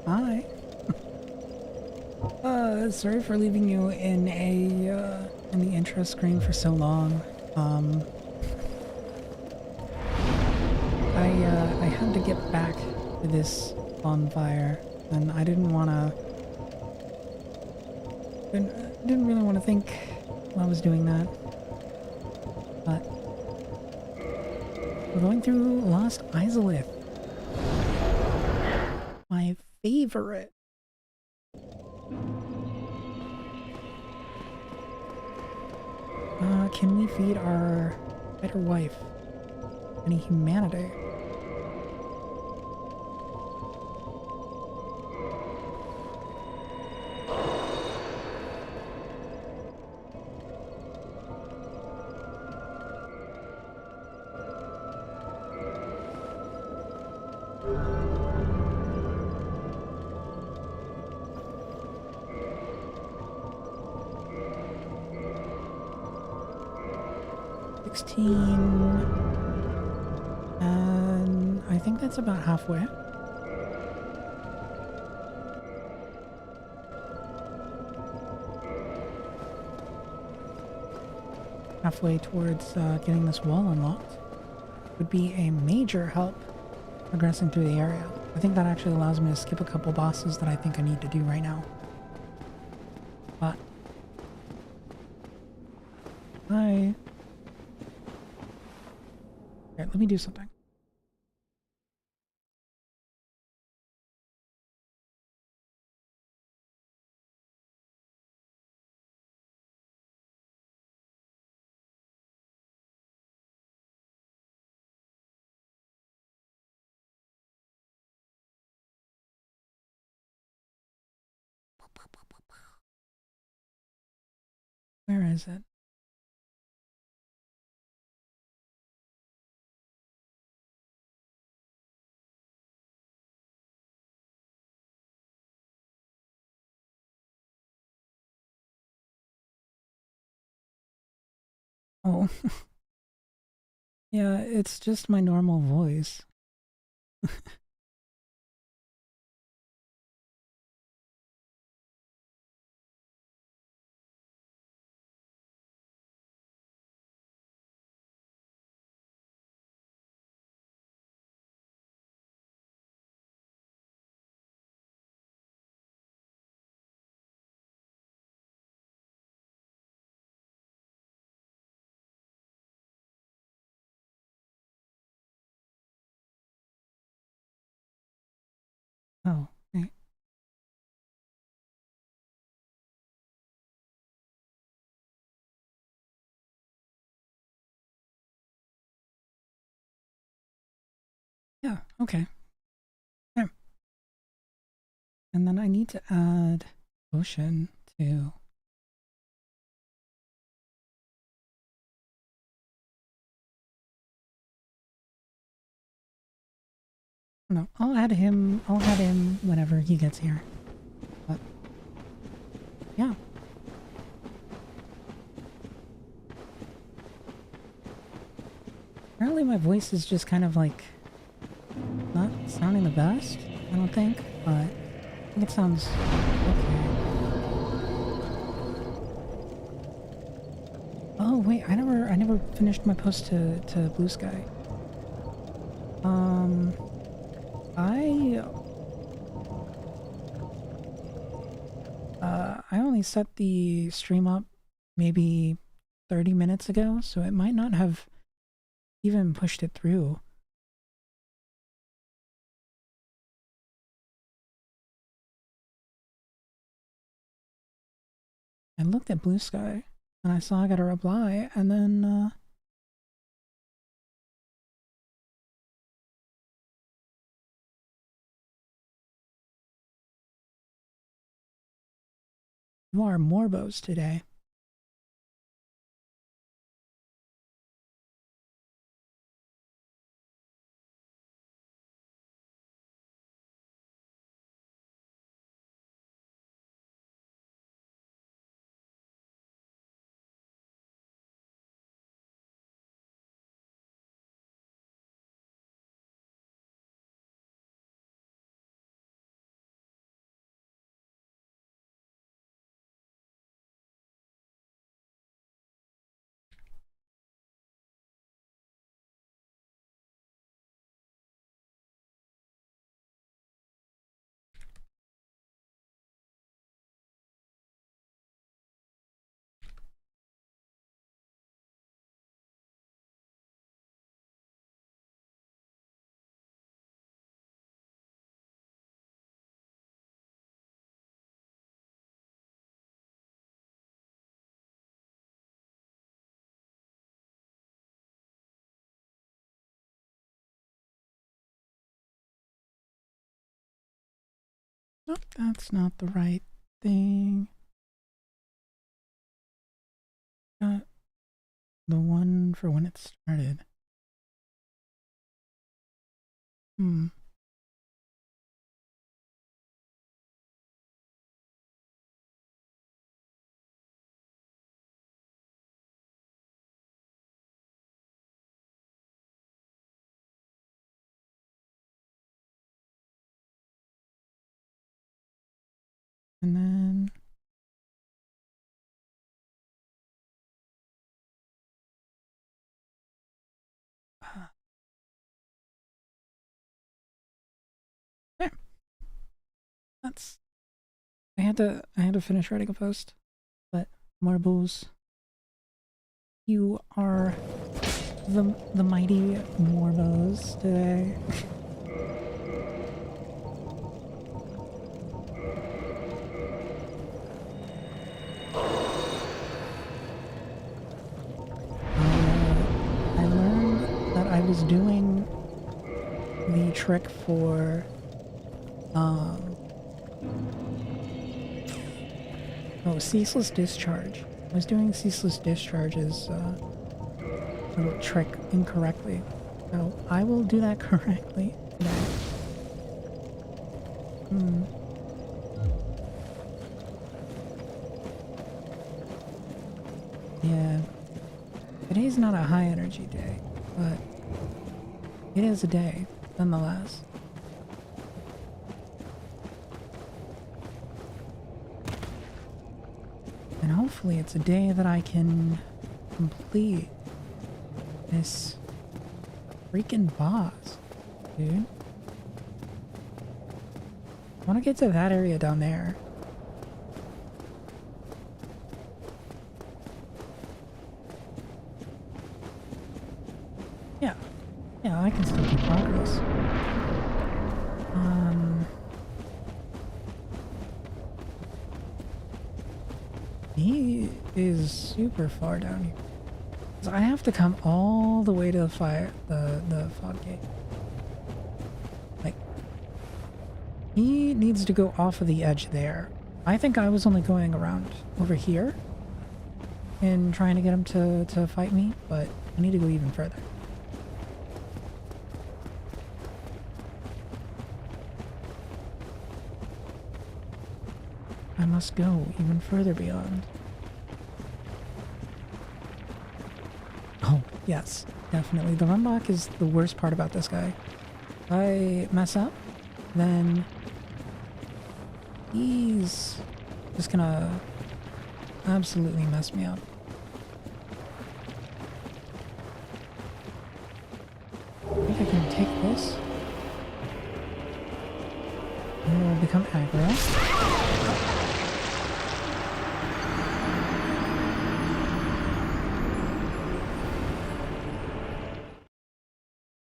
Hi. Sorry for leaving you in in the intro screen for so long. I had to get back to this bonfire, and I didn't really want to think while I was doing that. But we're going through Lost Izalith, my favorite. Can we feed our better wife any humanity? And I think that's about halfway. Halfway towards getting this wall unlocked would be a major help progressing through the area. I think that actually allows me to skip a couple bosses that I think I need to do right now. But Here, let me do something. Where is it? Oh, yeah, it's just my normal voice. Oh, okay. Yeah, okay. Yeah. And then I need to add potion to... No, I'll add him whenever he gets here. But, yeah. Apparently my voice is just kind of like not sounding the best, I don't think, but I think it sounds okay. Oh wait, I never finished my post to Blue Sky. I I only set the stream up maybe 30 minutes ago, so it might not have even pushed it through. I looked at Blue Sky and I saw I got a reply, and then you are Morbos today. Nope, that's not the right thing. Got the one for when it started. Hmm. And then there. That's I had to finish writing a post. But marbles, you are the mighty Morbos today. I learned that I was doing the trick for ceaseless discharge. I was doing ceaseless discharge's little trick incorrectly. So I will do that correctly today. Yeah. Today's not a high energy day, but it is a day, nonetheless. And hopefully it's a day that I can complete this freaking boss, dude. I want to get to that area down there. Yeah, I can still do progress. He is super far down here. So I have to come all the way to the fog gate. Like, he needs to go off of the edge there. I think I was only going around over here and trying to get him to fight me, but I need to go even further. I must go even further beyond. Oh, yes, definitely. The runlock is the worst part about this guy. If I mess up, then he's just gonna absolutely mess me up. I think I can take this. And it will become aggro.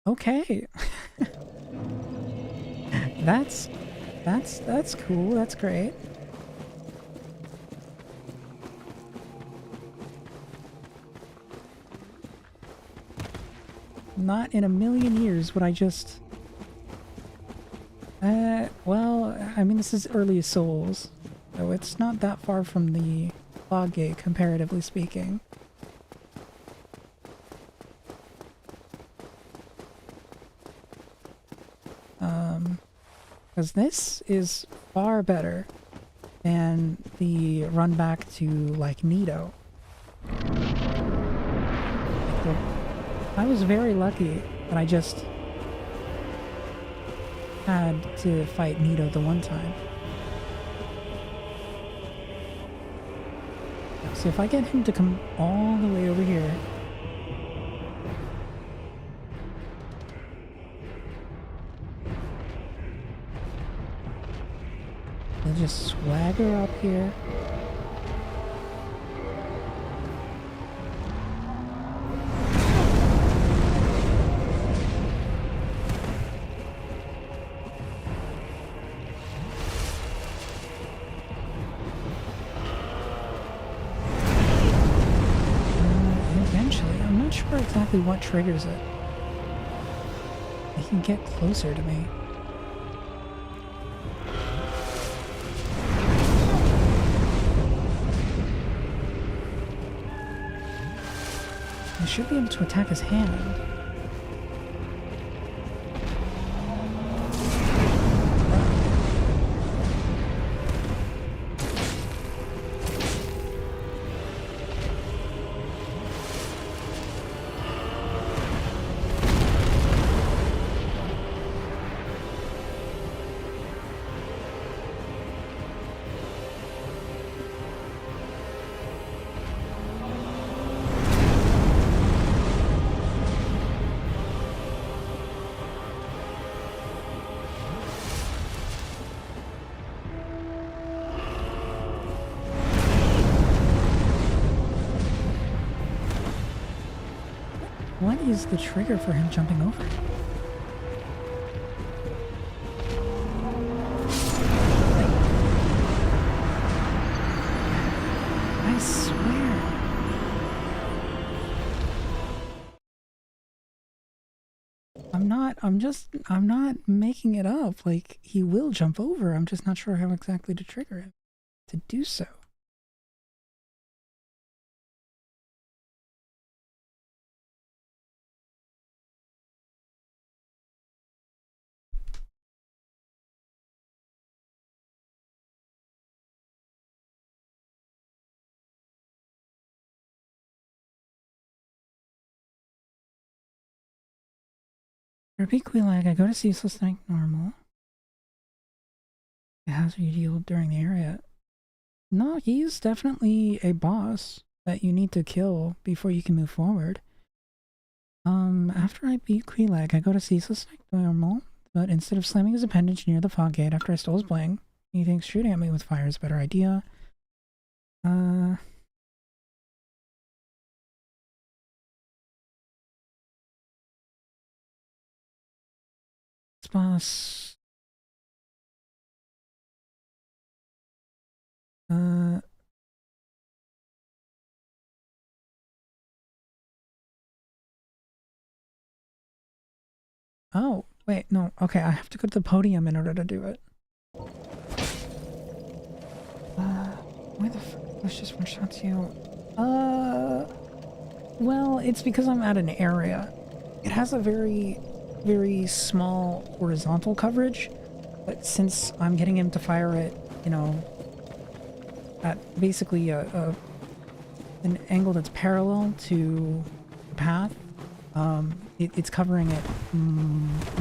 Okay. That's cool. That's great. Not in a million years would I just... well, I mean, this is early Souls, so it's not that far from the fog gate, comparatively speaking. Because this is far better than the run back to, like, Nito. I was very lucky that I just had to fight Nito the one time. So if I get him to come all the way over here... He'll just swagger up here. Eventually, I'm not sure exactly what triggers it. He can get closer to me. should be able to attack his hand. What is the trigger for him jumping over? I swear. I'm not making it up. Like, he will jump over. I'm just not sure how exactly to trigger him to do so. Repeat Quelaag, I go to ceaseless like normal. The hazard you deal during the area. No, he's definitely a boss that you need to kill before you can move forward. After I beat Quelaag, I go to ceaseless like normal, but instead of slamming his appendage near the fog gate after I stole his bling, he thinks shooting at me with fire is a better idea. This boss... Oh, wait, no. Okay, I have to go to the podium in order to do it. Why the fuck? Let's just one-shot you. Well, it's because I'm at an area. It has a very, very small horizontal coverage, but since I'm getting him to fire it, you know, at basically an angle that's parallel to the path, it's covering it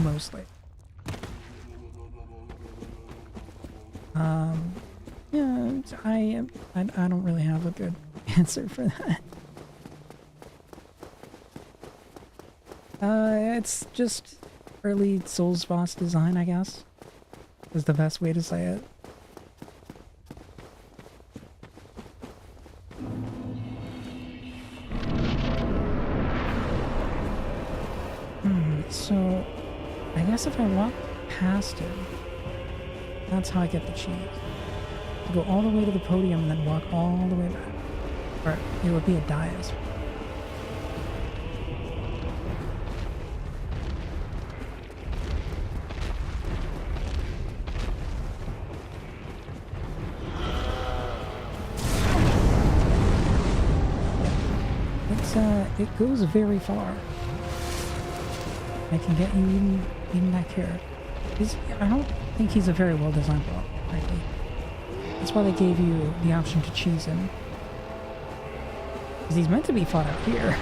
mostly. Yeah, I don't really have a good answer for that. It's just early Souls boss design, I guess, is the best way to say it. So, I guess if I walk past him, that's how I get the cheese. To go all the way to the podium and then walk all the way back. Or it would be a dais. It goes very far. I can get you even back here. I don't think he's a very well designed block, frankly. That's why they gave you the option to cheese him. Because he's meant to be fought out here.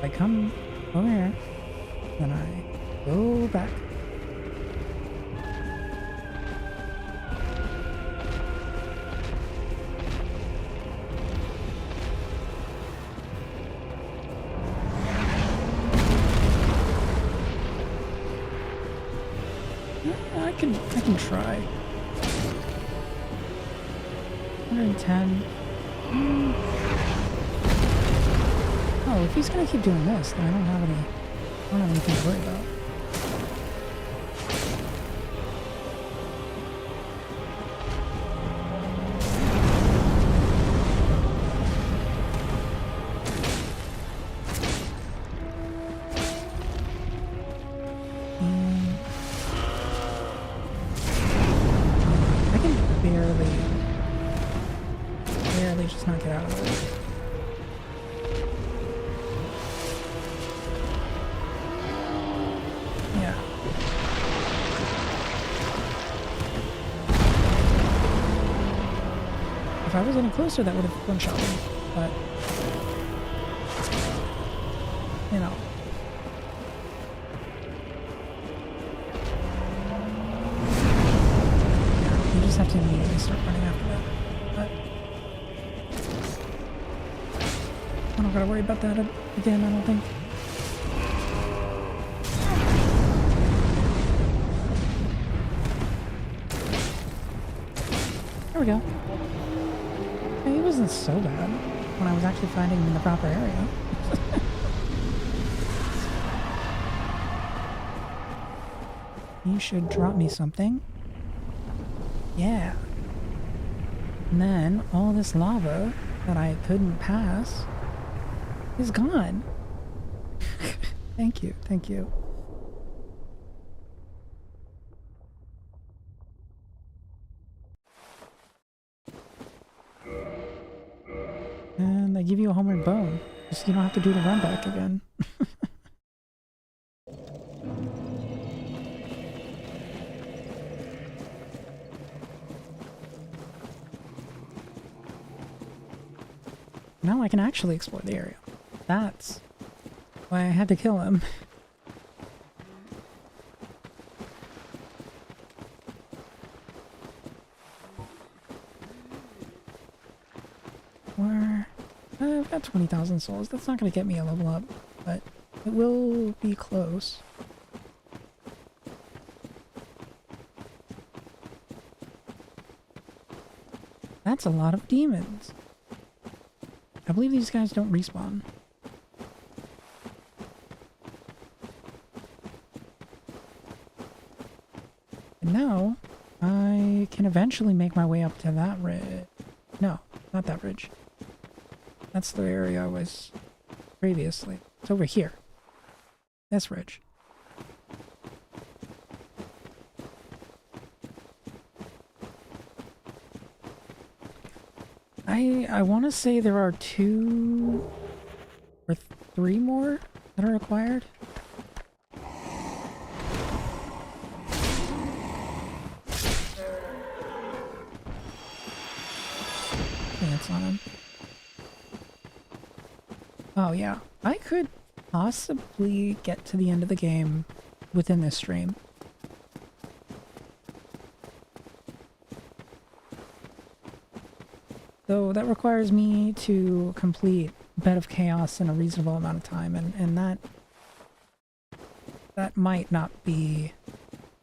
I come over here, then I go back. I can try. 110. Oh, if he's gonna keep doing this, then I don't have anything to worry about. If I was any closer, that would have one-shot me, but... You know. Yeah, you just have to immediately start running after that. But... I don't gotta worry about that again, I don't think. There we go. Hey, it wasn't so bad when I was actually fighting in the proper area. You should drop me something. Yeah. And then all this lava that I couldn't pass is gone. Thank you, thank you. And they give you a homeward bone, so you don't have to do the run back again. Now I can actually explore the area. That's why I had to kill him. I've got 20,000 souls. That's not going to get me a level up, but it will be close. That's a lot of demons. I believe these guys don't respawn. And now, I can eventually make my way up to that ridge. No, not that ridge. That's the area I was previously. It's over here. This ridge. I want to say there are 2 or 3 more that are required. Dance on him. Oh yeah, I could possibly get to the end of the game within this stream. So that requires me to complete Bed of Chaos in a reasonable amount of time, and that might not be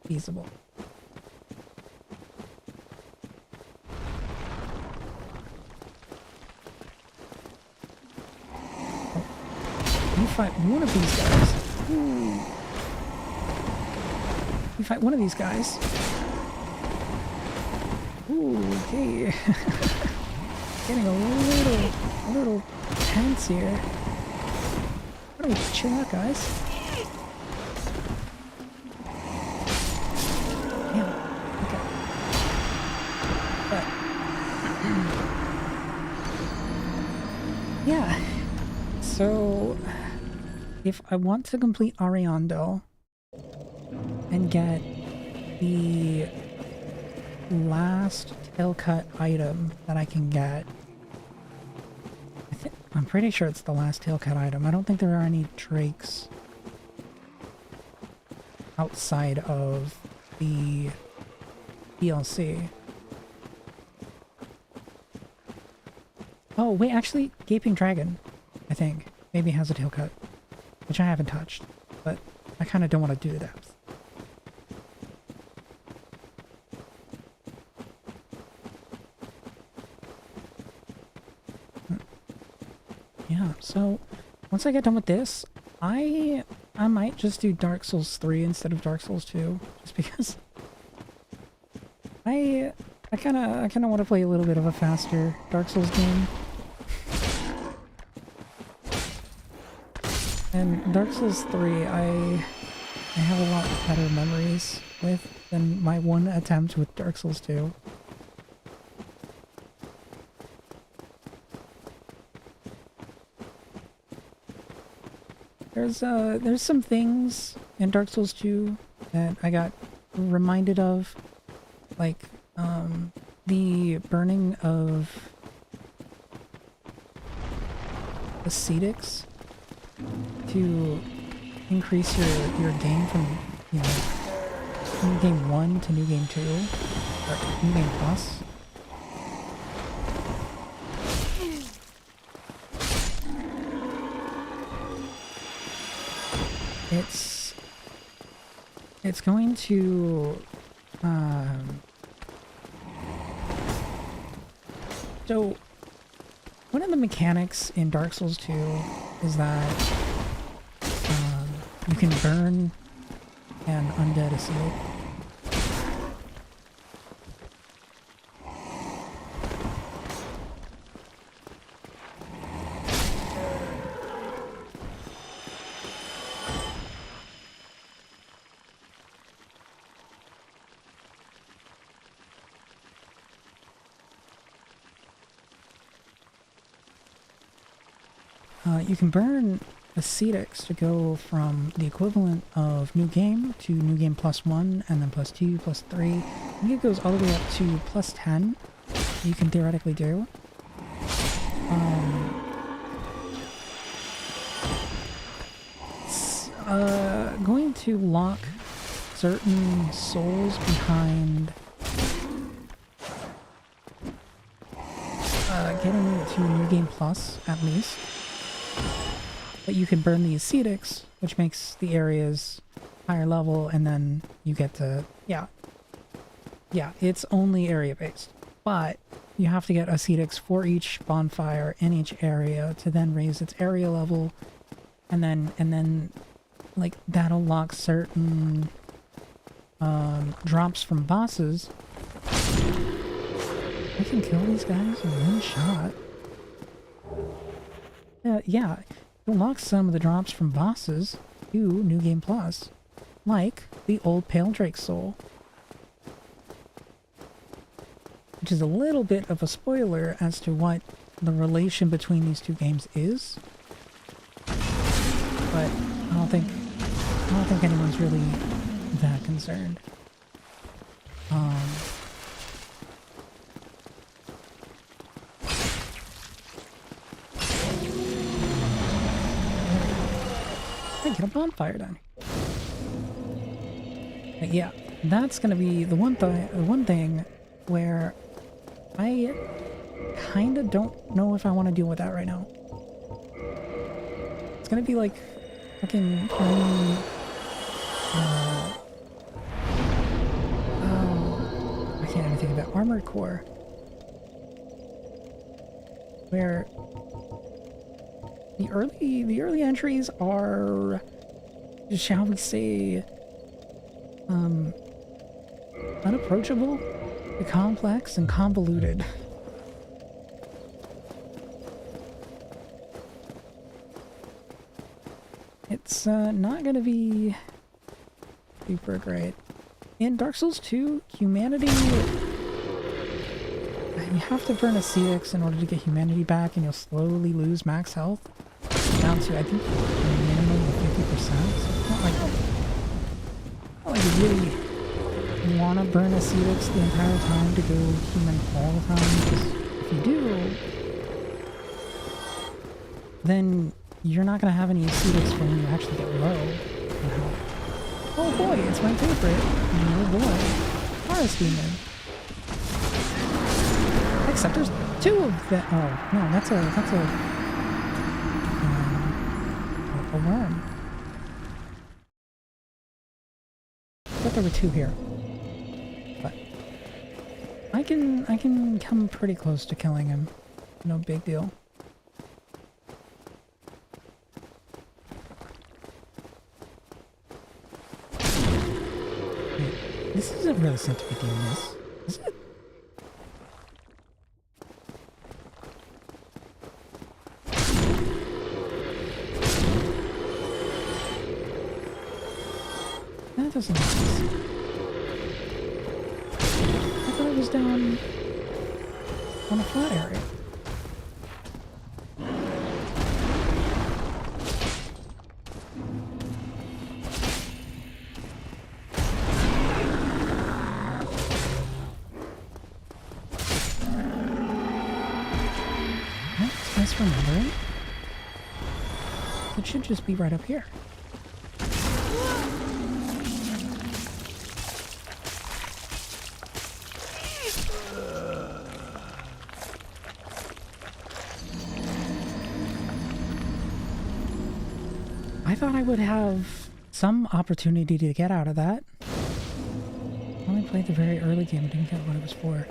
feasible. You fight one of these guys. Ooh. You fight one of these guys. Ooh, okay. Getting a little tense here. Why don't we just chill out, guys? Damn. Okay. But yeah. So if I want to complete Ariandel and get the last tail cut item that I can get, I'm pretty sure it's the last tail cut item. I don't think there are any drakes outside of the DLC. Oh wait, actually Gaping Dragon, I think, maybe has a tail cut, which I haven't touched, but I kind of don't want to do that. Yeah, so once I get done with this, I might just do Dark Souls 3 instead of Dark Souls 2, just because I kind of want to play a little bit of a faster Dark Souls game. And Dark Souls 3, I have a lot better memories with than my one attempt with Dark Souls 2. There's some things in Dark Souls 2 that I got reminded of, like the burning of ascetics to increase your game from, you know, New Game 1 to New Game 2, or New Game Plus. It's going to, so one of the mechanics in Dark Souls 2 is that you can burn an undead ascetic. You can burn ascetics to go from the equivalent of New Game to New Game +1, and then +2, +3. I think it goes all the way up to +10. You can theoretically do. It's going to lock certain souls behind getting to New Game Plus, at least. But you can burn the ascetics, which makes the areas higher level, and then you get to, yeah, it's only area based. But you have to get ascetics for each bonfire in each area to then raise its area level, and then like that'll lock certain drops from bosses. I can kill these guys in one shot. Yeah. Unlock some of the drops from bosses to New Game Plus, like the old Pale Drake Soul, which is a little bit of a spoiler as to what the relation between these two games is. But I don't think anyone's really that concerned. Get a bonfire done. But yeah, that's gonna be the one thing where I kind of don't know if I want to deal with that right now. It's gonna be like fucking playing. I can't even think of it. Armored Core, where the early entries are, shall we say, unapproachable, complex, and convoluted. It's not gonna be super great. In Dark Souls 2, humanity, you have to burn ascetics in order to get humanity back, and you'll slowly lose max health down to, I think, a minimum of 50%. So it's not like you really want to burn ascetics the entire time to go human all the time, because if you do, then you're not going to have any ascetics for when you actually get low on health. Oh boy, it's my favorite. Oh boy. Forest Demon. Except there's two of them. Oh, no, that's a worm. I thought there were two here. But I can come pretty close to killing him. No big deal. Wait, this isn't really sent to be doing this, is it? That doesn't make sense. I thought it was down on a flat area. That's nice remembering. It should just be right up here. I thought I would have some opportunity to get out of that. I only played the very early game, didn't get what it was for.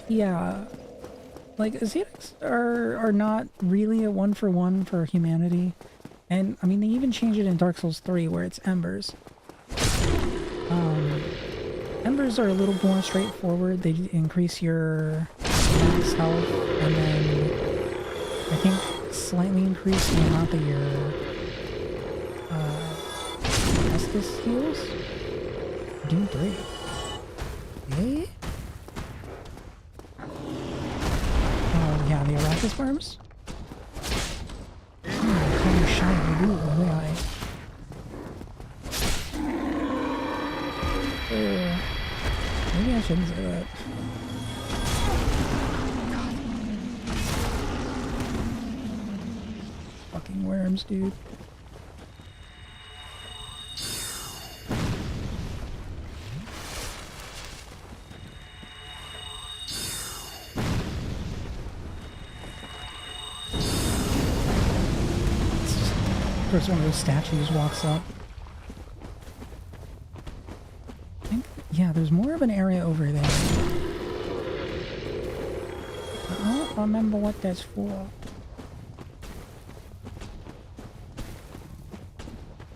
Yeah. Like, Xenox are not really a one-for-one for humanity. And, I mean, they even changed it in Dark Souls 3 where it's Embers. Embers are a little more straightforward. They increase your max health and then, I think, slightly increase the amount that your Estus heals. Doom 3. Yeah? Oh, yeah, the Arachis worms? Kind of shiny. Ooh, yeah. Maybe I shouldn't say that. God. Fucking worms, dude. Of course, one of those statues walks up. I think, yeah, there's more of an area over there. I don't remember what that's for.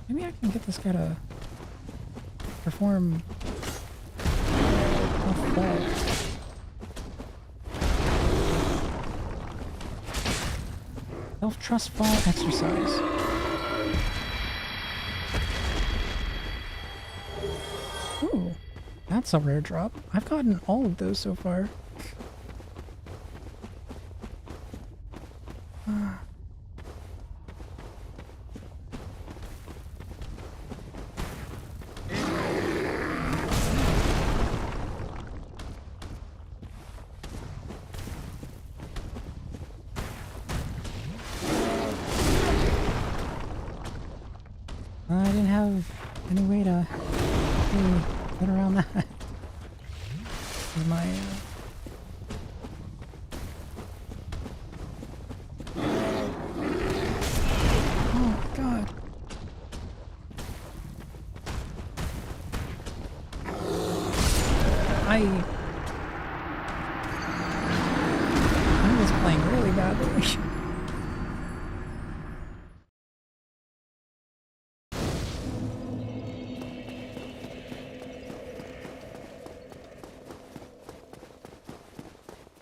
Maybe I can get this guy to perform a fall. Self-trust fall exercise. Ooh, that's a rare drop. I've gotten all of those so far. I didn't have any way to really get around that. With my oh god. I'm just playing really badly.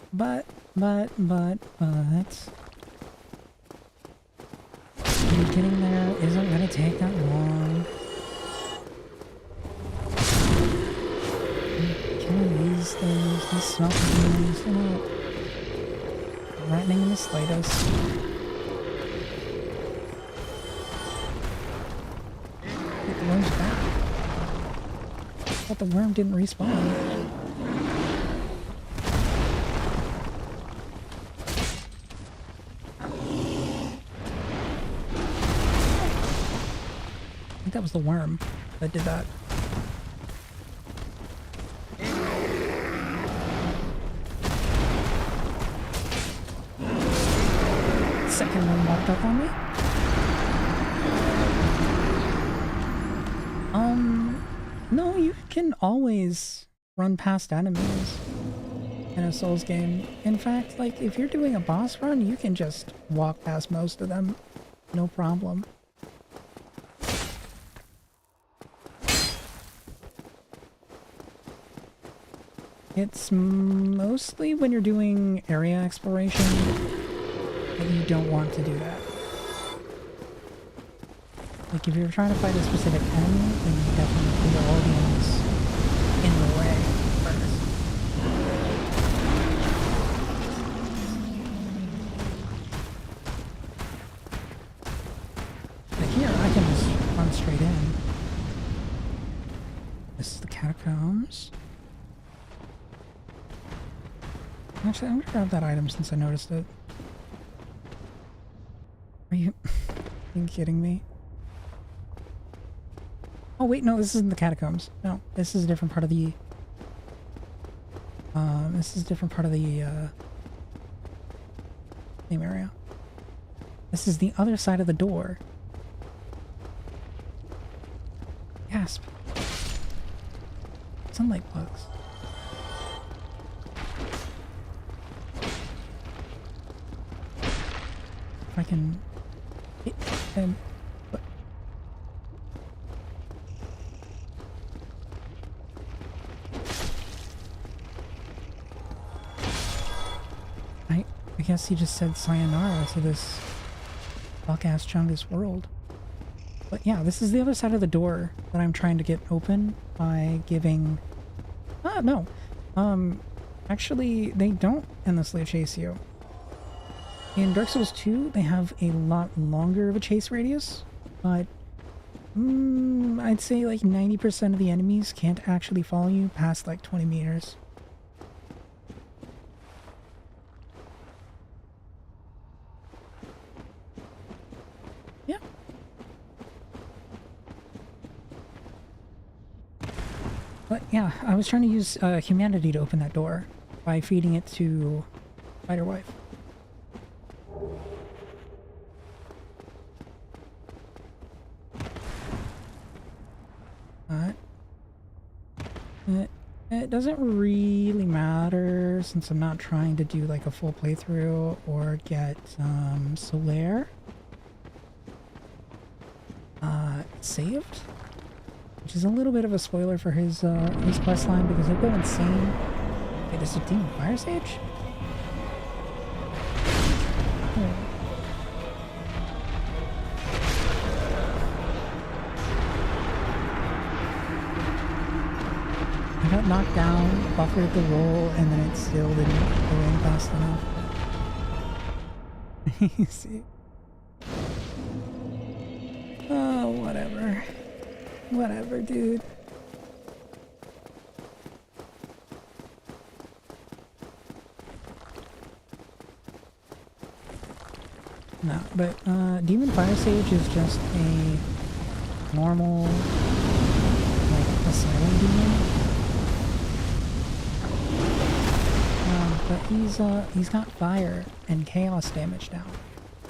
But getting there isn't gonna take that long. Killing these things, these smelting things, they're not threatening in the slightest. Get the worms back. I thought the worm didn't respawn. I think that was the worm that did that. Second one walked up on me. No, you can always run past enemies in a Souls game. In fact, like, if you're doing a boss run, you can just walk past most of them. No problem. It's mostly when you're doing area exploration that you don't want to do that. Like, if you're trying to fight a specific enemy, then you definitely clear all the enemies in the way first. Like here, I can just run straight in. This is the catacombs. Actually, I'm gonna grab that item since I noticed it. Are you... you kidding me? Oh wait, no, this isn't the catacombs. No, this is a different part of the... same area. This is the other side of the door. Gasp. Sunlight bugs. If I can hit them. But I guess he just said sayonara to this fuck-ass Chungus world. But yeah, this is the other side of the door that I'm trying to get open by giving... Ah, no. Actually, they don't endlessly chase you. In Dark Souls 2, they have a lot longer of a chase radius, but I'd say like 90% of the enemies can't actually follow you past like 20 meters. Yeah. But yeah, I was trying to use humanity to open that door by feeding it to Spider Wife. It doesn't really matter since I'm not trying to do like a full playthrough or get Solaire saved, which is a little bit of a spoiler for his quest line because he'll go insane. Wait, this is a Demon Fire Sage? Oh. I got knocked down, buffered the roll, and then it still didn't go in fast enough. You see? Oh, whatever. Whatever, dude. No, but Demon Fire Sage is just a normal, like, asylum demon. But he's got fire and chaos damage now,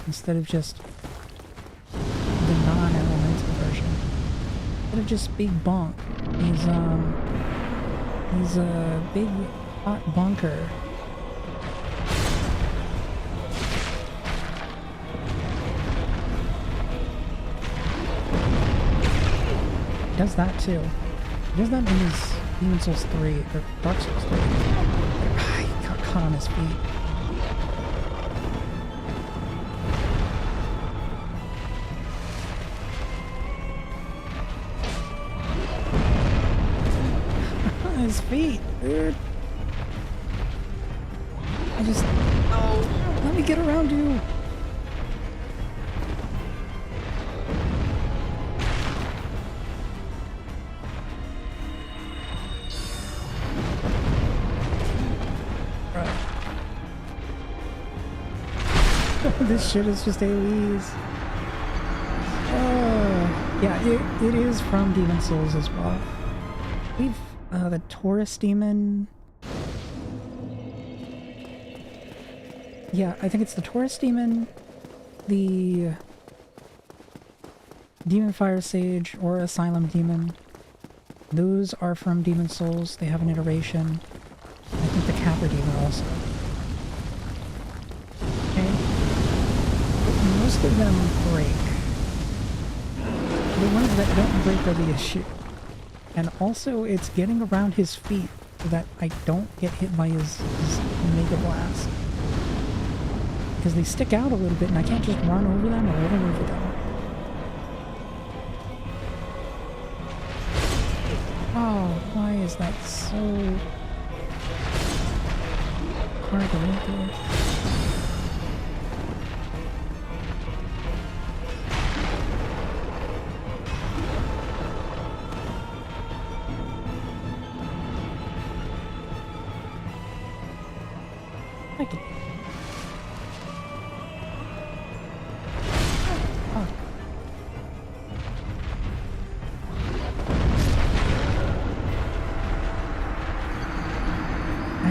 instead of just the non-elemental version. Instead of just big bonk, he's a big hot bunker. He does that too. He does that in his Demon Souls 3 or Dark Souls 3. Caught on his feet. His feet, dude. Oh, let me get around you. This shit is just AoEs. Yeah, it is from Demon Souls as well. We've, the Taurus Demon... Yeah, I think it's the Taurus Demon, the Demon Fire Sage, or Asylum Demon. Those are from Demon Souls. They have an iteration. I think the Capra Demon also. Most of them break. The ones that don't break are the issue. And also, it's getting around his feet so that I don't get hit by his Mega Blast. Because they stick out a little bit and I can't just run over them or run over them. Oh, why is that so hard to run through?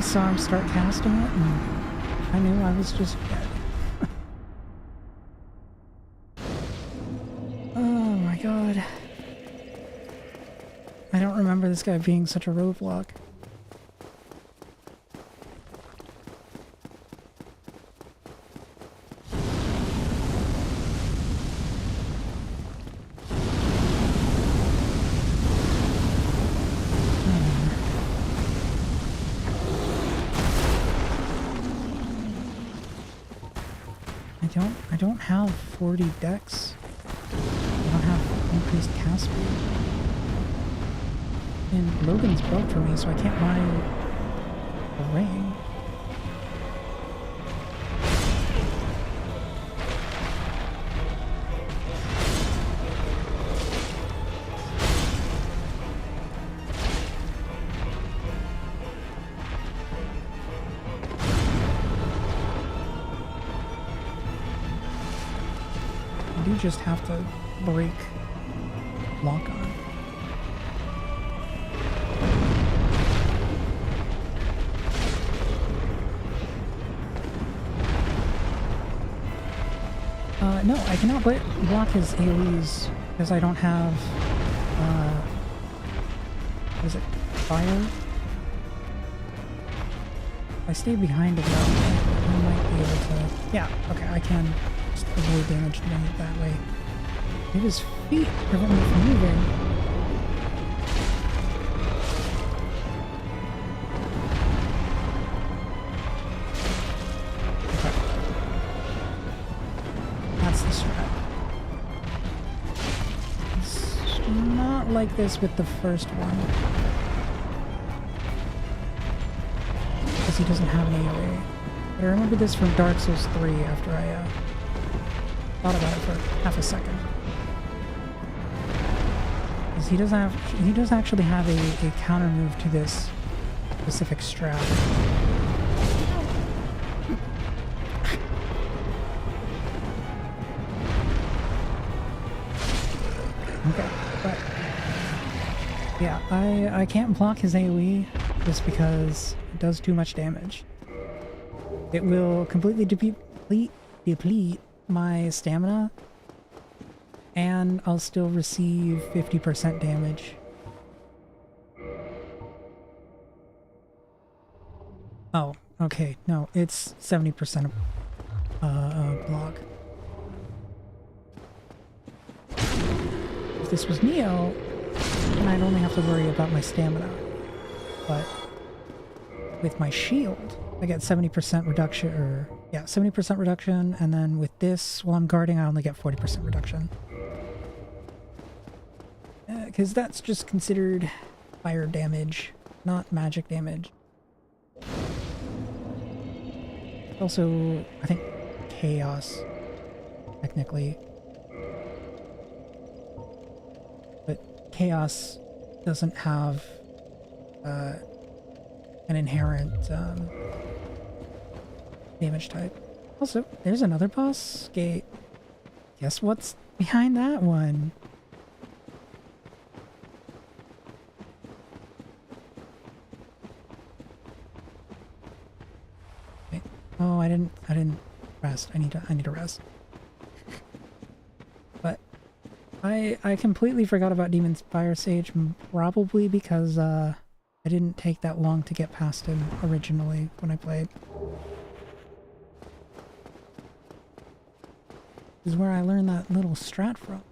saw him start casting it, and I knew I was just dead. Oh my god. I don't remember this guy being such a roadblock. I don't have 40 decks. I don't have increased cast speed. And Logan's broke for me, so I can't buy a ring. You just have to break lock on. No, I cannot block his AoEs because I don't have, what is it, fire? If I stay behind it though, I might be able to, yeah, okay, I can just avoid damage doing it that way. Maybe his feet prevent me from moving. Like this with the first one because he doesn't have an AoE. But I remember this from Dark Souls 3 after I thought about it for half a second. Because he does actually have a counter move to this specific strat. Okay, but yeah, I can't block his AoE just because it does too much damage. It will completely deplete my stamina, and I'll still receive 50% damage. Oh, okay, no, it's 70% block. If this was Neo, then I'd only have to worry about my stamina. But with my shield, I get 70% reduction, or yeah, 70% reduction, and then with this, while I'm guarding, I only get 40% reduction. Because that's just considered fire damage, not magic damage. Also, I think chaos, technically. But chaos doesn't have an inherent damage type. Also, there's another boss gate. Guess what's behind that one? Okay. Oh, I didn't rest. I need to rest. But I completely forgot about Demon's Fire Sage, probably because I didn't take that long to get past him originally when I played. This is where I learned that little strat from.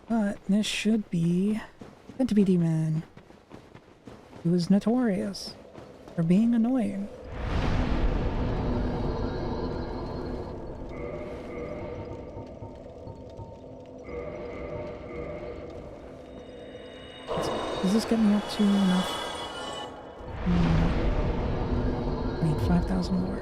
But this should be meant to be Demon, who is notorious for being annoying. Does this get me up to enough? I need 5,000 more.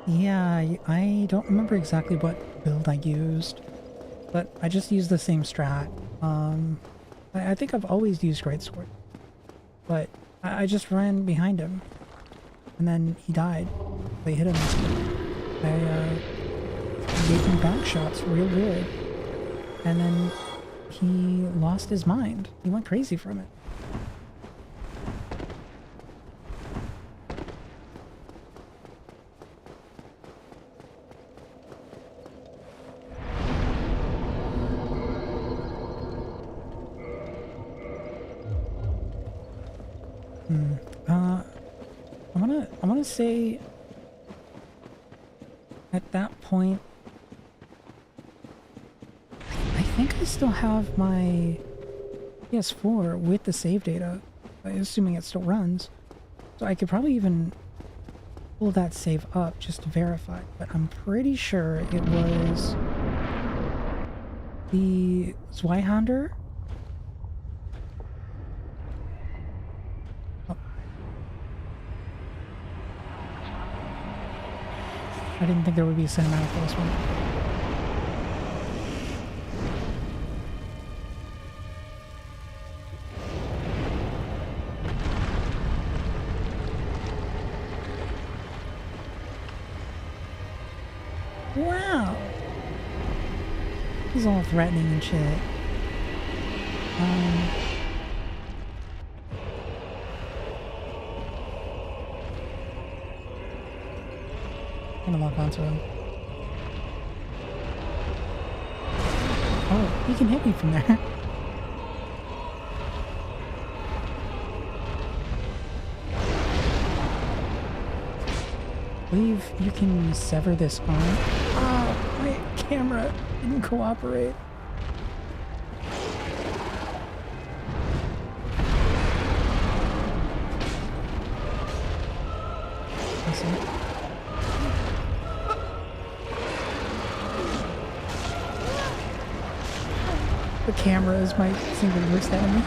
Yeah, I don't remember exactly what build I used, but I just used the same strat. I think I've always used greatsword, but I just ran behind him, and then he died. They hit him. I gave him back shots real good, and then he lost his mind. He went crazy from it. I wanna say at that point, I think I still have my PS4 with the save data, assuming it still runs. So I could probably even pull that save up just to verify, but I'm pretty sure it was the Zweihander. I didn't think there would be a cinematic for this one. Wow! He's all threatening and shit. I'm gonna lock onto him. Oh, he can hit me from there. I believe you can sever this arm. Oh, my camera didn't cooperate. The camera is my single worst enemy.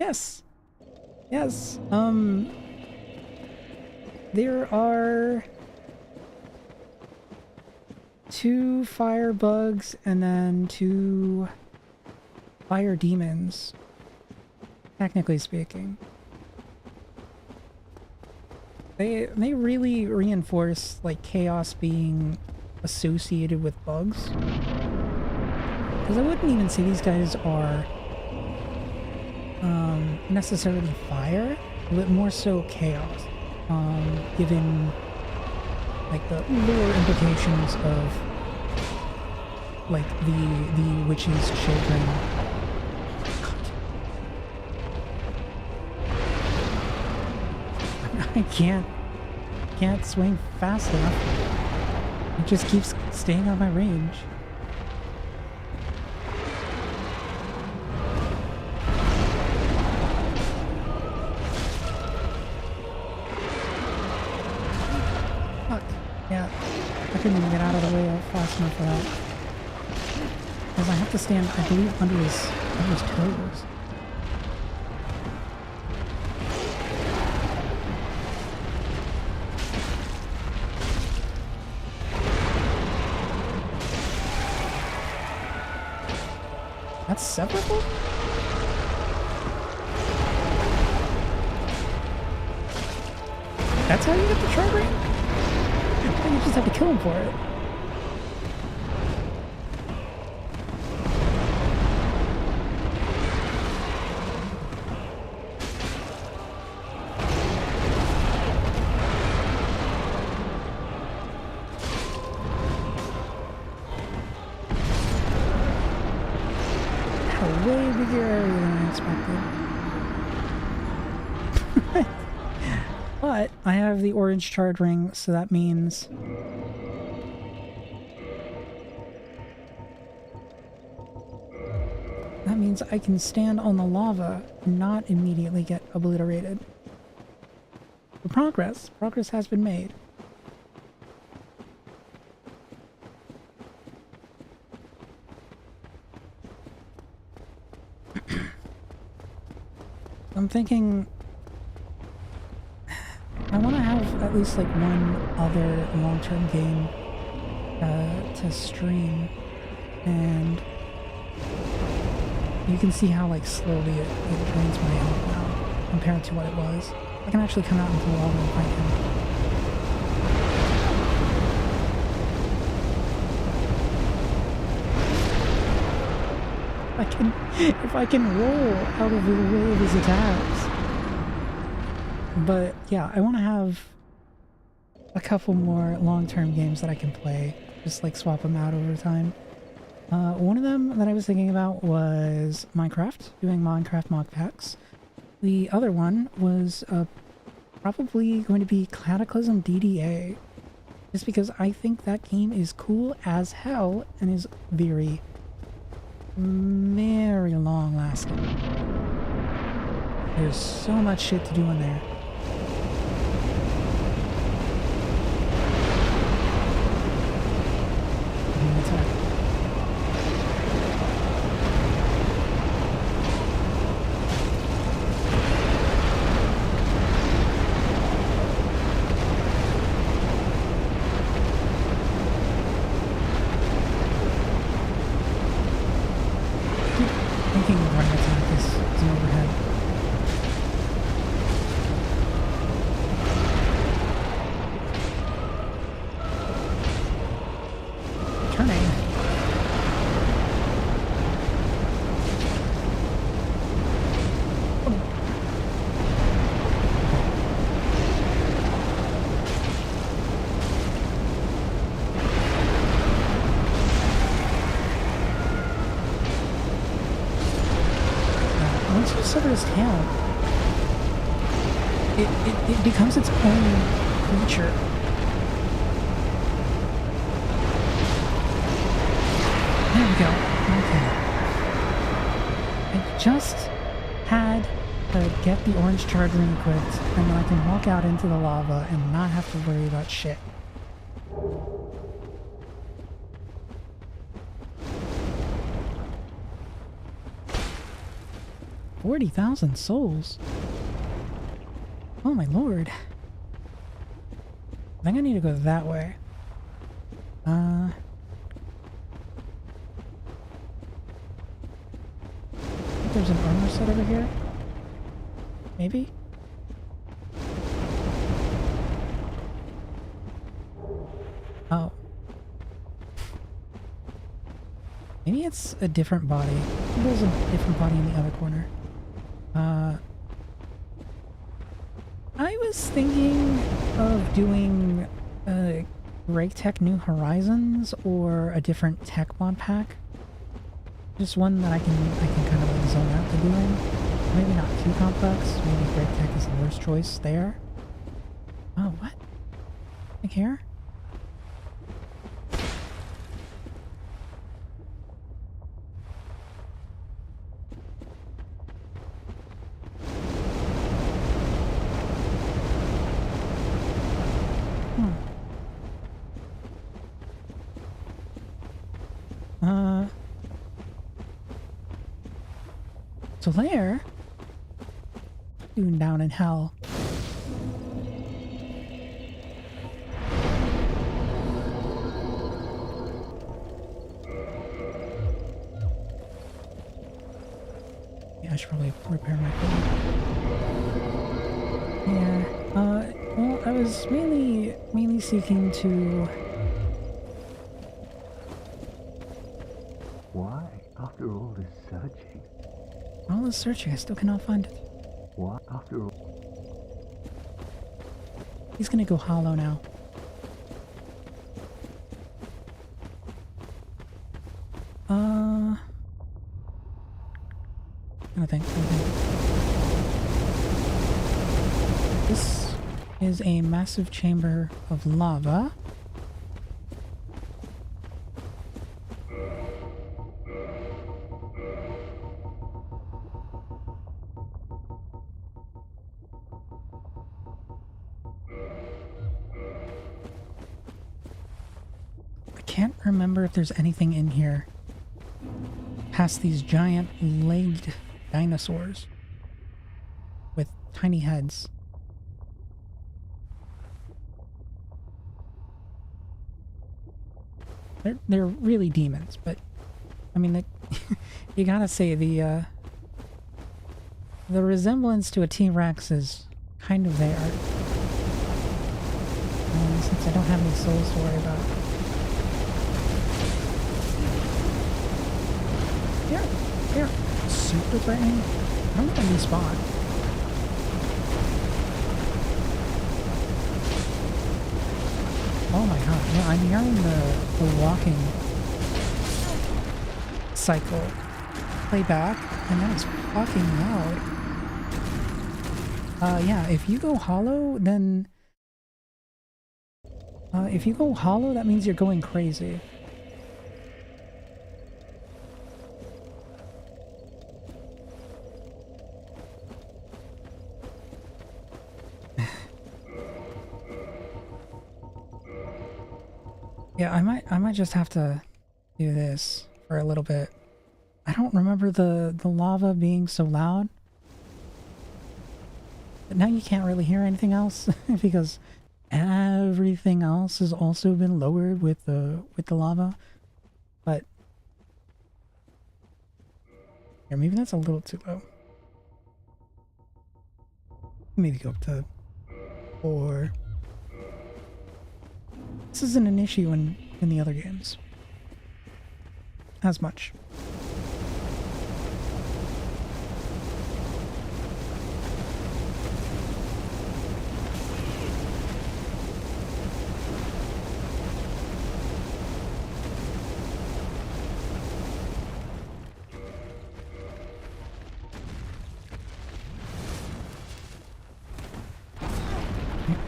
Yes. Yes. There are 2 fire bugs and then 2 fire demons, technically speaking. They really reinforce like chaos being associated with bugs. Because I wouldn't even say these guys are necessarily fire, but more so chaos. Given like the lore implications of like the witch's children. I can't swing fast enough. It just keeps staying on my range. Fuck. Yeah. I couldn't even get out of the way fast enough for that. Because I have to stand, I believe, under his toes. That's separable? That's how you get the charge rate? You just have to kill him for it. Way bigger area than I expected. But I have the orange charge ring, so that means I can stand on the lava and not immediately get obliterated. But progress has been made. I'm thinking I want to at least like one other long-term game to stream, and you can see how like slowly it drains my health now compared to what it was. I can actually come out into the lava and fight him. If I can roll out of the way of his attacks. But yeah, I want to have a couple more long-term games that I can play, just like swap them out over time. One of them that I was thinking about was Minecraft, doing Minecraft mod packs. The other one was probably going to be Cataclysm DDA, just because I think that game is cool as hell and is very long lasting. There's so much shit to do in there. Thinking of running attack is an overhead. Turning. Once you sever his tail, it becomes its own creature. There we go. Okay. I just had to get the orange charge ring equipped, and then I can walk out into the lava and not have to worry about shit. $40,000 souls. Oh my lord. I think I need to go that way. I think there's an armor set over here. Maybe? Oh. Maybe it's a different body. There's a different body in the other corner. I was thinking of doing Break Tech New Horizons or a different tech mod pack. Just one that I can kind of like zone out to doing. Maybe not too complex. Maybe Break Tech is the worst choice there. Oh, what? Like here? So there, doing down in hell. Yeah, I should probably repair my phone. Yeah. Well, I was mainly seeking to. Why, after all this searching? All this searching, I still cannot find it. What? After all? He's gonna go hollow now. I think. This is a massive chamber of lava. I can't remember if there's anything in here past these giant legged dinosaurs with tiny heads. They're really demons, but I mean, you gotta say the resemblance to a T-Rex is kind of there. Since I don't have any souls to worry about. They're super threatening. I don't have any spot. Oh my god, yeah, I'm hearing the walking cycle play back, and that is fucking loud. Yeah, if you go hollow, then... if you go hollow, that means you're going crazy. Yeah, I might just have to do this for a little bit. I don't remember the lava being so loud. But now you can't really hear anything else because everything else has also been lowered with the lava. But yeah, maybe that's a little too low. Maybe go up to 4. This isn't an issue in the other games. As much.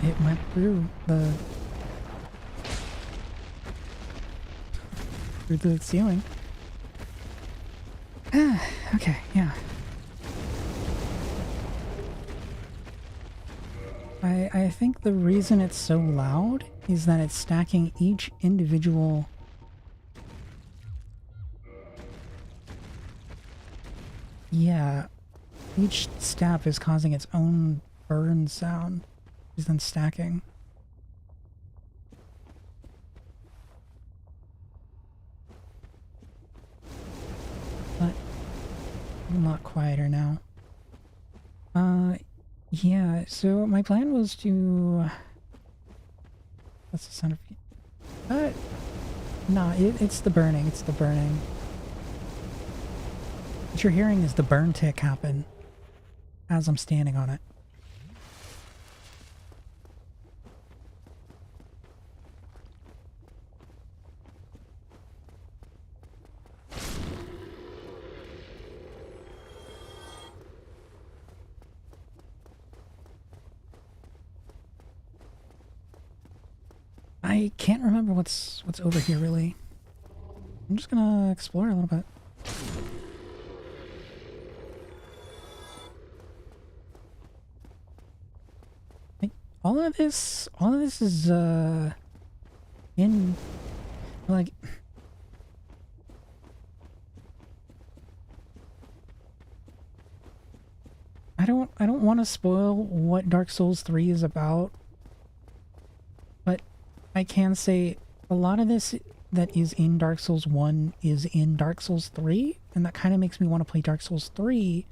It went through the ceiling. Okay, yeah. I think the reason it's so loud is that it's stacking each individual... Yeah, each stab is causing its own burn sound, which is then stacking. But a lot quieter now. Yeah, so my plan was to... That's the sound of... Nah, it's the burning, it's the burning. What you're hearing is the burn tick happen as I'm standing on it. I can't remember what's over here really. I'm just gonna explore a little bit. Like, all of this is in like I don't want to spoil what Dark Souls 3 is about, but I can say a lot of this that is in Dark Souls 1 is in Dark Souls 3, and that kind of makes me want to play Dark Souls 3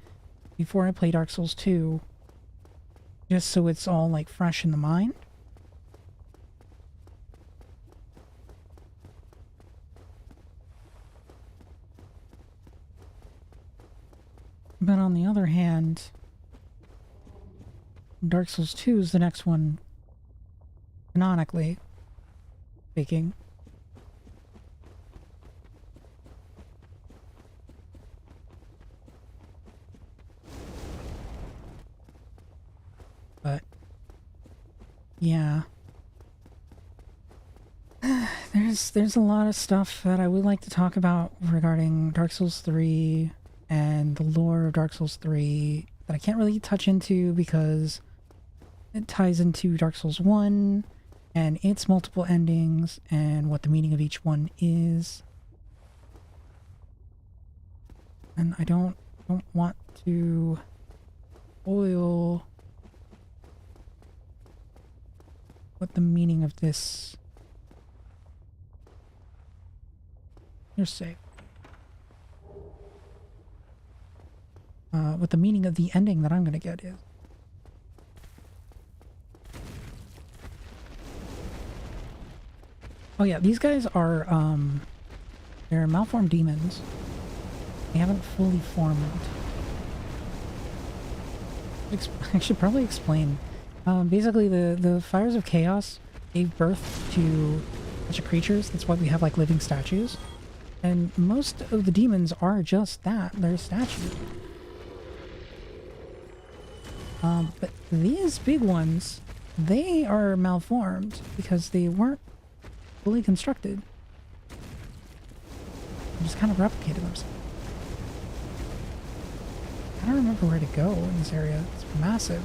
before I play Dark Souls 2, just so it's all like fresh in the mind. But on the other hand, Dark Souls 2 is the next one, canonically speaking. But yeah, there's a lot of stuff that I would like to talk about regarding Dark Souls 3 and the lore of Dark Souls 3 that I can't really touch into because it ties into Dark Souls 1 and its multiple endings and what the meaning of each one is. And I don't want to spoil what the meaning of this You're safe. What the meaning of the ending that I'm gonna get is. Oh yeah, these guys are, they're malformed demons. They haven't fully formed. I should probably explain. Basically, the Fires of Chaos gave birth to a bunch of creatures. That's why we have, like, living statues. And most of the demons are just that. They're statues. But these big ones, they are malformed because they weren't fully constructed. They just kind of replicated themselves. I don't remember where to go in this area. It's massive.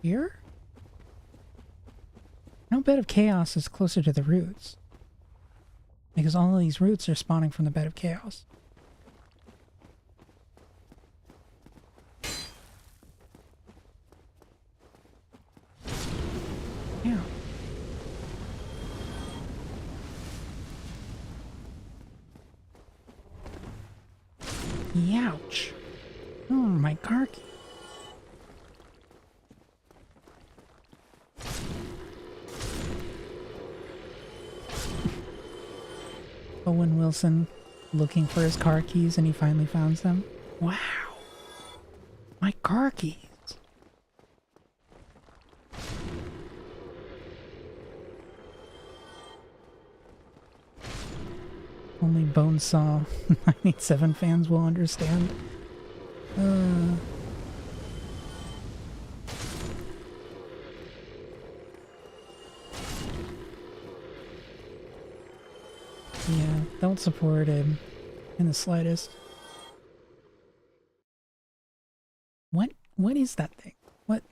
Here? No bed of chaos is closer to the roots. Because all of these roots are spawning from the bed of chaos. Yeah. Youch. Oh, my car key. Owen Wilson looking for his car keys and he finally found them. Wow. My car keys. Only Bonesaw 987 fans will understand. Yeah, don't support him in the slightest. What is that thing? What?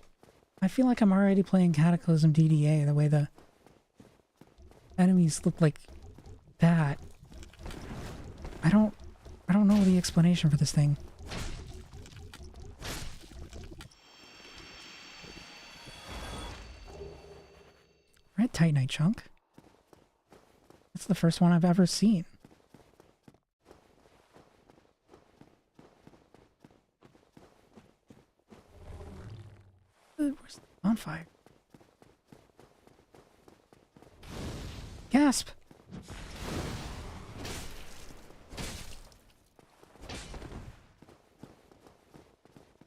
I feel like I'm already playing Cataclysm DDA the way the enemies look like that. I don't know the explanation for this thing. Red Titanite chunk. That's the first one I've ever seen. Where's the bonfire? Gasp!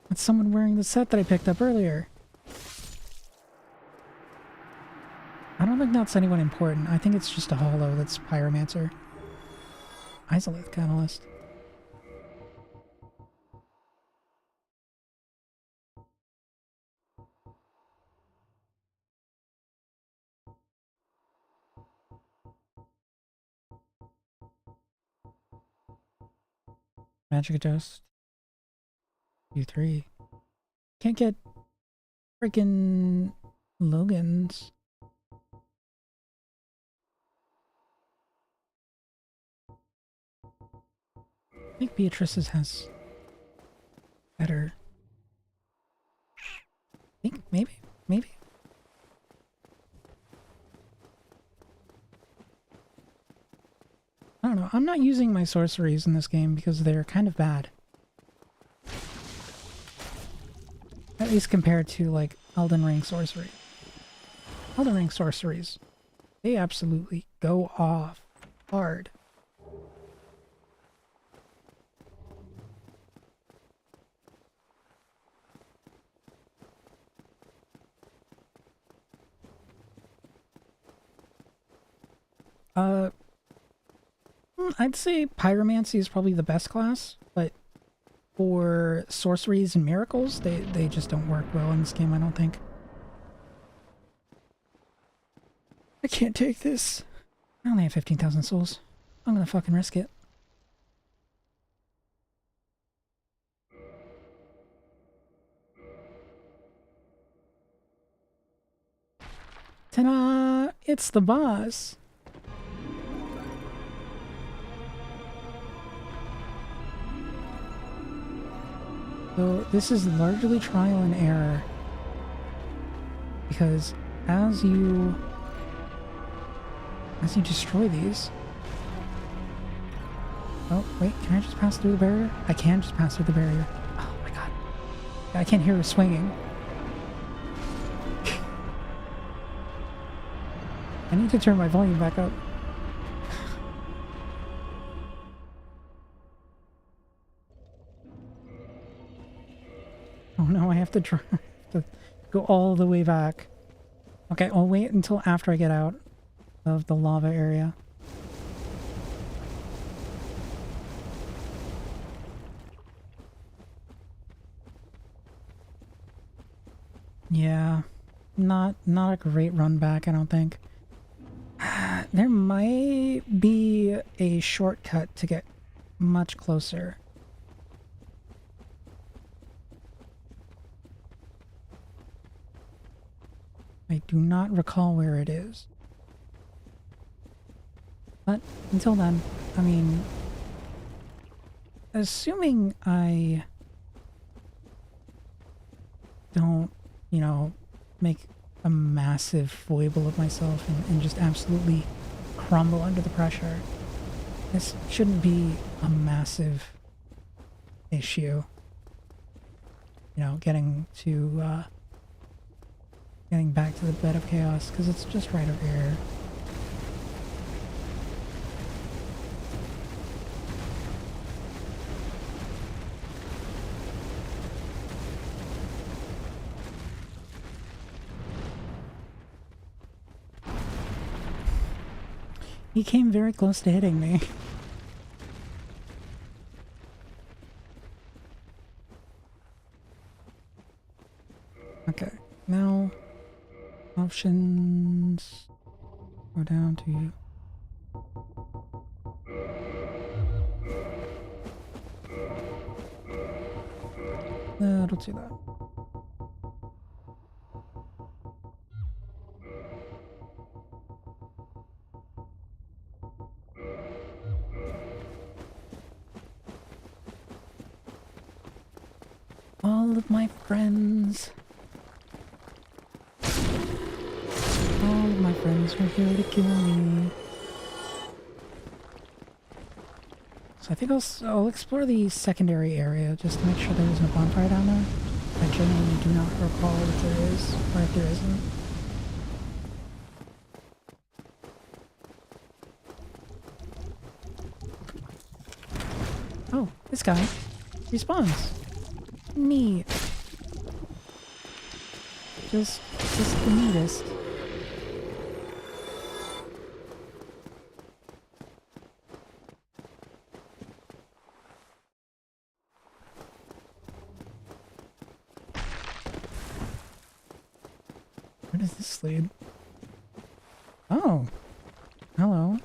That's someone wearing the set that I picked up earlier. I don't think that's anyone important. I think it's just a holo that's Pyromancer. Isolith Catalyst. Magic Dust. U3. Can't get freaking Logan's. I think Beatrice's has better. I think maybe. I don't know. I'm not using my sorceries in this game because they're kind of bad. At least compared to, like, Elden Ring sorcery. Elden Ring sorceries, they absolutely go off hard. I'd say Pyromancy is probably the best class, but for sorceries and miracles, they just don't work well in this game, I don't think. I can't take this. I only have 15,000 souls. I'm gonna fucking risk it. Ta-da! it's the boss. So this is largely trial and error. Because as you destroy these... Oh, wait, can I just pass through the barrier? I can just pass through the barrier. Oh my god. I can't hear her swinging. I need to turn my volume back up. Oh no, I have to try to go all the way back. Okay, I'll wait until after I get out of the lava area. Yeah, not a great run back, I don't think. There might be a shortcut to get much closer. I do not recall where it is. But until then, I mean, assuming I don't, you know, make a massive foible of myself and just absolutely crumble under the pressure, this shouldn't be a massive issue. You know, getting back to the bed of chaos, because it's just right over here. He came very close to hitting me. Okay, now options go down to you. That'll do that. All of my friends. All of my friends are here to kill me. So I think I'll explore the secondary area just to make sure there isn't a bonfire down there. I genuinely do not recall if there is, or if there isn't. Oh, this guy respawns. Neat. Just the neatest. Where does this lead? Oh. Hello.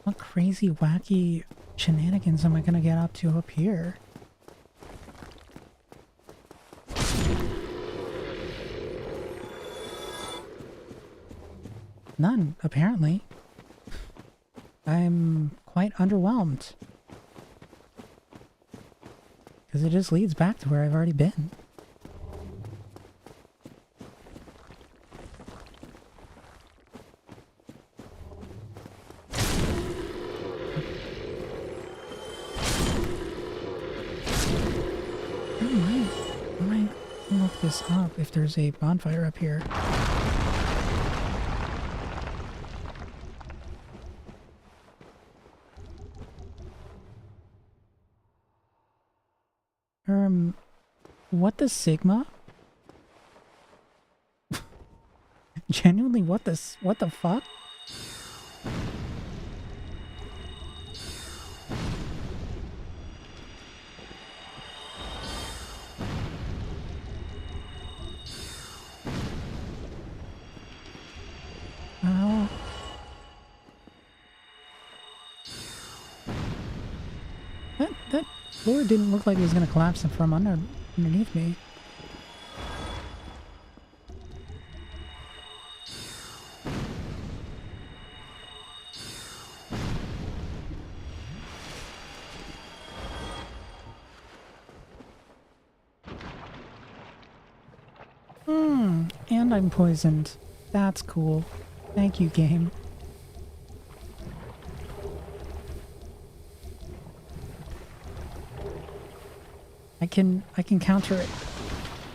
What crazy, wacky shenanigans am I gonna get up to up here? None, apparently. I'm quite underwhelmed. Because it just leads back to where I've already been. I might look this up if there's a bonfire up here. What the Sigma? Genuinely, what the fuck? That floor didn't look like it was gonna collapse from underneath me. And I'm poisoned. That's cool. Thank you, game. I can counter it,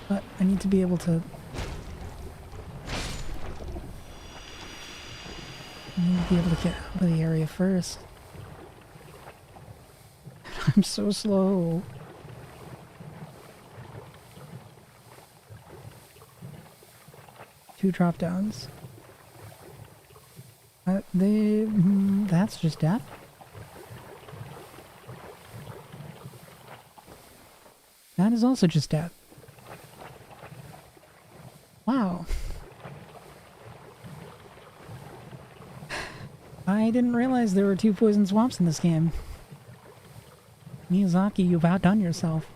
but I need to be able to. I need to be able to get out of the area first. I'm so slow. Two drop downs. That's just death. That is also just death. Wow. I didn't realize there were 2 poison swamps in this game. Miyazaki, you've outdone yourself.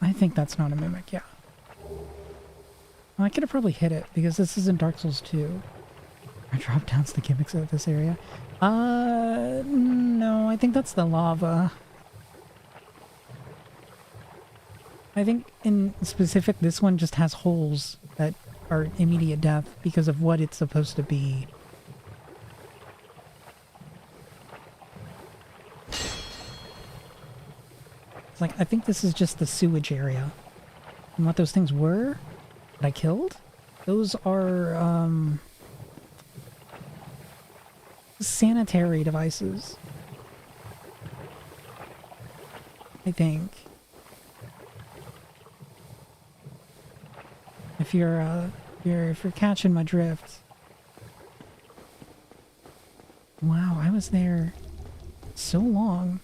I think that's not a mimic, yeah. Well, I could have probably hit it, because this isn't Dark Souls 2. I drop down the gimmicks of this area. No, I think that's the lava. I think in specific, this one just has holes that are immediate death because of what it's supposed to be. It's like, I think this is just the sewage area. And what those things were that I killed? Those are, sanitary devices. I think. If you're catching my drift. Wow, I was there so long.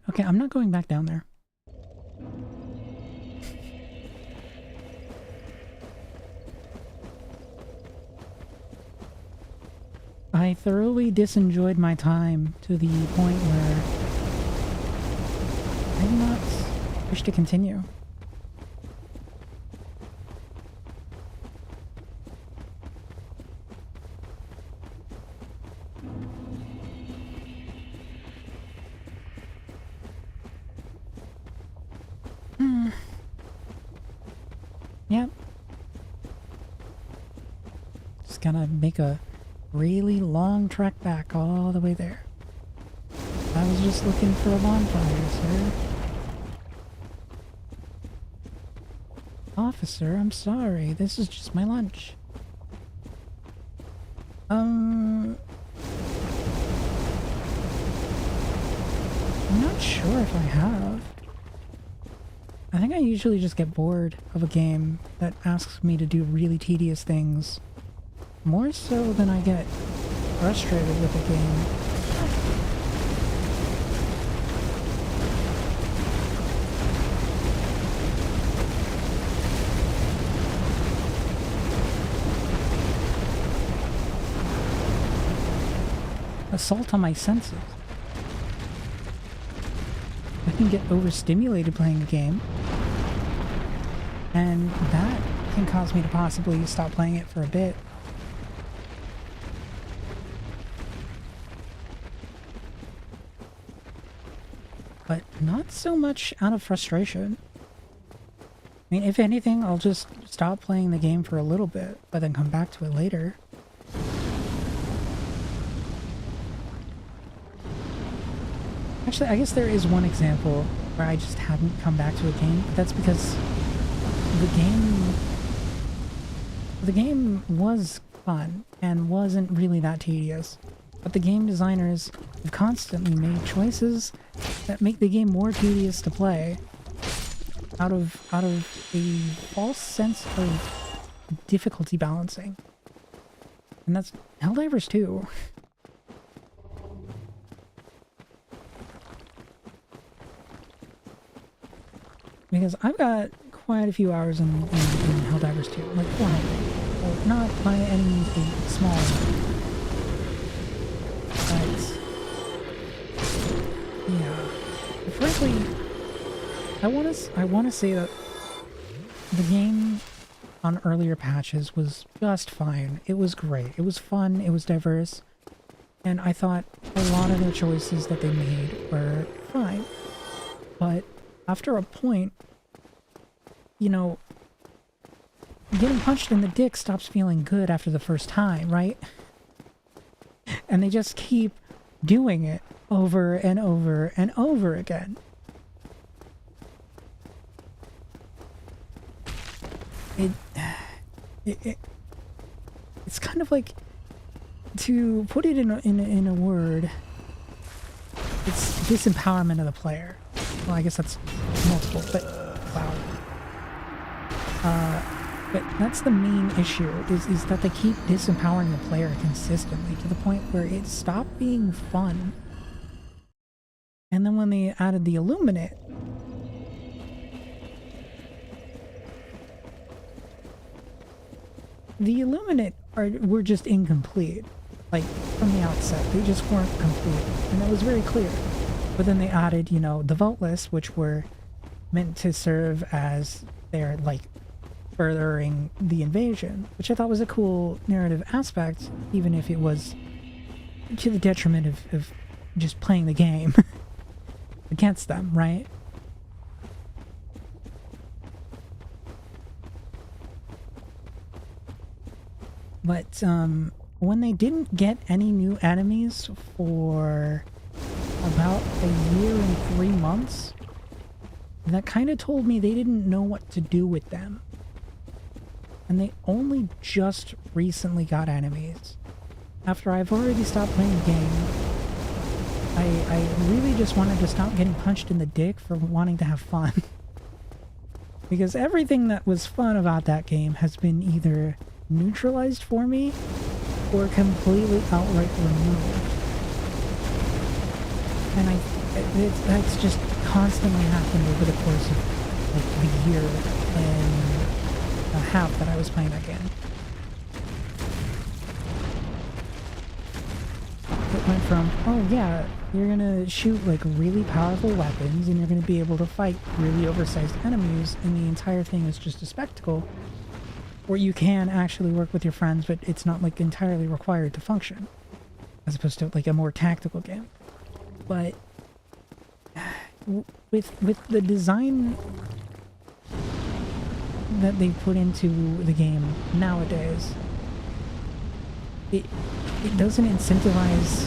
Okay, I'm not going back down there. I thoroughly disenjoyed my time to the point where I do not wish to continue. Yep. Just gotta make a really long trek back all the way there. I was just looking for a bonfire, sir. Officer, I'm sorry. This is just my lunch. I'm not sure if I have. I think I usually just get bored of a game that asks me to do really tedious things. More so than I get frustrated with a game. Assault on my senses. I can get overstimulated playing a game, and that can cause me to possibly stop playing it for a bit. But not so much out of frustration. I mean, if anything, I'll just stop playing the game for a little bit, but then come back to it later. Actually, I guess there is one example where I just haven't come back to a game, but that's because the game was fun and wasn't really that tedious. But the game designers have constantly made choices that make the game more tedious to play. out of a false sense of difficulty balancing. And that's Helldivers too. Because I've got quite a few hours in Helldivers too, like 400. Well, not by any means a small amount. But yeah, frankly, I want to say that the game on earlier patches was just fine. It was great. It was fun. It was diverse. And I thought a lot of the choices that they made were fine. But after a point, you know, getting punched in the dick stops feeling good after the first time, right? And they just keep doing it over and over and over again. It's kind of like, to put it in a word, it's disempowerment of the player. Well, I guess that's multiple, but wow. But that's the main issue, is that they keep disempowering the player consistently to the point where it stopped being fun. And then when they added the Illuminate, were just incomplete. Like, from the outset, they just weren't complete. And that was very clear. But then they added, you know, the Voteless, which were meant to serve as their, like, furthering the invasion, which I thought was a cool narrative aspect, even if it was to the detriment of just playing the game against them, right? But when they didn't get any new enemies for about a year and 3 months, that kind of told me they didn't know what to do with them. And they only just recently got enemies. After I've already stopped playing the game, I really just wanted to stop getting punched in the dick for wanting to have fun. Because everything that was fun about that game has been either neutralized for me or completely outright removed. And that's just constantly happened over the course of like the year and a half that I was playing that game. It went from, oh yeah, you're gonna shoot like really powerful weapons and you're gonna be able to fight really oversized enemies, and the entire thing is just a spectacle, where you can actually work with your friends, but it's not like entirely required to function, as opposed to like a more tactical game. But with the design that they put into the game nowadays, it doesn't incentivize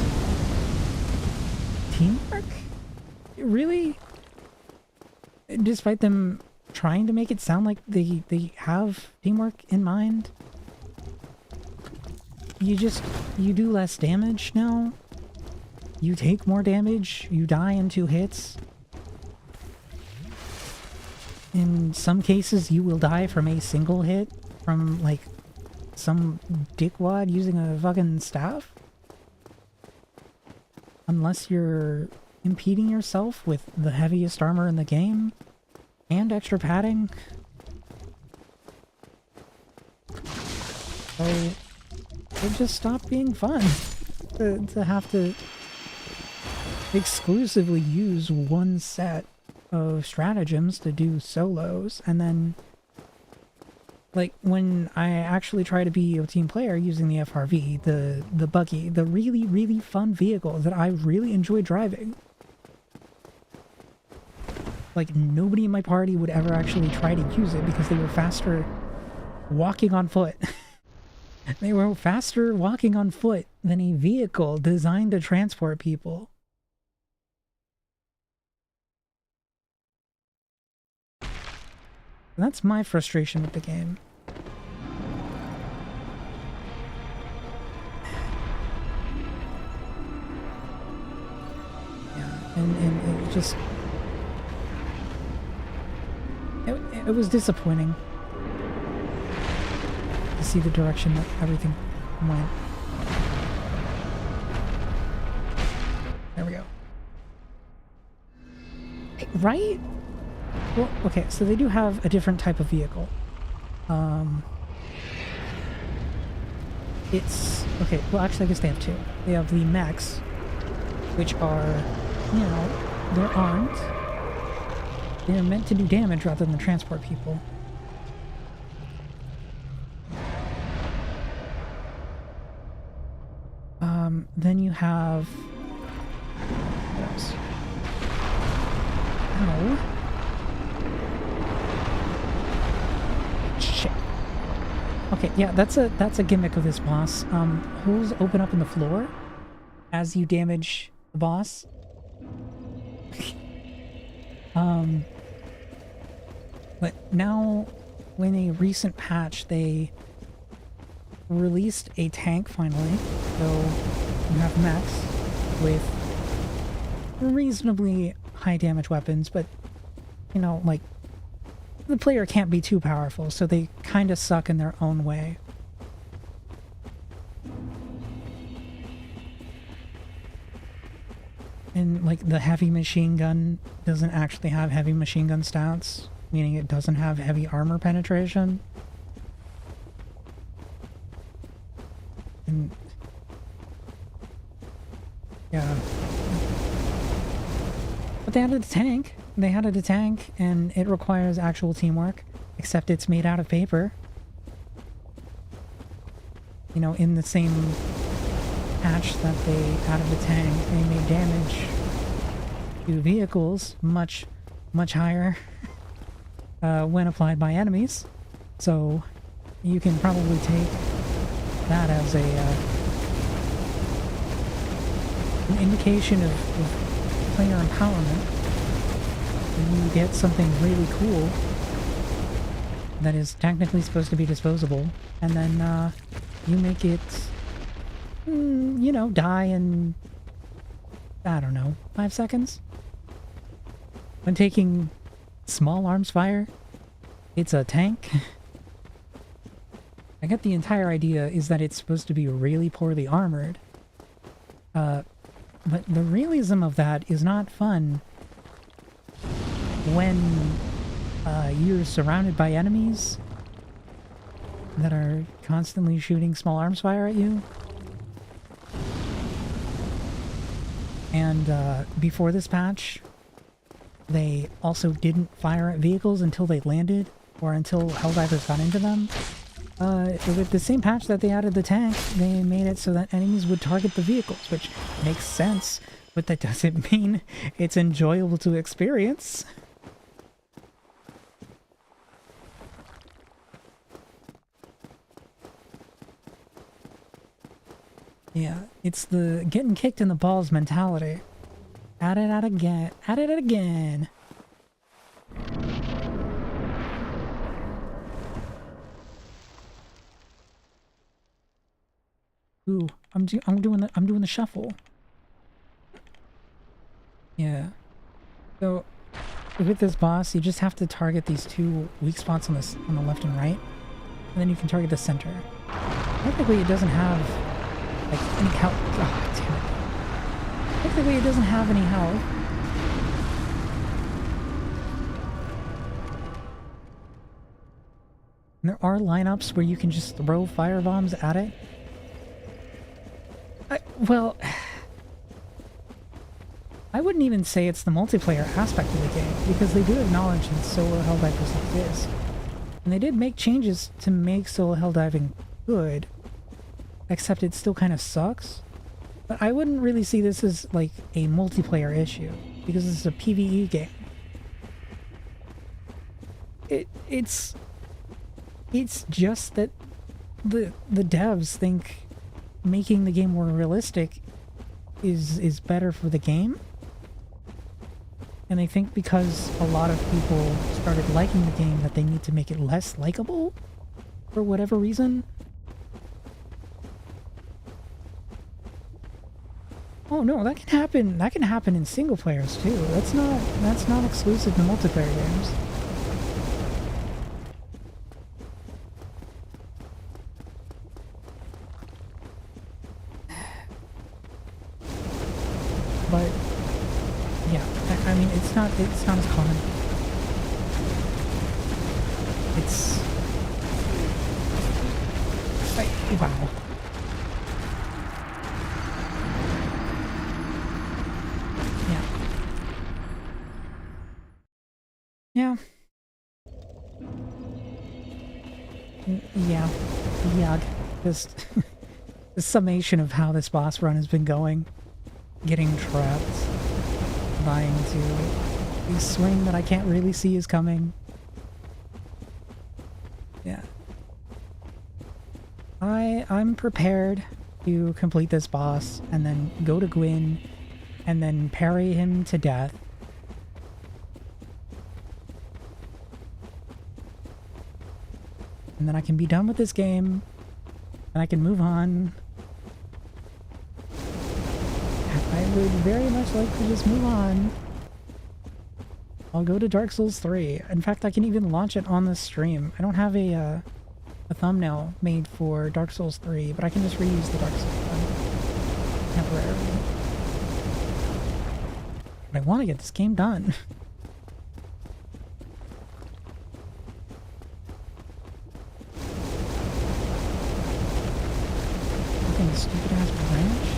teamwork, really, despite them trying to make it sound like they have teamwork in mind. You do less damage now, you take more damage, you die in 2 hits. In some cases, you will die from a single hit from, like, some dickwad using a fucking staff. Unless you're impeding yourself with the heaviest armor in the game and extra padding. So, it just stopped being fun to have to exclusively use one set of stratagems to do solos, and then like when I actually try to be a team player using the FRV, the buggy, the really fun vehicle that I really enjoy driving, like nobody in my party would ever actually try to use it because they were faster walking on foot. They were faster walking on foot than a vehicle designed to transport people. That's my frustration with the game. Yeah, and it just... it was disappointing to see the direction that everything went. There we go. Right? Well, okay, so they do have a different type of vehicle. It's... Okay, well actually I guess they have two. They have the mechs, which are, you know, they're armed. They're meant to do damage rather than transport people. Then you have... What else? Oh. Shit. Okay, yeah, that's a gimmick of this boss. Holes open up in the floor as you damage the boss. But now, when a recent patch, they released a tank finally, so you have mechs with reasonably high damage weapons, but, you know, like, the player can't be too powerful, so they kind of suck in their own way. And, like, the heavy machine gun doesn't actually have heavy machine gun stats, meaning it doesn't have heavy armor penetration. And... yeah. But they added a tank. They added a tank, and it requires actual teamwork, except it's made out of paper. You know, in the same patch that they added the tank, they made damage to vehicles much higher when applied by enemies. So you can probably take that as a an indication of player empowerment. When you get something really cool that is technically supposed to be disposable, and then you make it, you know, die in, I don't know, 5 seconds? When taking small arms fire, it's a tank. I get the entire idea is that it's supposed to be really poorly armored. But the realism of that is not fun when you're surrounded by enemies that are constantly shooting small arms fire at you. And before this patch, they also didn't fire at vehicles until they landed, or until Helldivers got into them. With the same patch that they added the tank, they made it so that enemies would target the vehicles, which makes sense, but that doesn't mean it's enjoyable to experience. Yeah, it's the getting kicked in the balls mentality. At it again. At it again. Ooh, I'm doing the shuffle. Yeah. So with this boss, you just have to target these two weak spots on the left and right, and then you can target the center. Technically, it doesn't have like any health. Oh, damn it. Technically, it doesn't have any health. And there are lineups where you can just throw fire bombs at it. Well, I wouldn't even say it's the multiplayer aspect of the game, because they do acknowledge that solo helldivers exist. And they did make changes to make solo helldiving good, except it still kind of sucks. But I wouldn't really see this as like a multiplayer issue, because this is a PvE game. It's just that the devs think making the game more realistic is better for the game. And I think because a lot of people started liking the game that they need to make it less likable for whatever reason. Oh no, that can happen. That can happen in single players too. That's not exclusive to multiplayer games. but yeah, I mean, it's not as common. It's like, wow. Yeah. Yeah. Yeah. Yuck. Just the summation of how this boss run has been going. Getting trapped. Dying to a swing that I can't really see is coming. Yeah. I'm prepared to complete this boss and then go to Gwyn and then parry him to death. And then I can be done with this game and I can move on. I would very much like to just move on. I'll go to Dark Souls 3. In fact, I can even launch it on the stream. I don't have a thumbnail made for Dark Souls 3, but I can just reuse the Dark Souls one temporarily. But I want to get this game done. Fucking stupid ass branch.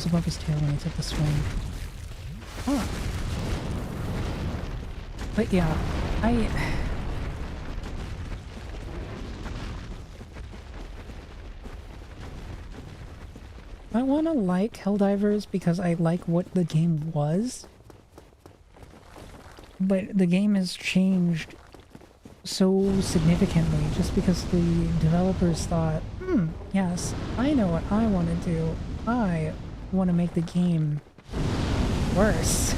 Above his tail when he took the swing. Huh. But yeah, I want to like Helldivers because I like what the game was. But the game has changed so significantly just because the developers thought, yes, I know what I want to do. I want to make the game worse.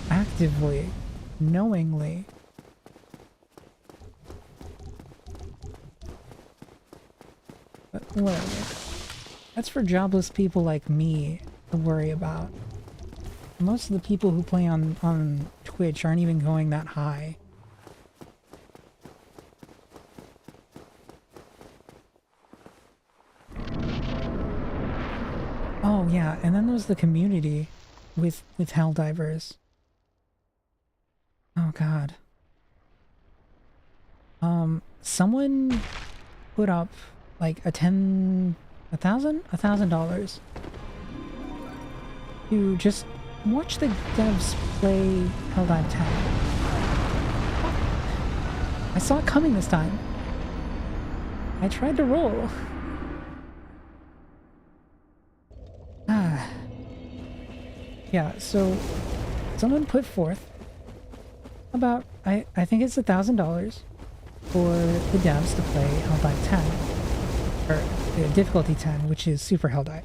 Actively. Knowingly. But whatever. That's for jobless people like me to worry about. Most of the people who play on Twitch aren't even going that high. Oh yeah, and then there's the community with Helldivers. Oh god. Someone put up like $1,000 to just watch the devs play Helldive 10. I saw it coming this time. I tried to roll. Yeah, so someone put forth about, I think it's $1,000 for the devs to play Helldive 10, or difficulty 10, which is Super Helldive.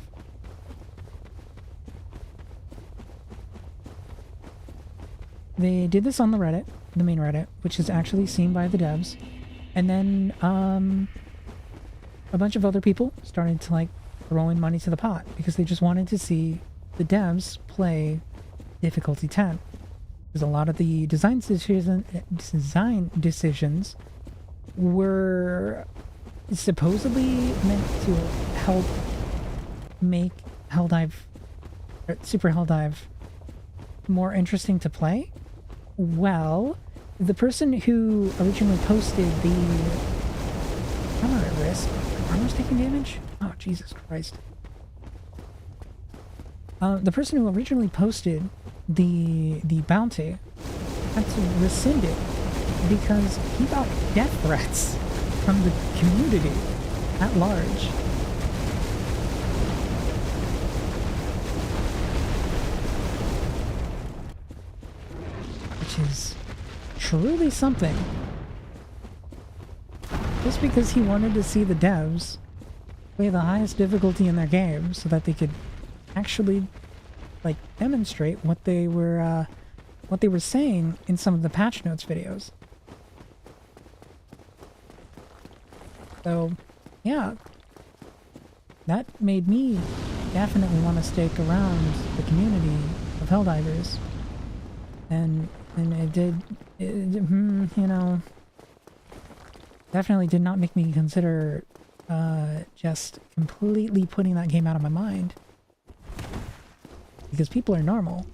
They did this on the Reddit, the main Reddit, which is actually seen by the devs, and then a bunch of other people started to like throw in money to the pot because they just wanted to see the devs play difficulty 10. Because a lot of the design decisions were supposedly meant to help make Helldive, or Super Helldive, more interesting to play. Well, the person who originally posted the armor at risk, armor's taking damage? Oh, Jesus Christ. The person who originally posted the bounty had to rescind it because he got death threats from the community at large. Which is truly something. Just because he wanted to see the devs play the highest difficulty in their game so that they could actually like demonstrate what they were saying in some of the patch notes videos. So yeah, that made me definitely want to stick around the community of Helldivers. And it did, you know, definitely did not make me consider just completely putting that game out of my mind. Because people are normal.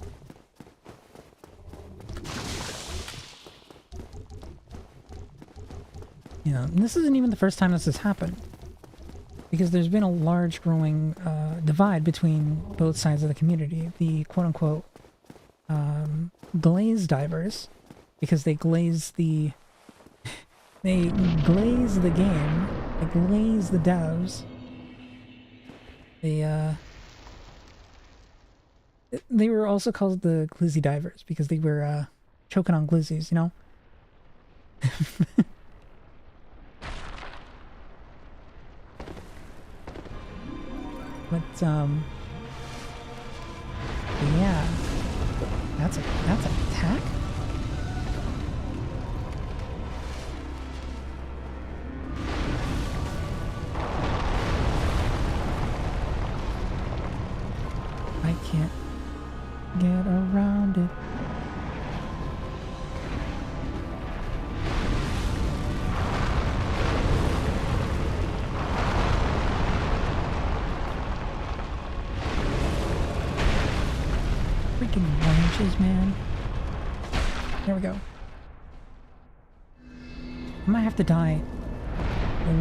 You know, and this isn't even the first time this has happened. Because there's been a large growing divide between both sides of the community. The quote-unquote glaze divers, because they glaze the they glaze the game, they glaze the devs. They were also called the glizzy divers because they were choking on glizzies, you know. But yeah, that's an attack. I can't get around it. Freaking branches, man. There we go. I might have to die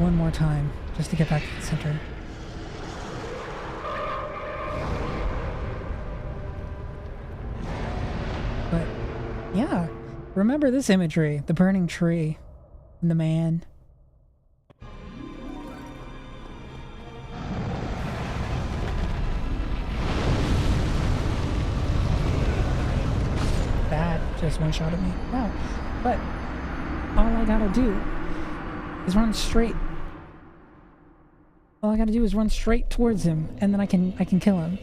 one more time just to get back to the center. But yeah, remember this imagery, the burning tree and the man. That just one shot at me. Wow. But all I gotta do is run straight. All I gotta do is run straight towards him, and then I can kill him.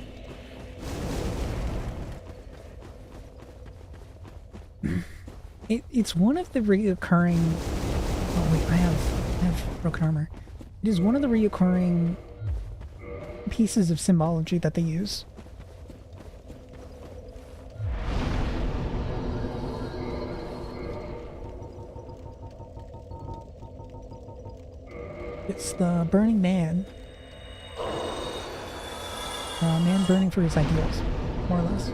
It's one of the reoccurring. Oh wait, I have broken armor. It is one of the reoccurring pieces of symbology that they use. It's the burning man. Man burning for his ideals, more or less.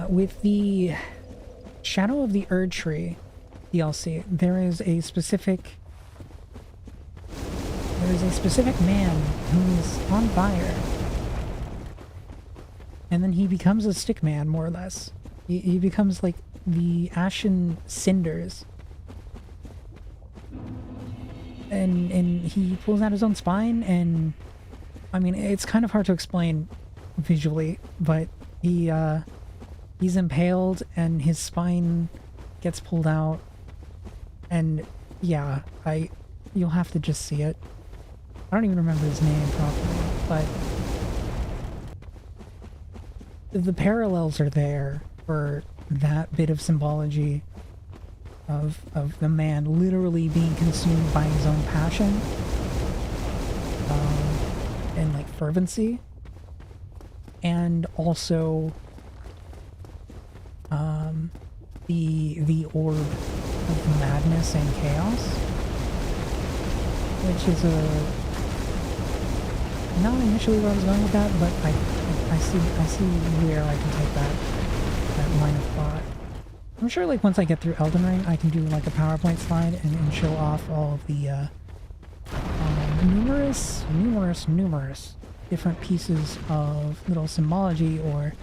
With the Shadow of the Erd Tree DLC, there is a specific man who is on fire, and then he becomes a stick man, more or less. He becomes like the ashen cinders, and he pulls out his own spine, and I mean, it's kind of hard to explain visually, but he's impaled and his spine gets pulled out, and yeah, you'll have to just see it. I don't even remember his name properly, but the parallels are there for that bit of symbology of the man literally being consumed by his own passion and like fervency, and also the orb of madness and chaos, which is not initially where I was going with that, but I see where I can take that line of thought. I'm sure like once I get through Elden Ring, I can do like a PowerPoint slide and show off all of the numerous different pieces of little symbology or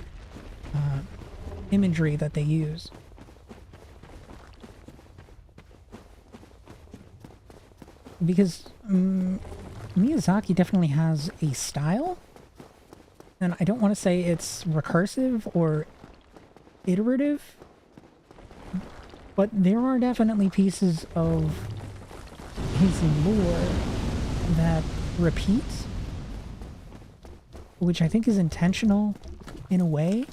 imagery that they use. Because Miyazaki definitely has a style, and I don't want to say it's recursive or iterative, but there are definitely pieces of his lore that repeat, which I think is intentional in a way,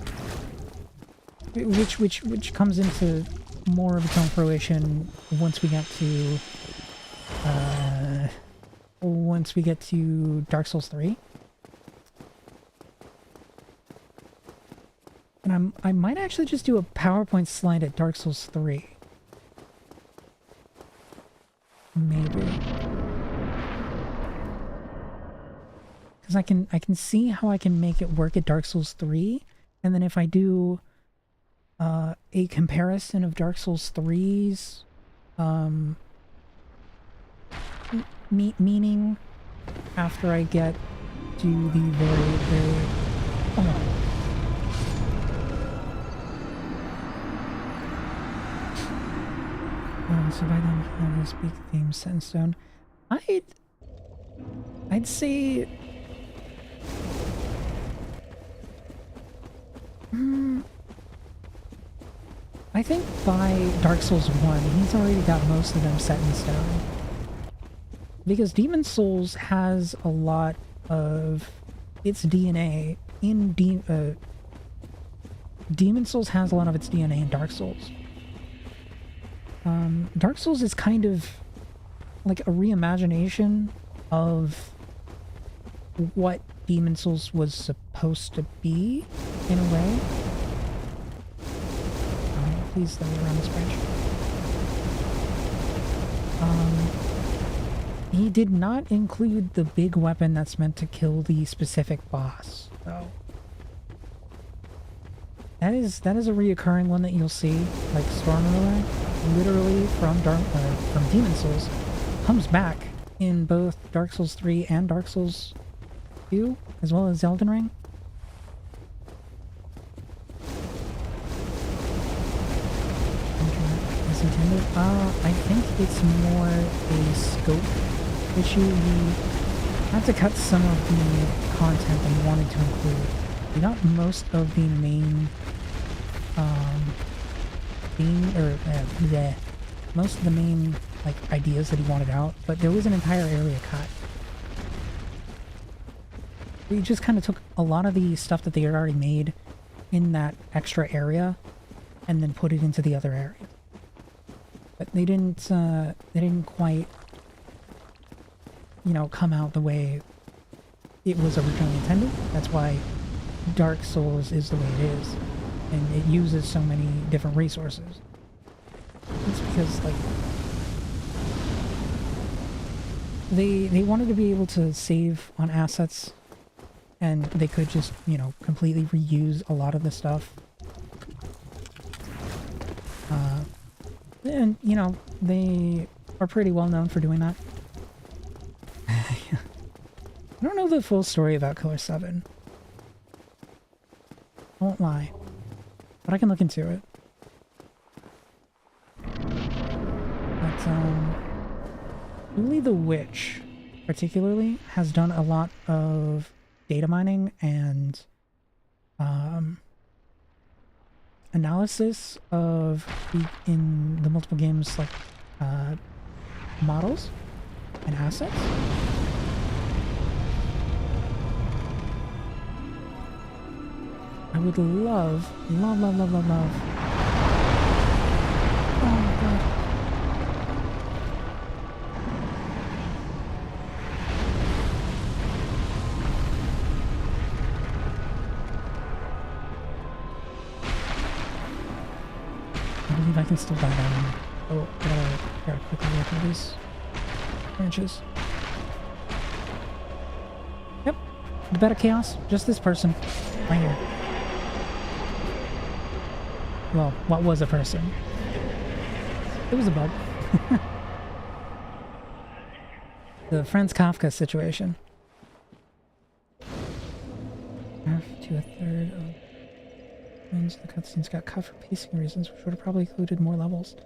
which comes into more of its own fruition once we get to Dark Souls 3. And I might actually just do a PowerPoint slide at Dark Souls 3. Maybe. Because I can see how I can make it work at Dark Souls 3, and then if I do a comparison of Dark Souls 3's meaning after I get to the very so by then I'm gonna speak theme set in stone. I'd say I think by Dark Souls 1 he's already got most of them set in stone. Because Demon Souls has a lot of its DNA in Demon Souls has a lot of its DNA in Dark Souls. Dark Souls is kind of like a reimagination of what Demon Souls was supposed to be, in a way. Please let me around this branch. He did not include the big weapon that's meant to kill the specific boss, though. That is a reoccurring one that you'll see, like Stormruler, literally from Demon Souls, comes back in both Dark Souls 3 and Dark Souls 2, as well as Elden Ring. As intended? I think it's more a scope issue. You have to cut some of the content that you wanted to include. You got most of the main most of the main like ideas that he wanted out, but there was an entire area cut. We just kind of took a lot of the stuff that they had already made in that extra area and then put it into the other area. But they didn't quite, you know, come out the way it was originally intended. That's why Dark Souls is the way it is, and it uses so many different resources. It's because, like, they wanted to be able to save on assets, and they could just, you know, completely reuse a lot of the stuff. And, you know, they are pretty well known for doing that. I don't know the full story about Killer 7. I won't lie. But I can look into it. But, Uli the Witch, particularly, has done a lot of data mining and, analysis of in the multiple games, like, models and assets. I would love. Oh my god. I believe I can still buy that one. Oh, I gotta quickly look at these branches. Yep. The Bed of Chaos. Just this person. Right here. Well, what was a person? It was a bug. The Franz Kafka situation. Half to a third of the cutscenes got cut for pacing reasons, which would have probably included more levels.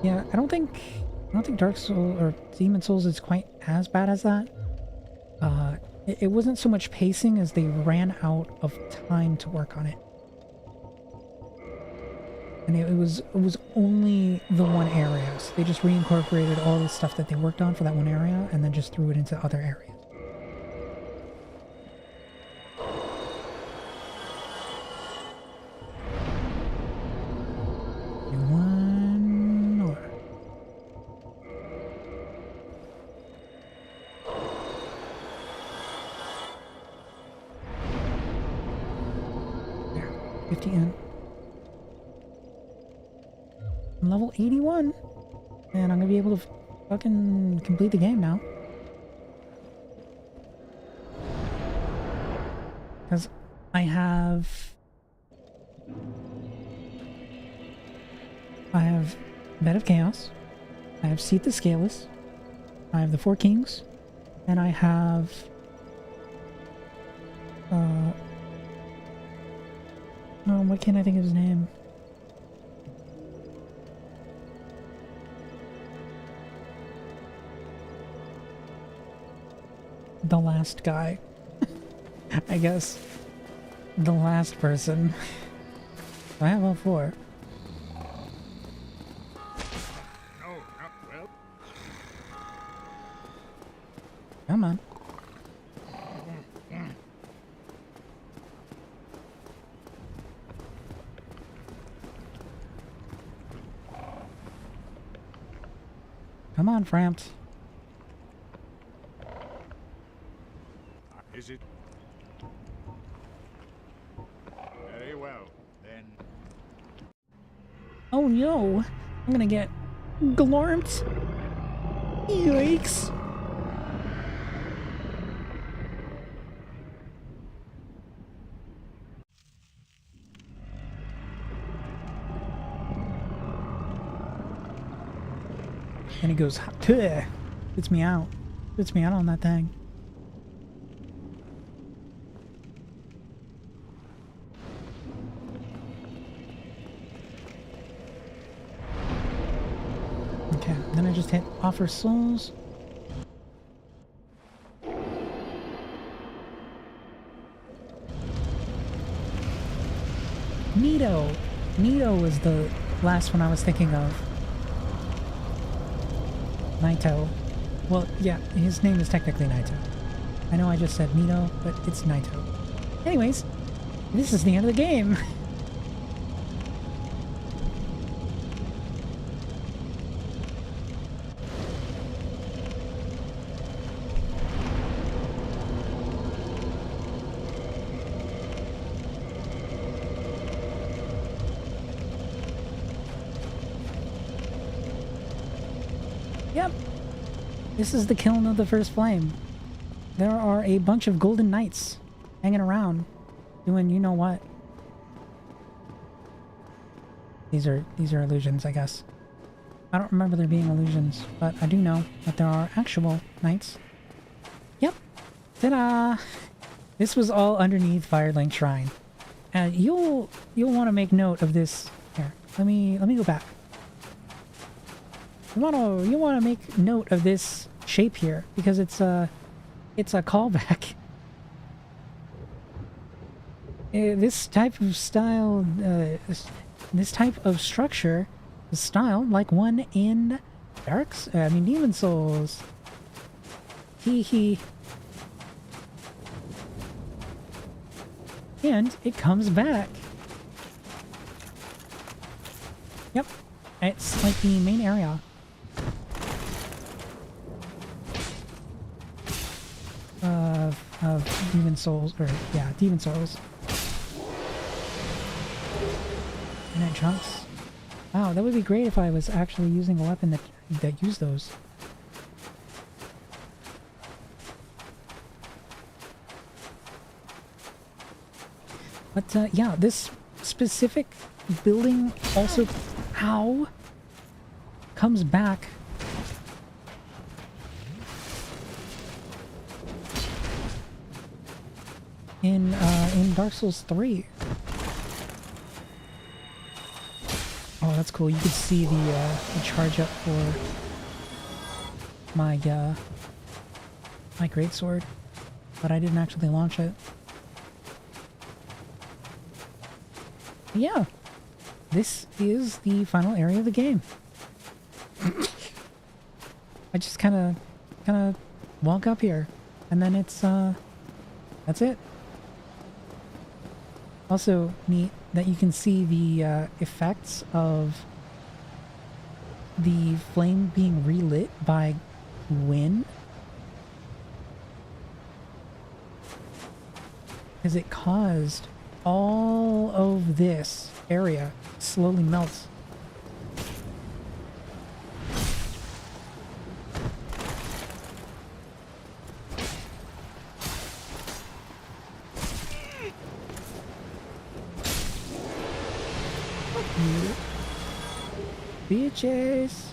Yeah, I don't think Dark Souls or Demon Souls is quite as bad as that. It wasn't so much pacing as they ran out of time to work on it. And it was only the one area. So they just reincorporated all the stuff that they worked on for that one area and then just threw it into other areas. 50 in. I'm level 81. And I'm gonna be able to fucking complete the game now. Because I have Bed of Chaos, I have Seat the Scaleless, I have the Four Kings, and I have oh, why can't I think of his name? The last guy. I guess. The last person. I have all four. Come on. Come on, Frampt. Is it? Very well, then. Oh no! I'm gonna get glorped! Yikes! And he goes, "Tuh." Spits me out. Spits me out on that thing. Okay, then I just hit offer souls. Nito. Nito was the last one I was thinking of. Naito. Well, yeah, his name is technically Naito. I know I just said Nito, but it's Naito. Anyways, this is the end of the game. Yep. This is the kiln of the first flame. There are a bunch of golden knights hanging around doing you know what. These are illusions, I guess. I don't remember there being illusions, but I do know that there are actual knights. Yep. Ta-da! This was all underneath Firelink Shrine. And you'll want to make note of this. Here, let me go back. You wanna make note of this shape here because it's a callback. This type of style, this type of structure, is style like one in Demon Souls. Hee hee. And it comes back. Yep, it's like the main area. Of Demon Souls, or yeah, Demon Souls. And then chunks. Wow, that would be great if I was actually using a weapon that used those. But yeah, this specific building also comes back. In Dark Souls 3. Oh, that's cool. You can see the charge up for my my greatsword, but I didn't actually launch it. Yeah, this is the final area of the game. I just kind of walk up here, and then it's that's it. Also neat that you can see the effects of the flame being relit by wind. Because it caused all of this area slowly melts. Bitches.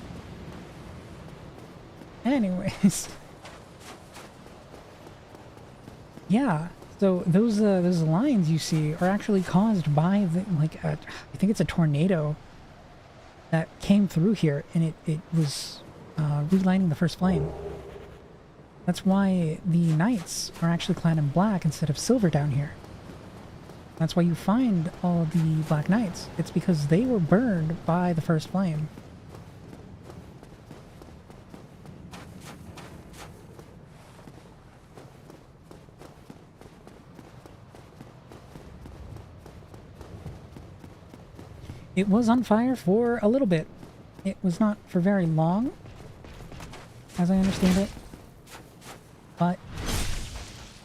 Anyways. Yeah, so those lines you see are actually caused by I think it's a tornado that came through here, and it was relighting the first flame. That's why the knights are actually clad in black instead of silver down here. That's why you find all the black knights. It's because they were burned by the first flame. It was on fire for a little bit. It was not for very long, as I understand it. But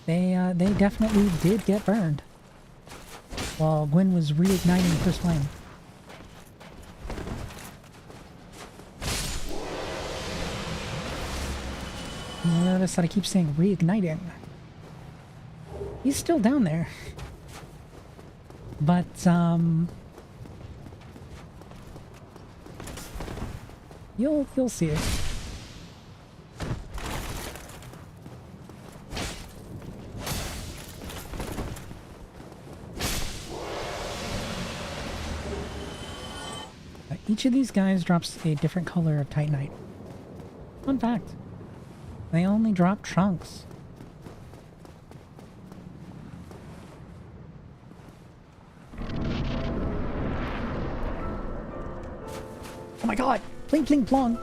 they definitely did get burned while Gwen was reigniting the first flame. Notice that I keep saying reigniting. He's still down there. But, You'll see it. Each of these guys drops a different color of Titanite. Fun fact. They only drop trunks. Oh my god! Pling pling plong!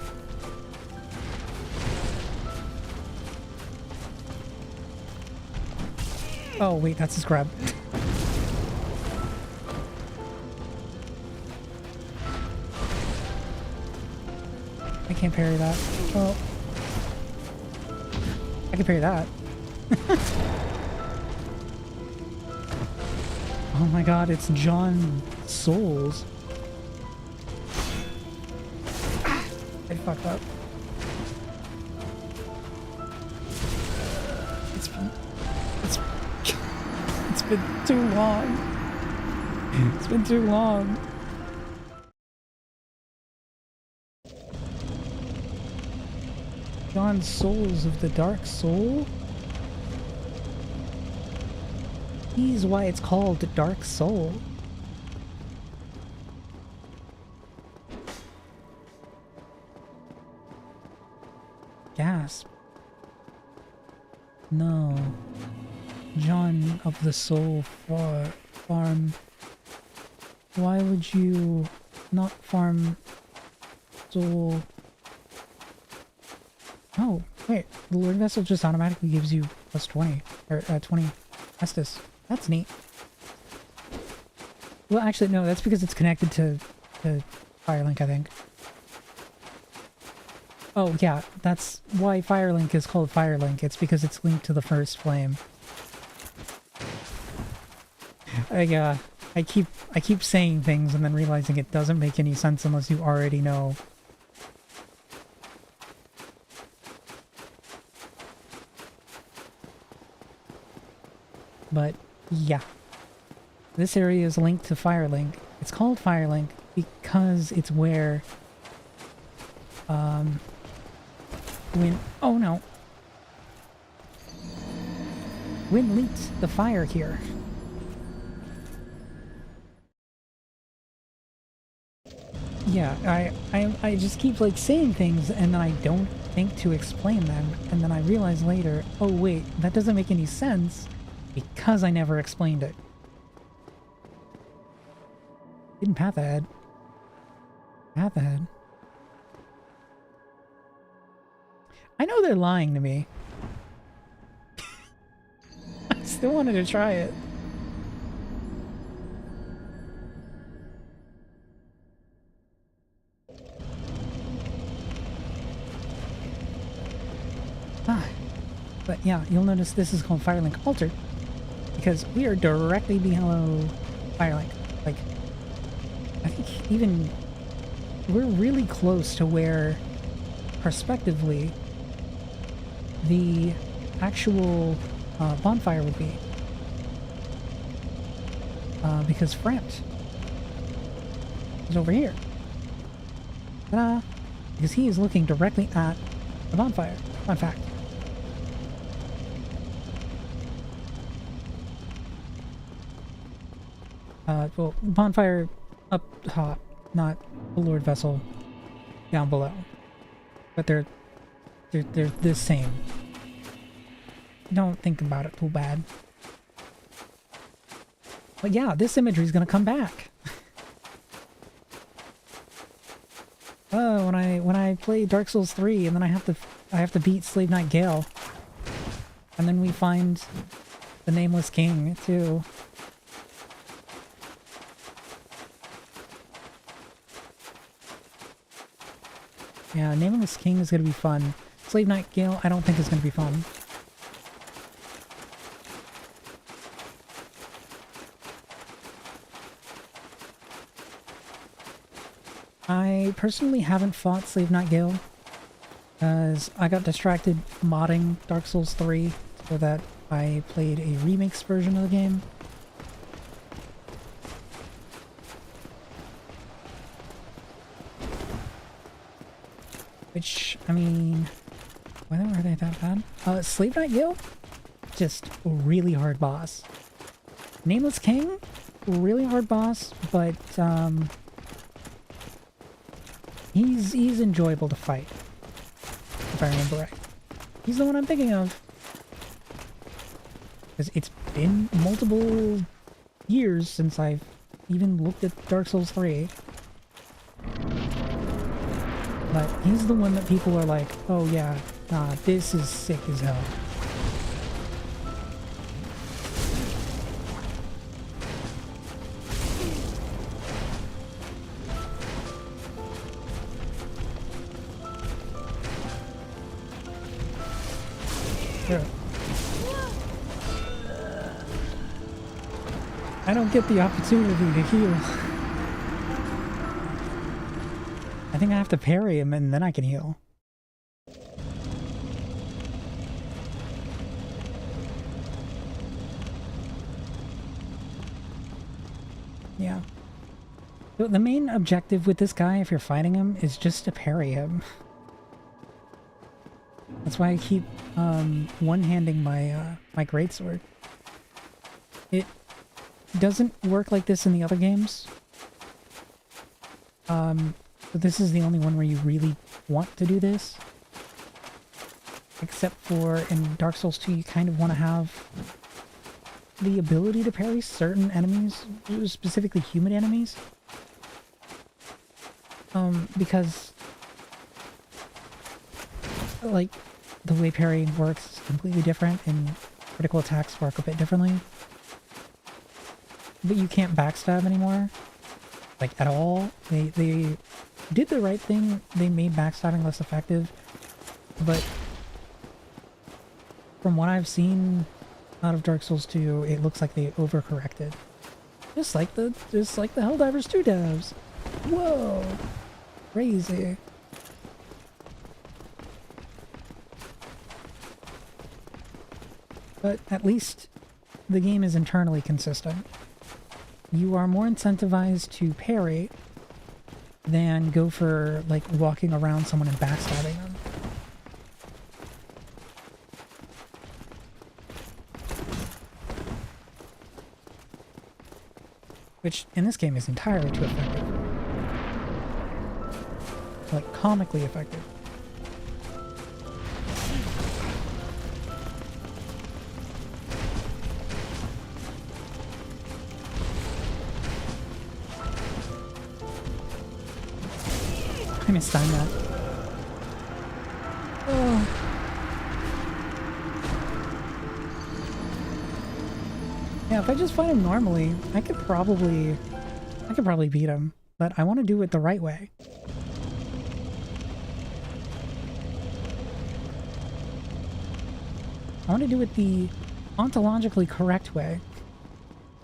Oh wait, that's his grab. I can't parry that. Oh. I can parry that. Oh my god, it's John Souls. Ah, I fucked up. It's been too long. It's been too long. John Souls of the Dark Soul? He's why it's called Dark Soul. Gasp. No. John of the Soul farm. Why would you not farm soul? Oh, wait. The Lord Vessel just automatically gives you plus 20. Or 20 Estus. That's neat. Well, actually, no. That's because it's connected to Firelink, I think. Oh, yeah. That's why Firelink is called Firelink. It's because it's linked to the first flame. I keep saying things and then realizing it doesn't make any sense unless you already know. But, yeah. This area is linked to Firelink. It's called Firelink because it's where... when... Oh, no. When linked the fire here. Yeah, I just keep, like, saying things and then I don't think to explain them. And then I realize later, oh, wait, that doesn't make any sense. Because I never explained it. Hidden path ahead. Path ahead. I know they're lying to me. I still wanted to try it. But yeah, you'll notice this is called Firelink Altered. because we are directly below Firelink. Like, I think even we're really close to where, prospectively, the actual bonfire would be. Because Frant is over here. Ta-da! Because he is looking directly at the bonfire. Fun fact. Well, bonfire up top, not the Lord Vessel down below. But they're the same. Don't think about it too bad. But yeah, this imagery is gonna come back. Oh, when I play Dark Souls 3 and then I have to beat Slave Knight Gale. And then we find the Nameless King too. Yeah, Nameless King is gonna be fun. Slave Knight Gale, I don't think is gonna be fun. I personally haven't fought Slave Knight Gale because I got distracted modding Dark Souls 3 so that I played a remix version of the game. Which, I mean, whether are they that bad? Slave Knight Gale? Just a really hard boss. Nameless King? Really hard boss, but, he's enjoyable to fight. If I remember right. He's the one I'm thinking of. Because it's been multiple years since I've even looked at Dark Souls 3. But he's the one that people are like, oh yeah, nah, this is sick as hell. There. I don't get the opportunity to heal. I think I have to parry him and then I can heal. Yeah. So the main objective with this guy, if you're fighting him, is just to parry him. That's why I keep one-handing my my greatsword. It doesn't work like this in the other games. But this is the only one where you really want to do this. Except for in Dark Souls 2, you kind of want to have the ability to parry certain enemies, specifically human enemies. Because like the way parrying works is completely different and critical attacks work a bit differently. But you can't backstab anymore. Like at all. They did the right thing. They made backstabbing less effective. But from what I've seen out of Dark Souls 2, it looks like they overcorrected. Just like the Helldivers 2 devs. Whoa. Crazy. But at least the game is internally consistent. You are more incentivized to parry than go for, like, walking around someone and backstabbing them. Which, in this game, is entirely too effective. Like, comically effective. I mistimed that. Oh. Yeah, if I just fight him normally, I could probably beat him, but I want to do it the right way. I want to do it the ontologically correct way.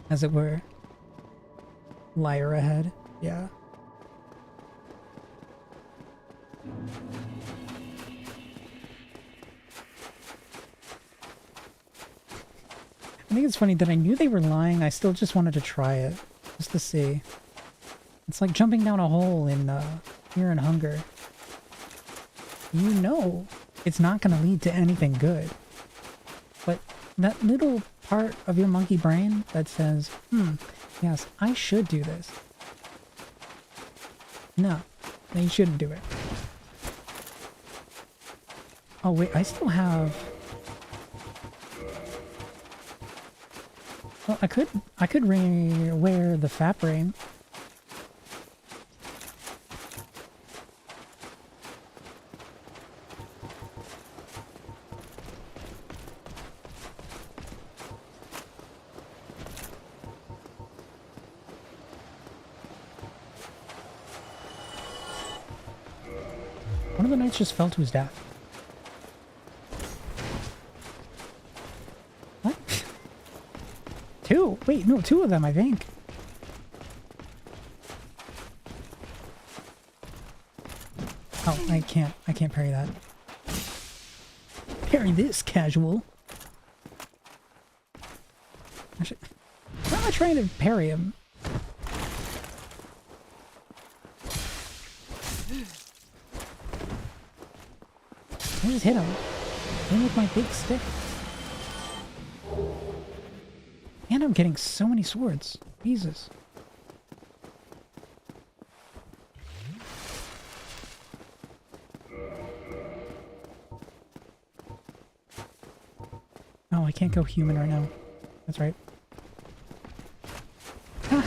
as it were. Liar ahead. Yeah. I think it's funny that I knew they were lying. I still just wanted to try it. Just to see. It's like jumping down a hole in Fear and Hunger. You know it's not going to lead to anything good. But that little part of your monkey brain that says, yes, I should do this. No, you shouldn't do it. Oh wait, I still have... Well, I could wear the fap ring. One of the knights just fell to his death. What? Two? Wait, no, two of them, I think. Oh, I can't parry that. Parry this, casual. Actually, why am I trying to parry him? I just hit him. Hit him with my big stick. And I'm getting so many swords. Jesus. Oh, I can't go human right now. That's right. Ah.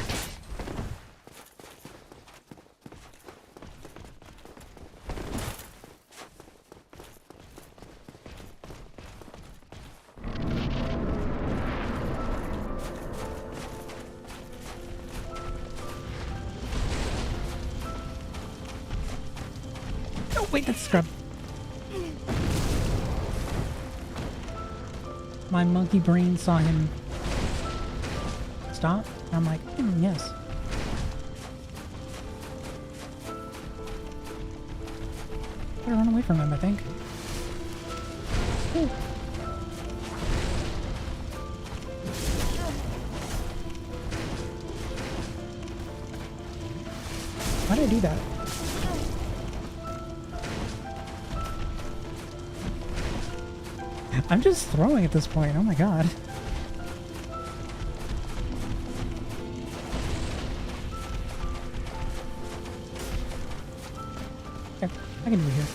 Oh, wait, that's scrub. My monkey brain saw him stop. And I'm like, yes. Better run away from him, I think. Ooh. Why did I do that? I'm just throwing at this point. Oh my god. Okay, I can do it here.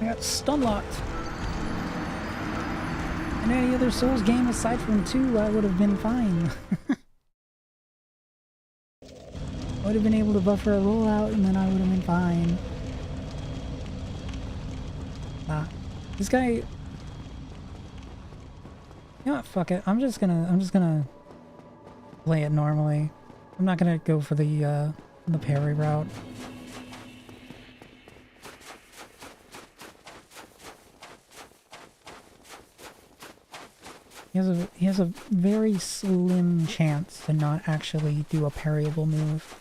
I got stun locked. In any other Souls game aside from 2, I would have been fine. I would have been able to buffer a rollout and then I would have been fine. Nah. This guy... You know what, fuck it. I'm just gonna play it normally. I'm not gonna go for the parry route. He has a very slim chance to not actually do a parryable move.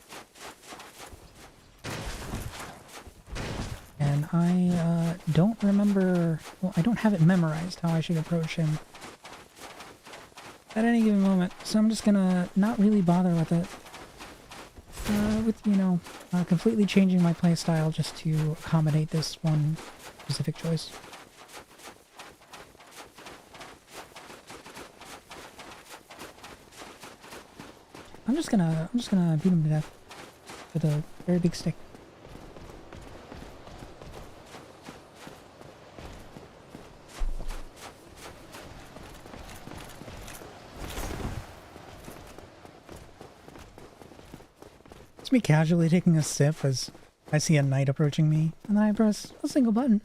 And I don't remember... Well, I don't have it memorized how I should approach him at any given moment, so I'm just gonna not really bother with it. With, you know, completely changing my playstyle just to accommodate this one specific choice. I'm just gonna beat him to death with a very big stick. me casually taking a sip as I see a knight approaching me, and then I press a single button.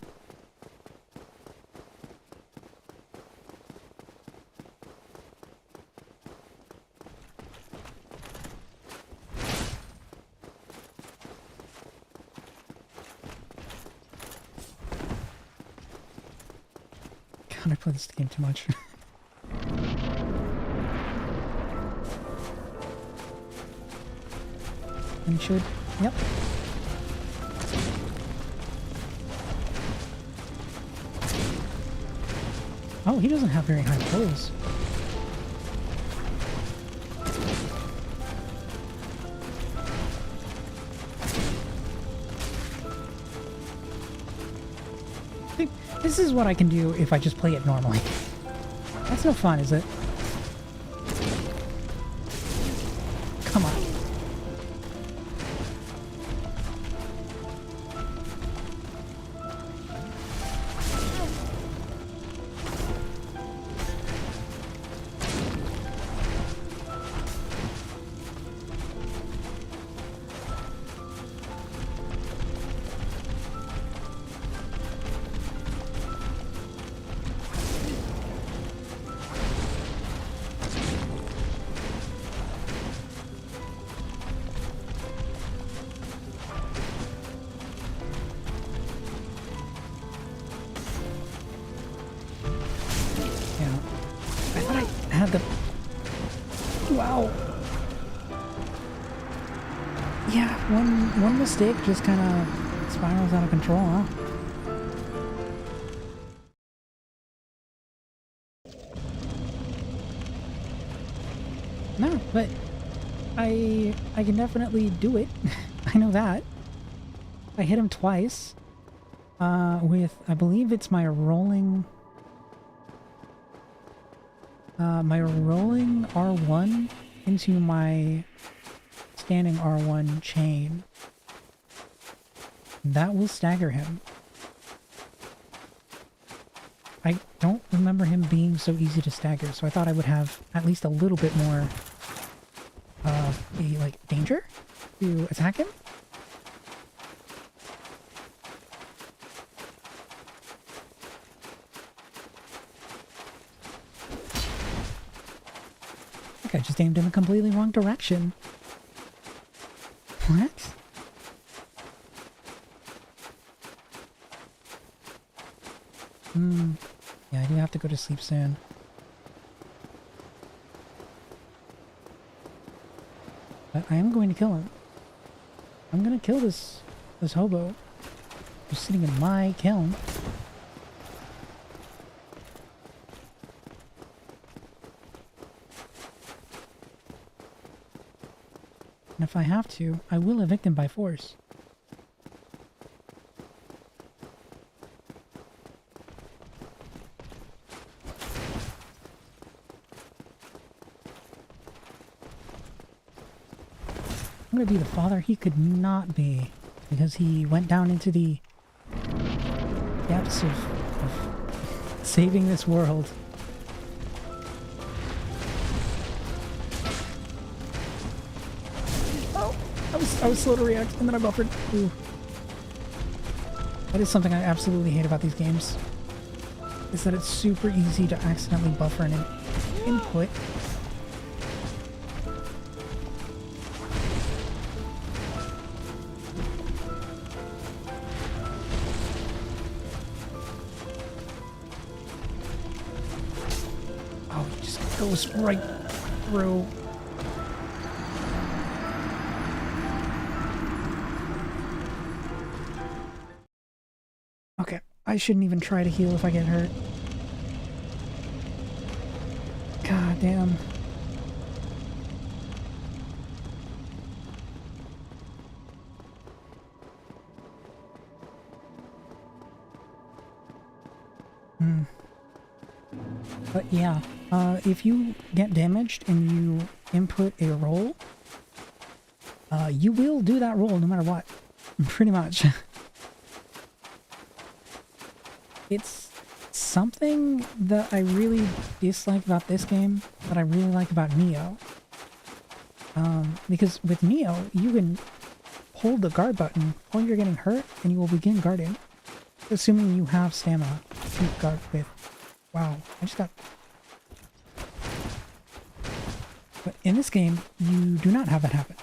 God, I play this game too much. And he should. Yep. Oh, he doesn't have very high pulls. See, this is what I can do if I just play it normally. That's no fun, is it? Come on. Had the... Wow. Yeah, one mistake just kind of spirals out of control, huh? No, but I can definitely do it. I know that. I hit him twice with, I believe it's my rolling R1 into my standing R1 chain. That will stagger him. I don't remember him being so easy to stagger, so I thought I would have at least a little bit more of a, like, danger to attack him. I just aimed in the completely wrong direction. What? Yeah, I do have to go to sleep soon. But I am going to kill him. I'm gonna kill this hobo who's sitting in my kiln. And if I have to, I will evict him by force. I'm gonna be the father he could not be, because he went down into the depths of saving this world. I was slow to react, and then I buffered. Ooh. That is something I absolutely hate about these games. Is that it's super easy to accidentally buffer an input. Oh, it just goes right through. Okay, I shouldn't even try to heal if I get hurt. God damn. But yeah, if you get damaged and you input a roll, you will do that roll no matter what. Pretty much. It's something that I really dislike about this game, that I really like about Neo. Because with Neo, you can hold the guard button while you're getting hurt, and you will begin guarding. Assuming you have stamina to guard with. Wow, I just got... But in this game, you do not have that happen.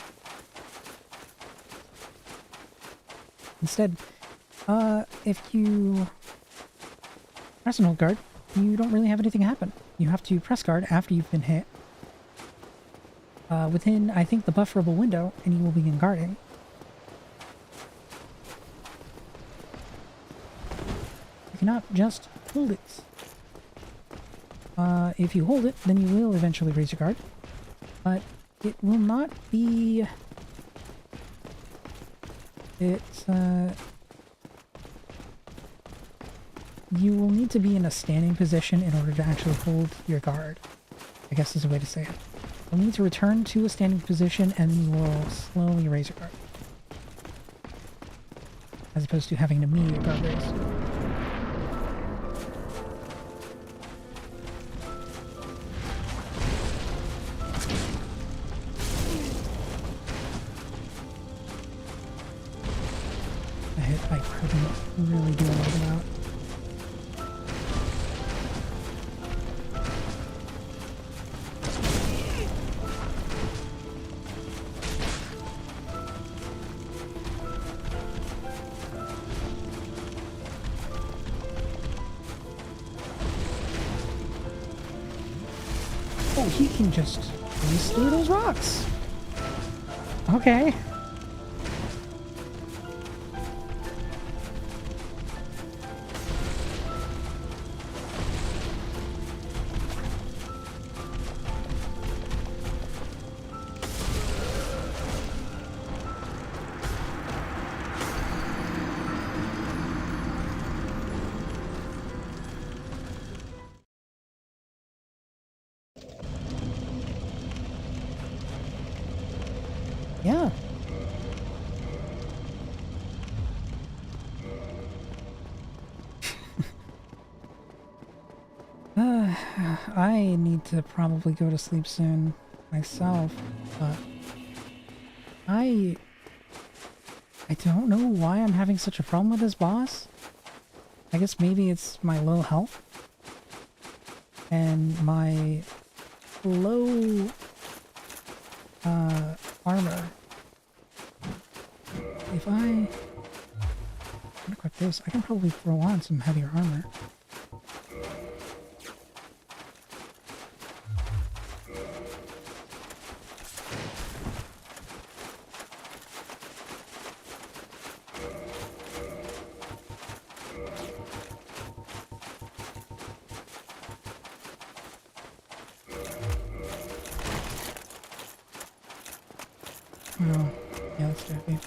Instead, if you press and hold guard, you don't really have anything happen. You have to press guard after you've been hit. Within, I think, the bufferable window, and you will begin guarding. You cannot just hold it. If you hold it, then you will eventually raise your guard. But it will not be... It's, you will need to be in a standing position in order to actually hold your guard, I guess is a way to say it. You'll need to return to a standing position and then you will slowly raise your guard. As opposed to having an immediate guard raise. A hit I couldn't really do anything about. Oh, he can just breeze through those rocks. Okay. Yeah. I need to probably go to sleep soon myself, but I don't know why I'm having such a problem with this boss. I guess maybe it's my low health and my low armor. If I equip this, I can probably throw on some heavier armor. Oh, yeah, let's do it, babe.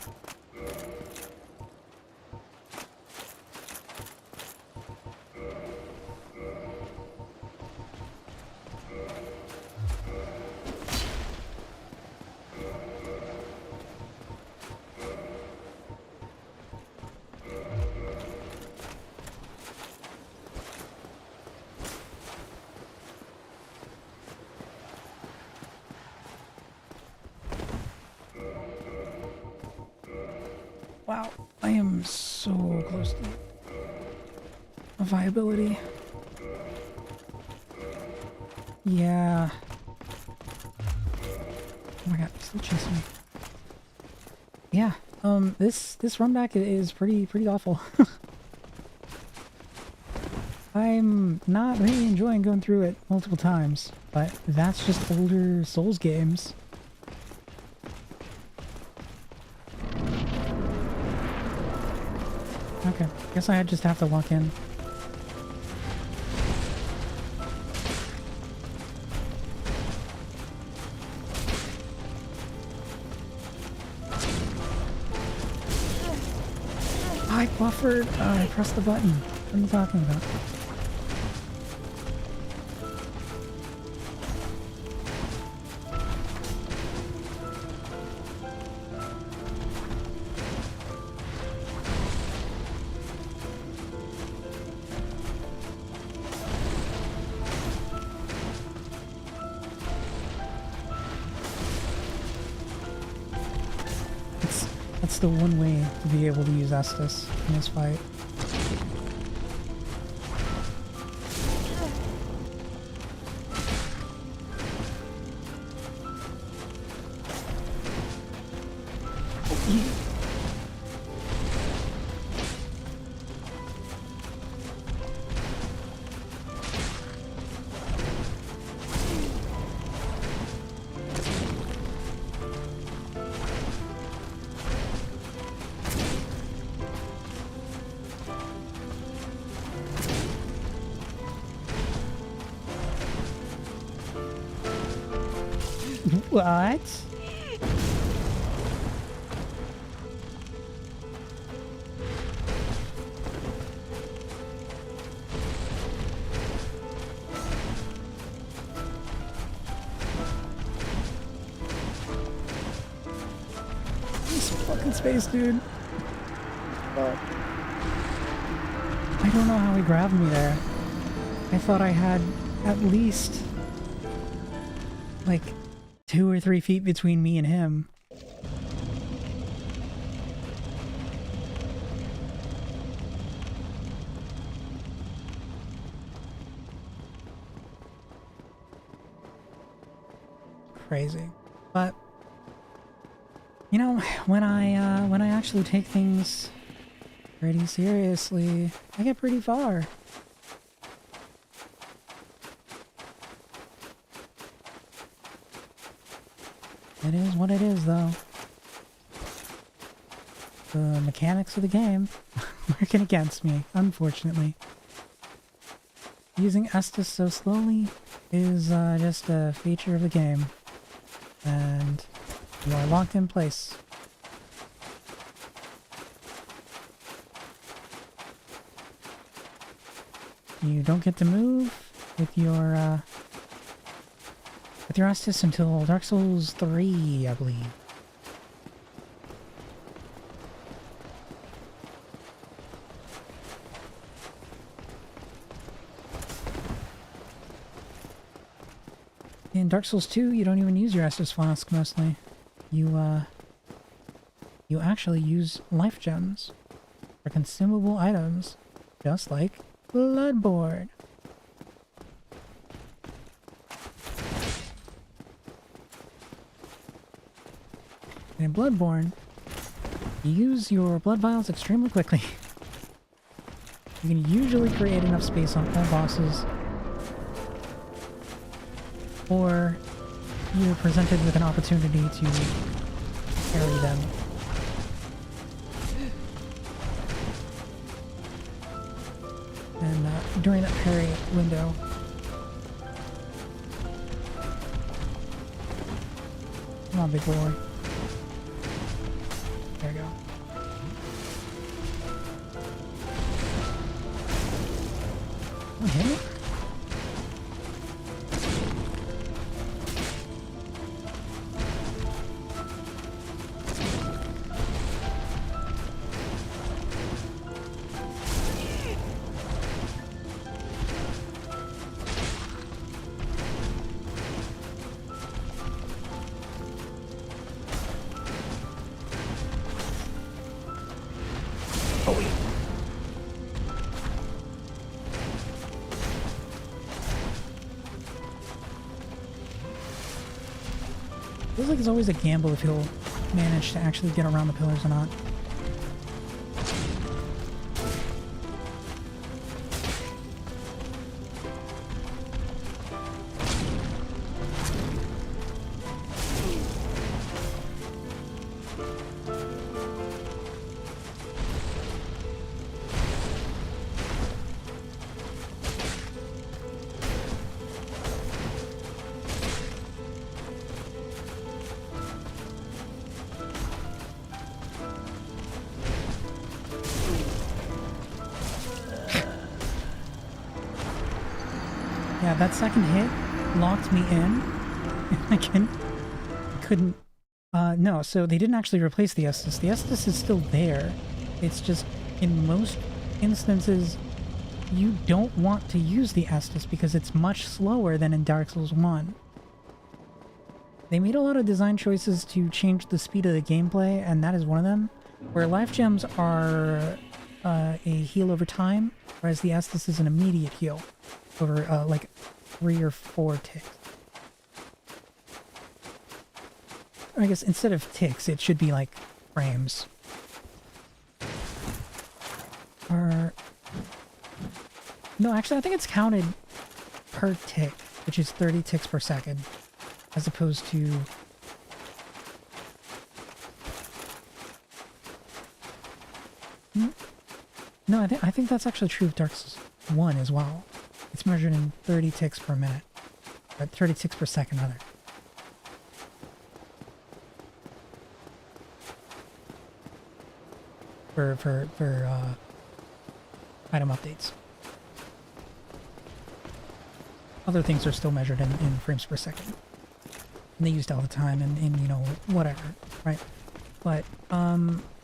Wow, I am so close to viability. Yeah. Oh my god, he's still chasing me. Yeah, this run back is pretty awful. I'm not really enjoying going through it multiple times, but that's just older Souls games. Okay, guess I just have to lock in. I buffered. I pressed the button. What are you talking about? That's the one way to be able to use Estus in this fight. What? This fucking space, dude. Fuck. I don't know how he grabbed me there. I thought I had at least like 2 or 3 feet between me and him. Crazy. But you know, when I actually take things pretty seriously, I get pretty far. It is what it is, though. The mechanics of the game working against me, unfortunately. Using Estus so slowly is just a feature of the game. And you are locked in place. You don't get to move with your Estus until Dark Souls 3, I believe. In Dark Souls 2, you don't even use your Estus flask mostly. You actually use life gems for consumable items, just like Bloodborne. And in Bloodborne, you use your blood vials extremely quickly. You can usually create enough space on all bosses, or you're presented with an opportunity to carry them. And during that parry window, come on, big boy. There we go. Okay. Feels like it's always a gamble if he'll manage to actually get around the pillars or not. Yeah, that second hit locked me in. I couldn't... no, so they didn't actually replace the Estus. The Estus is still there. It's just, in most instances, you don't want to use the Estus because it's much slower than in Dark Souls 1. They made a lot of design choices to change the speed of the gameplay, and that is one of them. Where life gems are a heal over time, whereas the Estus is an immediate heal over like 3 or 4 ticks. I guess instead of ticks, it should be like frames. Or no, actually, I think it's counted per tick, which is 30 ticks per second, as opposed to no, I think that's actually true of Dark Souls 1 as well. It's measured in 30 ticks per minute, or 30 ticks per second, rather. For item updates. Other things are still measured in frames per second. And they used all the time and you know, whatever, right? But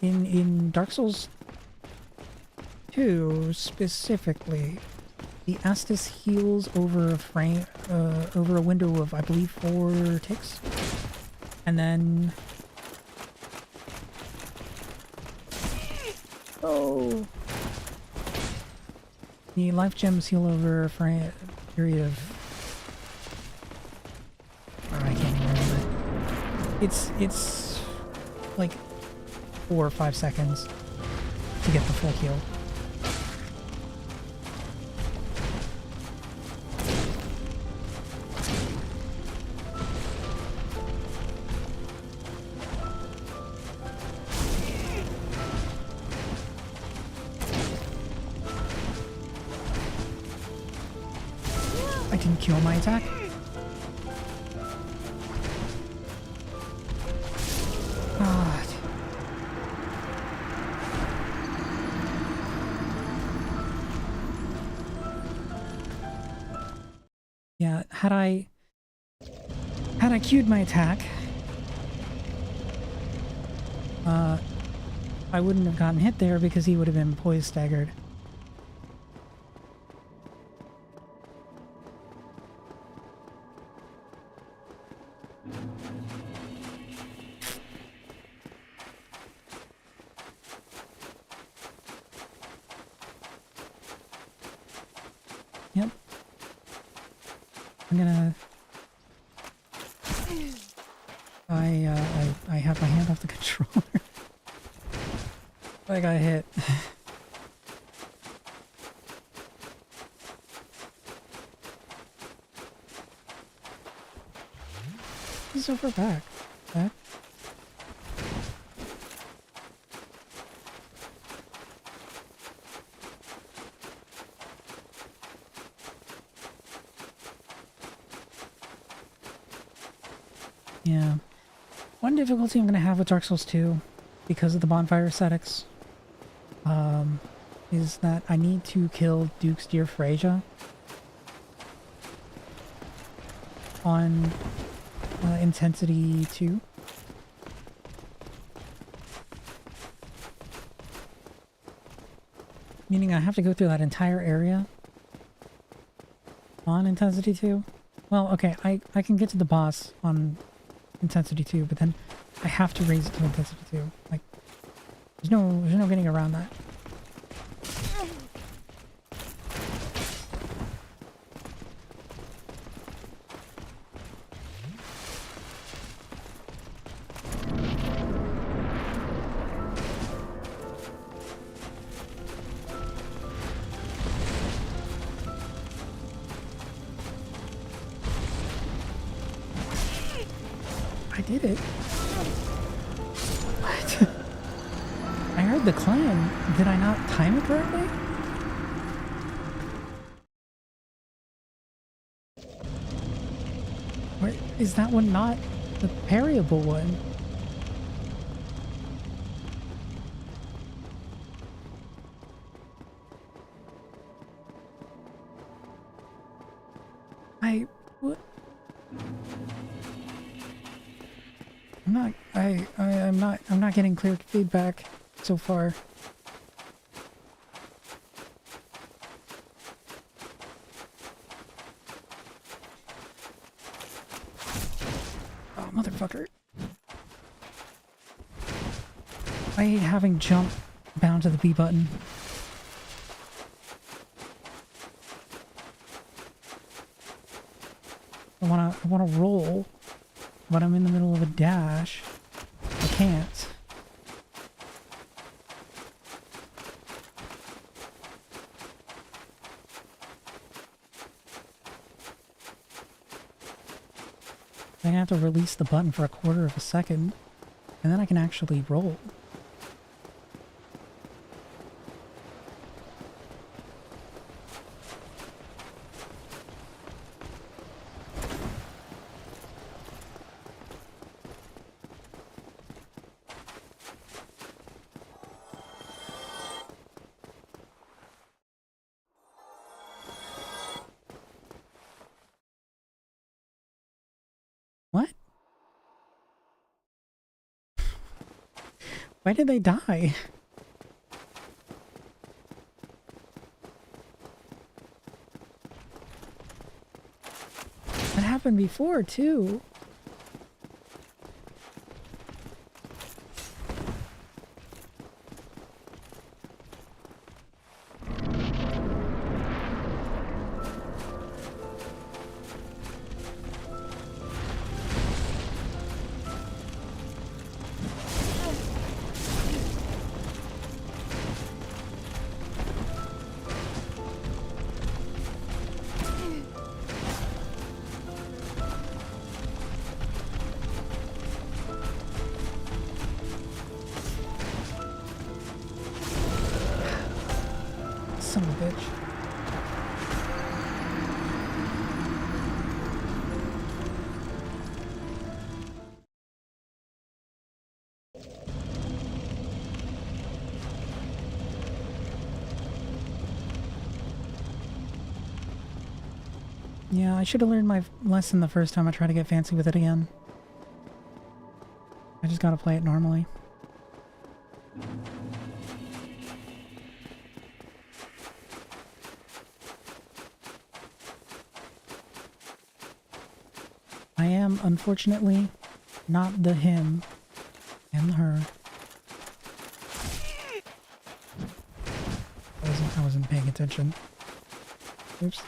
in Dark Souls 2 specifically, the Estus heals over a frame over a window of I believe 4 ticks. And then oh, the life gems heal over for a period of I can't even remember. It's like 4 or 5 seconds to get the full heal. I didn't kill my attack. God. Yeah, had I queued my attack, I wouldn't have gotten hit there because he would have been poise staggered. Yep. I'm gonna... I have my hand off the controller. I got hit. This is over back. Back. Yeah. One difficulty I'm going to have with Dark Souls 2, because of the bonfire aesthetics, is that I need to kill Duke's Dear Frasia on Intensity 2. Meaning I have to go through that entire area on Intensity 2. Well, okay, I can get to the boss on Intensity 2, but then I have to raise it to Intensity 2. Like, there's no getting around that. I did it. What? I heard the clan. Did I not time it correctly? Or is that one not the parryable one? What? I'm not getting clear feedback so far. Oh, motherfucker. I hate having jump bound to the B button. I wanna roll, but I'm in the middle of a dash. I can't. I have to release the button for a quarter of a second, and then I can actually roll. What? Why did they die? That happened before, too. Son of a bitch. Yeah, I should have learned my lesson the first time I tried to get fancy with it again. I just gotta play it normally. I am, unfortunately, not the him and the her. I wasn't paying attention. Oops.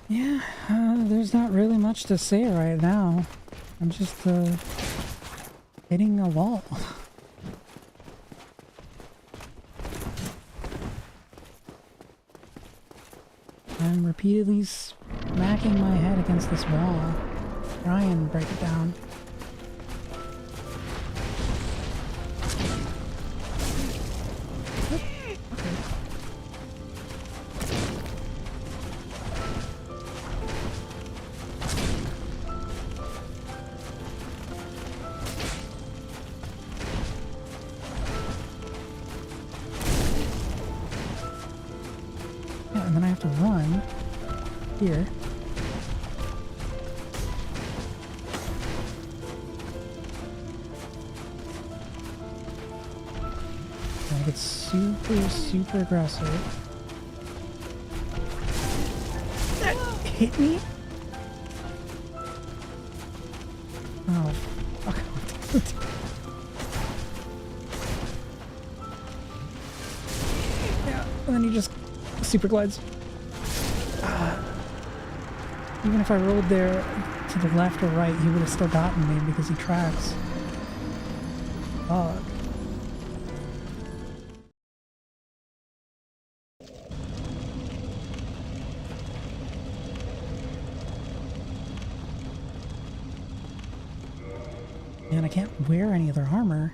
Yeah, there's not really much to say right now. I'm just, hitting a wall. I'm repeatedly smacking my head against this wall. Try and break it down. And then I have to run here. And I get super aggressive. That hit me? Oh, fuck. Yeah, and then he just super glides. Even if I rolled there to the left or right, he would have still gotten me because he tracks. Fuck. can't wear any of their armor.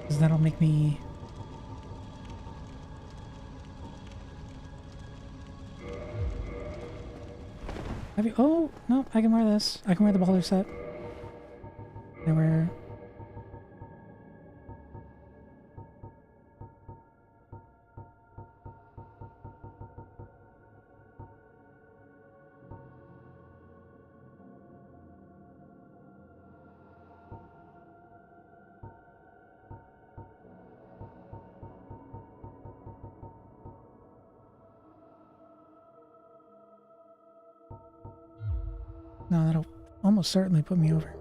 Because that'll make me... Have you... Oh, no, I can wear this. I can wear the baller set. I wear... No, that'll almost certainly put me over.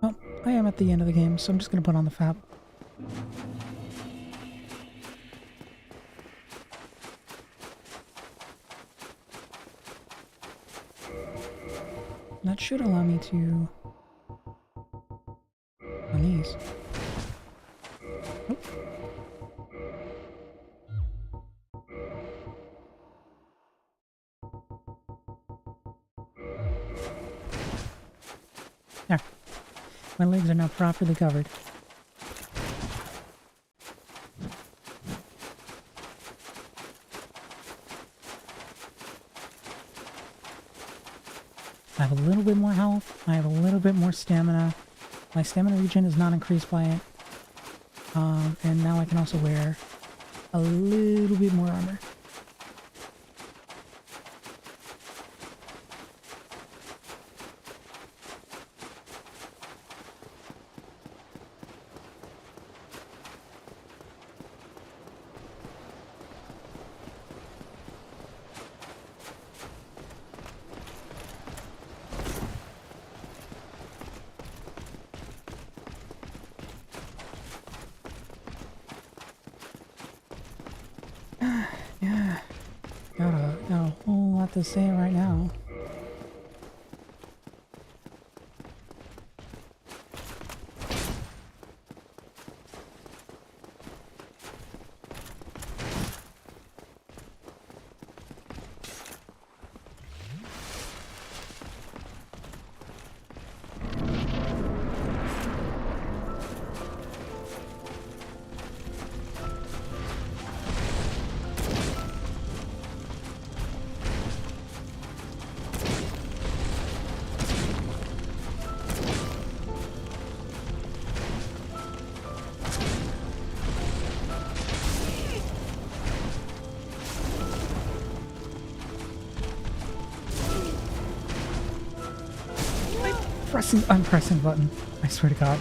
Well, I am at the end of the game, so I'm just going to put on the FAP. That should allow me to... on these. Oh. There. My legs are now properly covered. I have a little bit more health. I have a little bit more stamina. My stamina regen is not increased by it. And now I can also wear a little bit more armor. Yeah, got a whole lot to say right now. I'm pressing button. I swear to God.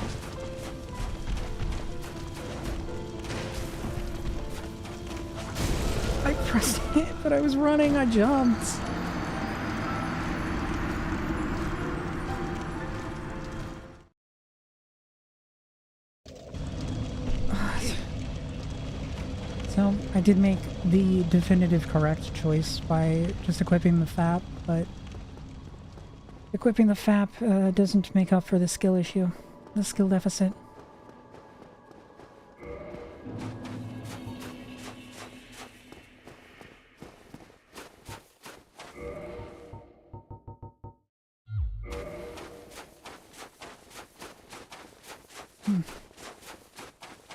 I pressed it, but I was running. I jumped. So I did make the definitive correct choice by just equipping the FAP, but equipping the FAP doesn't make up for the skill issue, the skill deficit.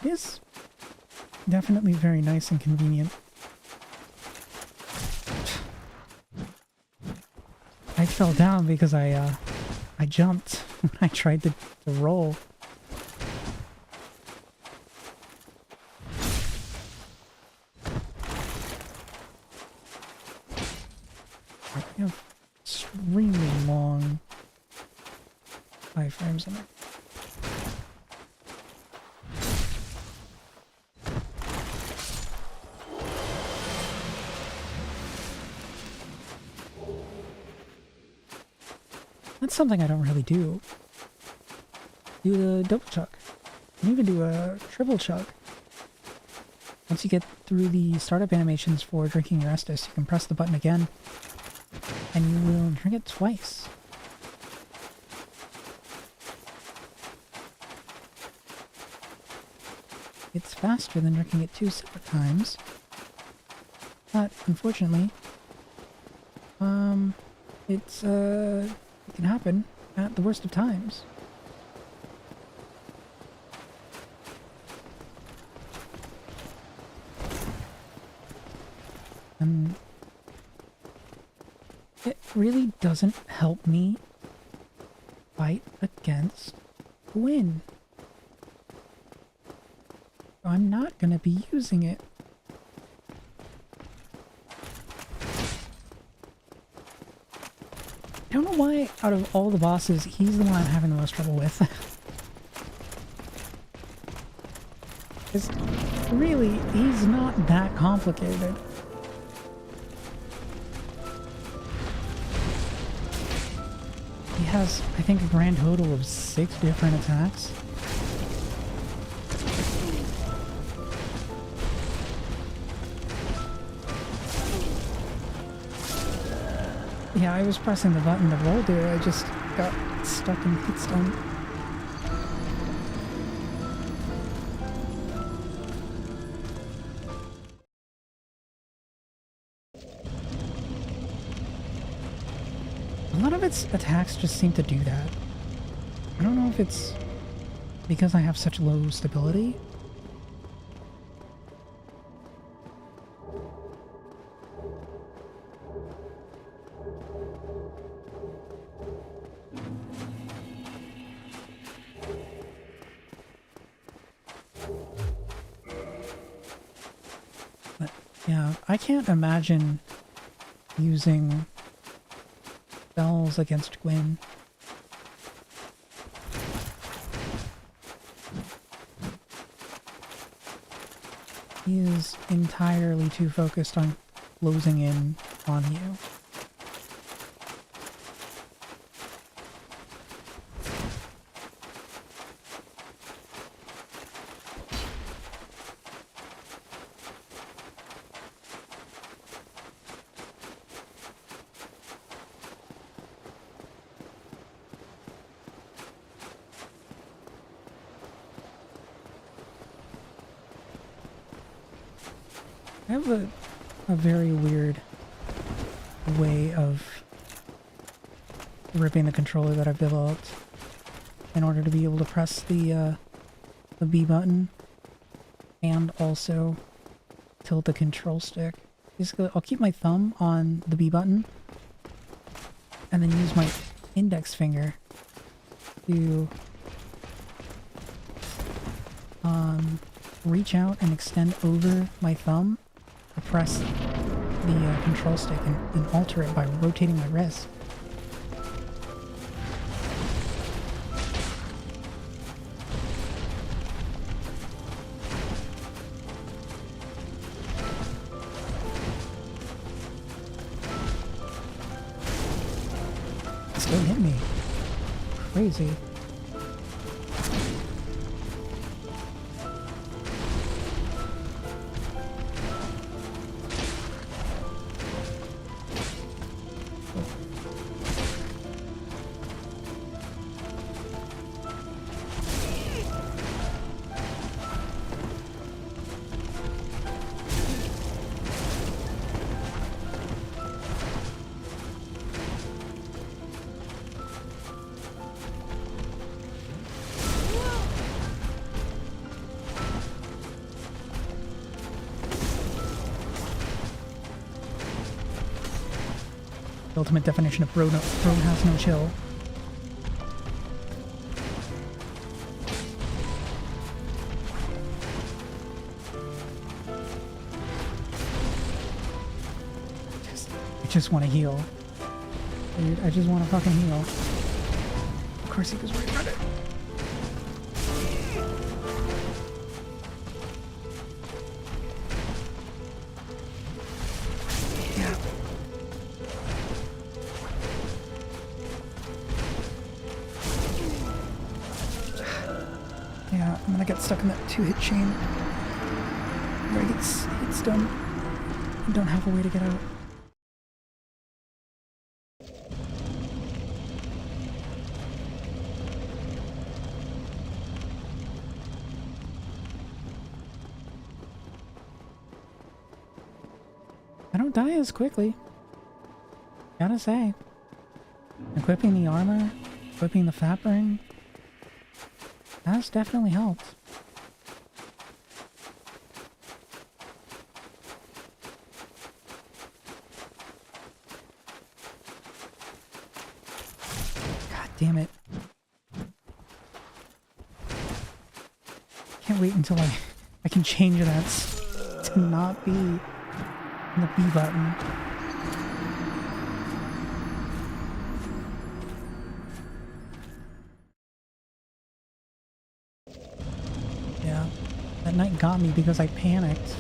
It is definitely very nice and convenient. I fell down because I jumped when I tried to roll. I have extremely long iframes in it. That's something I don't really do. Do a double chug. You can even do a triple chug. Once you get through the startup animations for drinking your Estus, you can press the button again, and you will drink it twice. it's faster than drinking it 2 separate times. But, unfortunately, it can happen at the worst of times. And it really doesn't help me fight against Gwyn. I'm not gonna be using it. I don't know why, out of all the bosses, he's the one I'm having the most trouble with. Because, really, he's not that complicated. He has, I think, a grand total of 6 different attacks. Yeah, I was pressing the button to roll there, I just got stuck in hitstone. A lot of its attacks just seem to do that. I don't know if it's because I have such low stability. But yeah, I can't imagine using spells against Gwyn. He is entirely too focused on closing in on you. I have a very weird way of ripping the controller that I've developed in order to be able to press the B button and also tilt the control stick. Basically, I'll keep my thumb on the B button and then use my index finger to reach out and extend over my thumb to press the control stick and alter it by rotating my wrist. It still hit me. Crazy. The ultimate definition of bro has no chill. I just want to heal. Dude, I just want to fucking heal. Of course he goes right at it. Yeah. Yeah, I'm gonna get stuck in that 2-hit chain where he gets hits done and don't have a way to get out. don't die as quickly. Gotta say. Equipping the armor, equipping the fat burn, that's definitely helped. God damn it. Can't wait until I can change that to not be the B button. Yeah, that night got me because I panicked.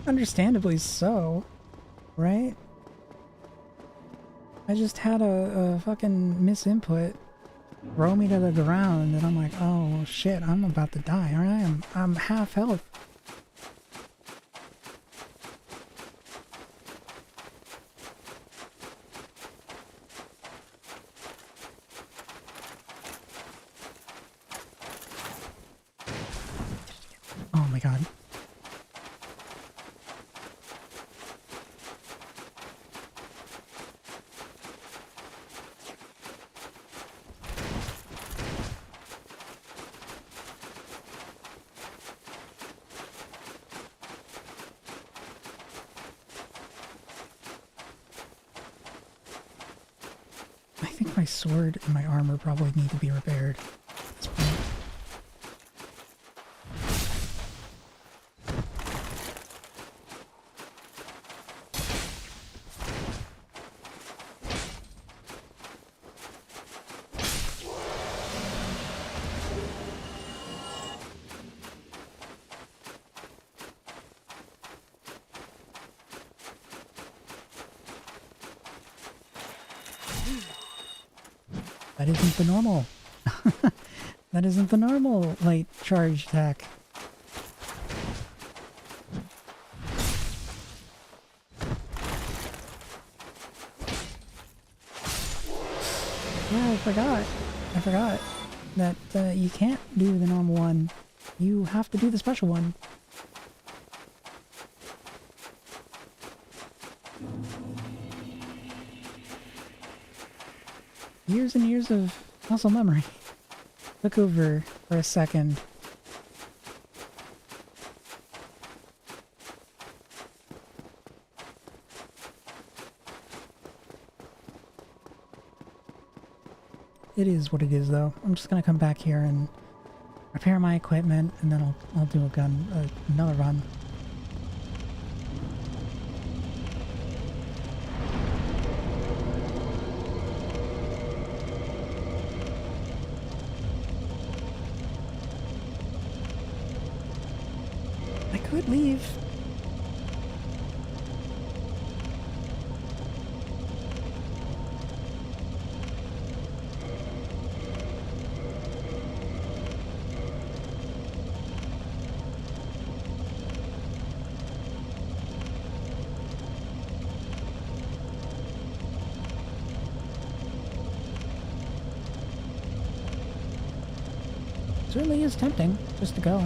Understandably so, right? I just had a fucking misinput throw me to the ground, and I'm like, oh shit, I'm about to die, aren't I? I'm half health. Oh my god. I think my sword and my armor probably need to be repaired at this point. That isn't the normal. That isn't the normal light charge attack. Yeah, I forgot that you can't do the normal one. You have to do the special one. Years and years of muscle memory took over for a second. It is what it is, though. I'm just gonna come back here and repair my equipment, and then I'll do another run. I could leave. Certainly is tempting just to go.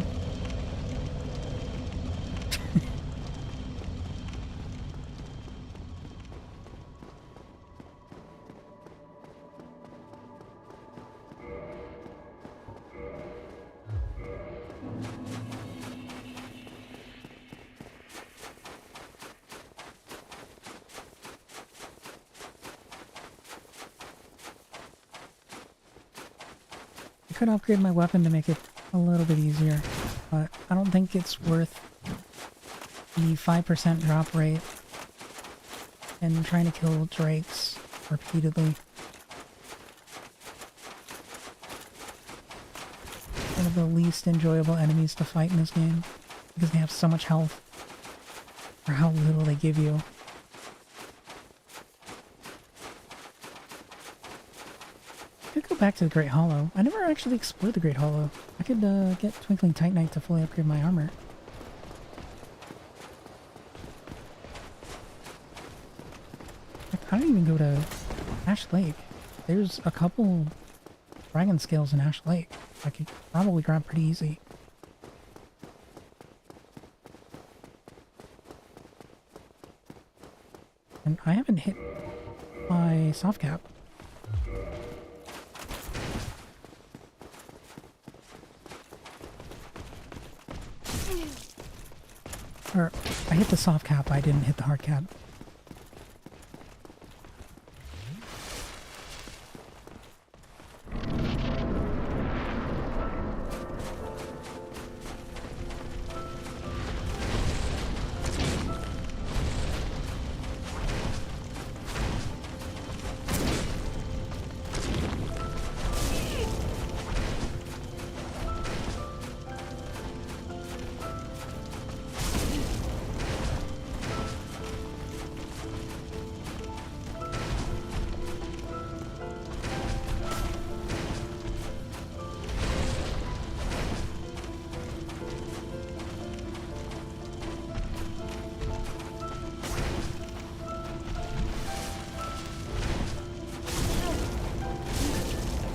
I could upgrade my weapon to make it a little bit easier, but I don't think it's worth the 5% drop rate and trying to kill drakes repeatedly. One of the least enjoyable enemies to fight in this game, because they have so much health for how little they give you. I could go back to the Great Hollow. I never actually explored the Great Hollow. I could get Twinkling Titanite to fully upgrade my armor. I don't even go to Ash Lake. There's a couple dragon scales in Ash Lake I could probably grab pretty easy. And I haven't hit my soft cap. Or, I hit the soft cap, I didn't hit the hard cap.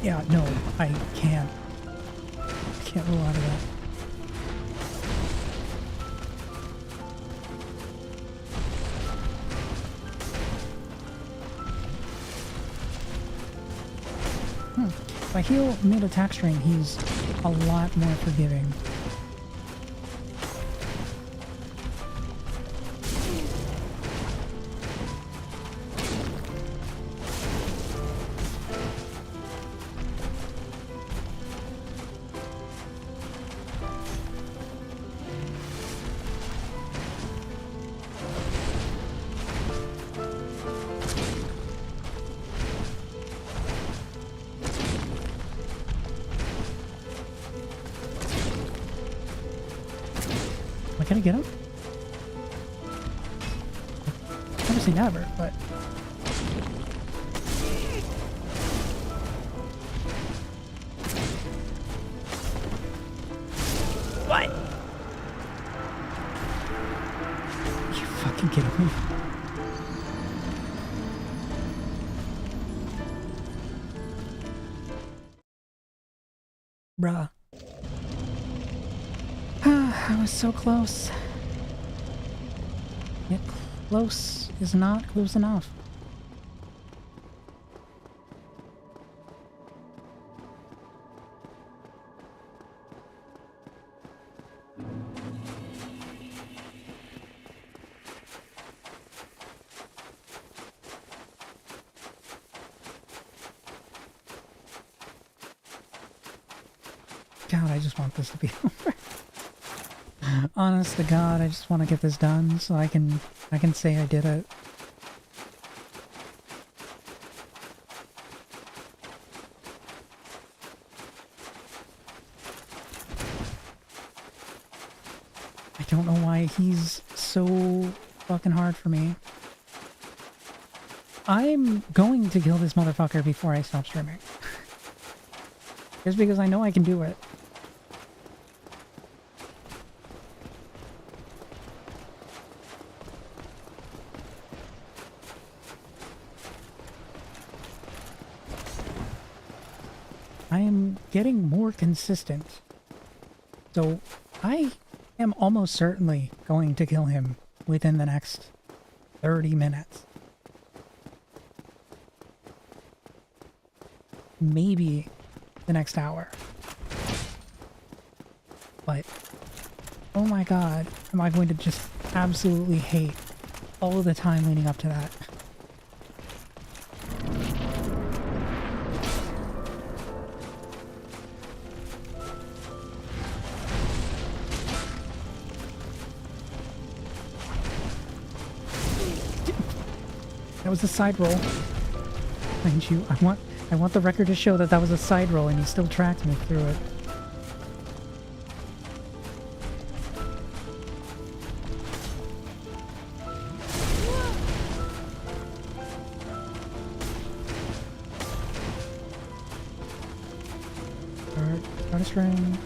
Yeah, no, I can't. Can't roll out of that. If I heal mid-attack string, he's a lot more forgiving. Can I get him? Obviously never, but... What? You fucking kidding me? Bruh. I was so close. Yet close is not close enough. God, I just want this to be over. Honest to God, I just want to get this done so I can say I did it. I don't know why he's so fucking hard for me. I'm going to kill this motherfucker before I stop streaming. Just because I know I can do it. I am getting more consistent. So I am almost certainly going to kill him within the next 30 minutes. Maybe the next hour. But, oh my god, am I going to just absolutely hate all the time leading up to that. That was a side roll. Mind you, I want the record to show that that was a side roll and he still tracked me through it. Start a string.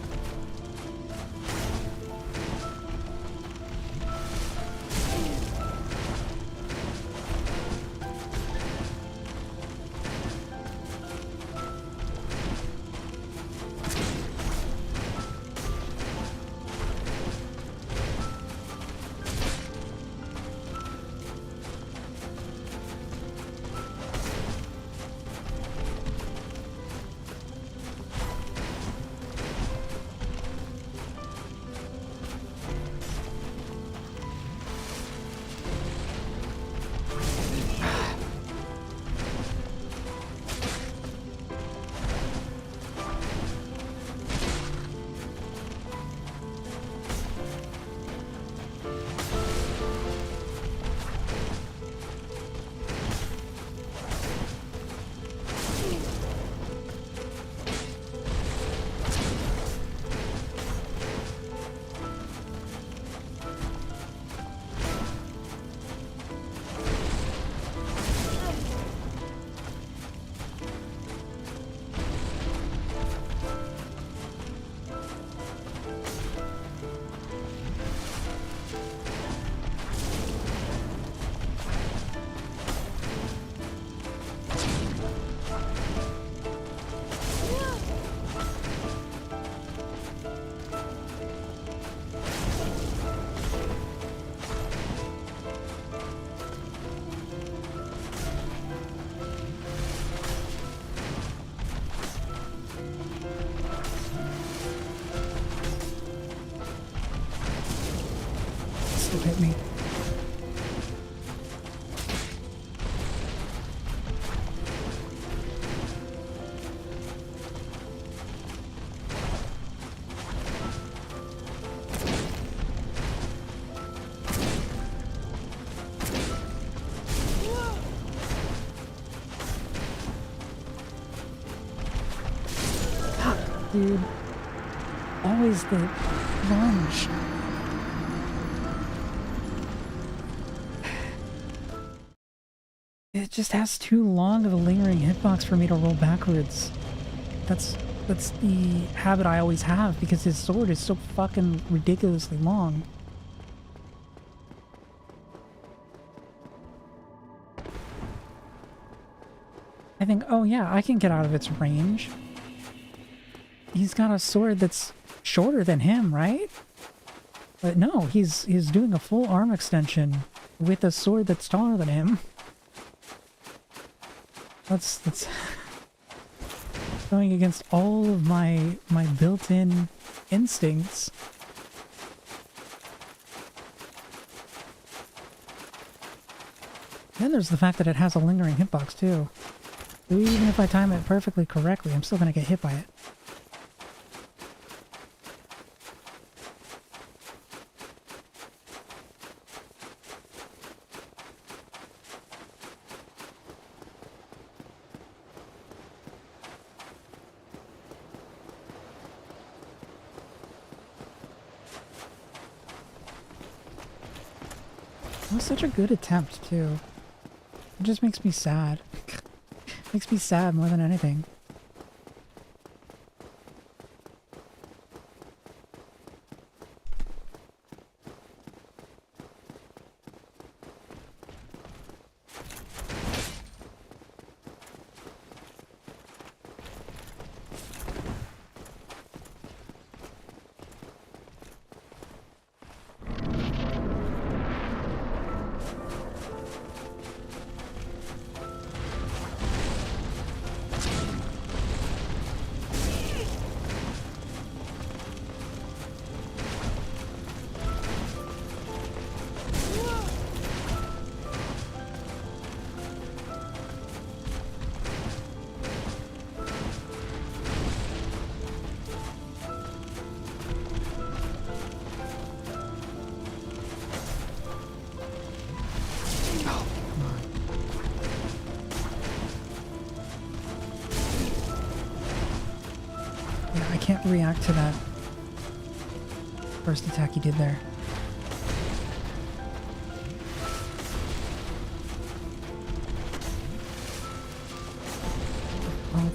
still hit me. Dude, always the lunge. It just has too long of a lingering hitbox for me to roll backwards. That's the habit I always have because his sword is so fucking ridiculously long. I think, oh yeah, I can get out of its range. He's got a sword that's shorter than him, right? But no, he's doing a full arm extension with a sword that's taller than him. That's going against all of my built-in instincts. Then there's the fact that it has a lingering hitbox too. So even if I time it perfectly correctly, I'm still gonna get hit by it. It was such a good attempt, too. It just makes me sad. Makes me sad more than anything. Can't react to that first attack he did there. Oh.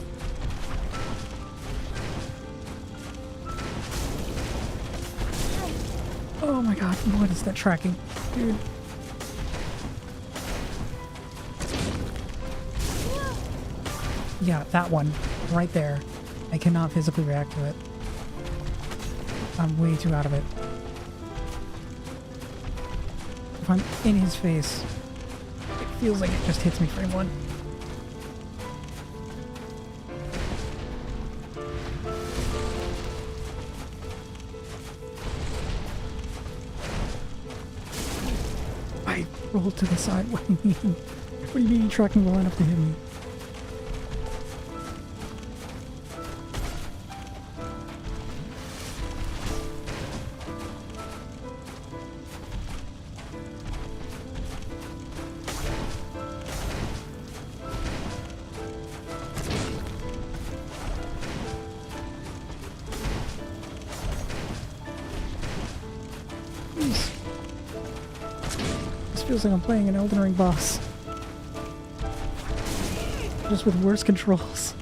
Oh my god, what is that tracking? Dude. Yeah, that one. Right there. I cannot physically react to it. I'm way too out of it. If I'm in his face, it feels like it just hits me frame one. I rolled to the side. What do you mean? What do you mean tracking well enough to hit me? Feels like I'm playing an Elden Ring boss. Just with worse controls.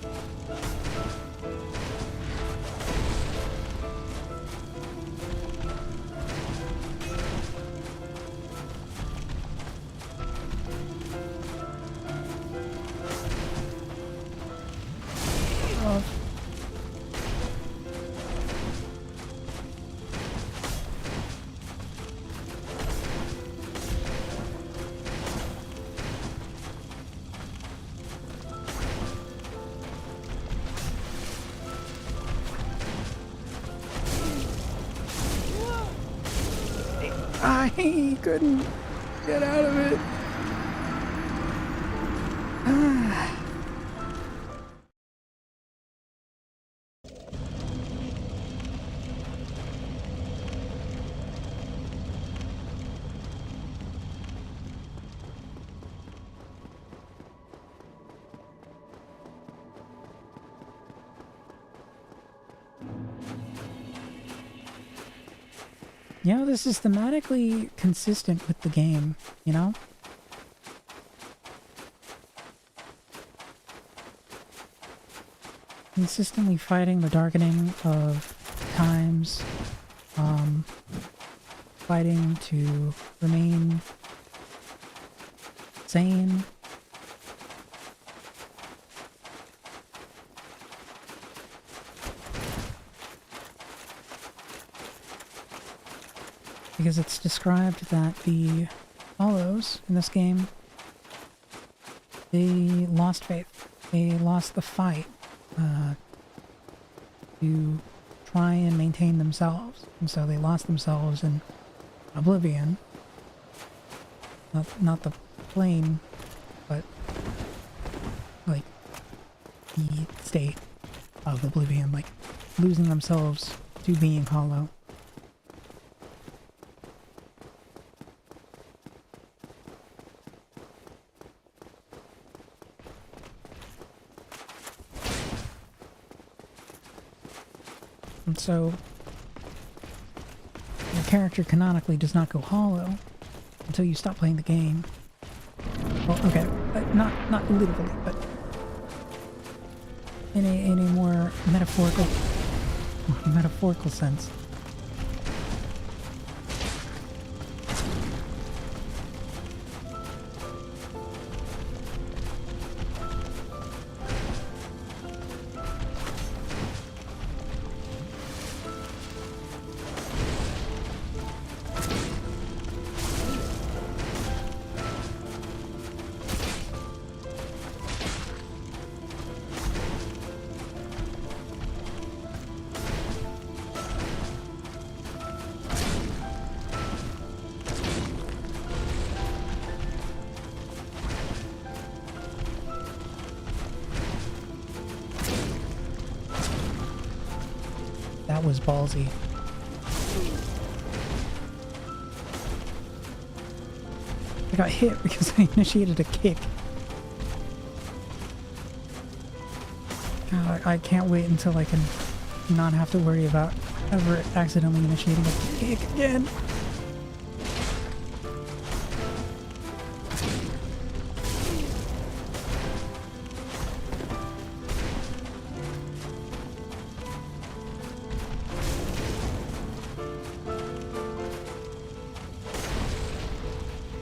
I couldn't get out of it. You know, this is thematically consistent with the game, you know? Consistently fighting the darkening of times, fighting to remain sane. Because it's described that the Hollows in this game, they lost faith. They lost the fight to try and maintain themselves. And so they lost themselves in oblivion. Not the plane, but like the state of oblivion, like losing themselves to being hollow. And so, your character canonically does not go hollow until you stop playing the game. Well, okay, not literally, but in a more metaphorical sense. That was ballsy. I got hit because I initiated a kick. God, I can't wait until I can not have to worry about ever accidentally initiating a kick again.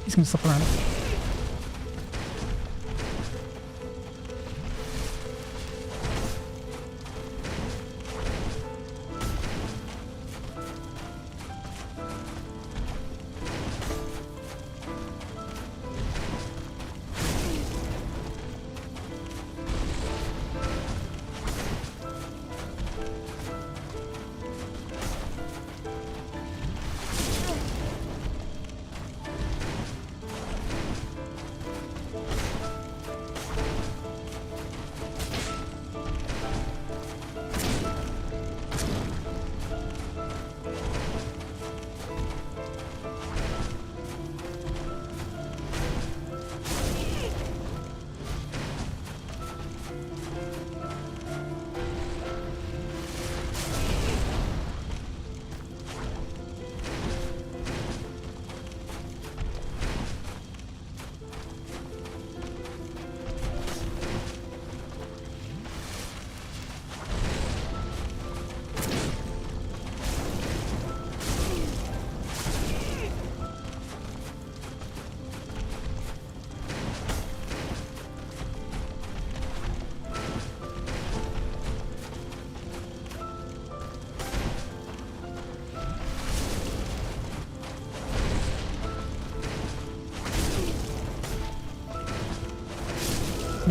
He's gonna slip around it.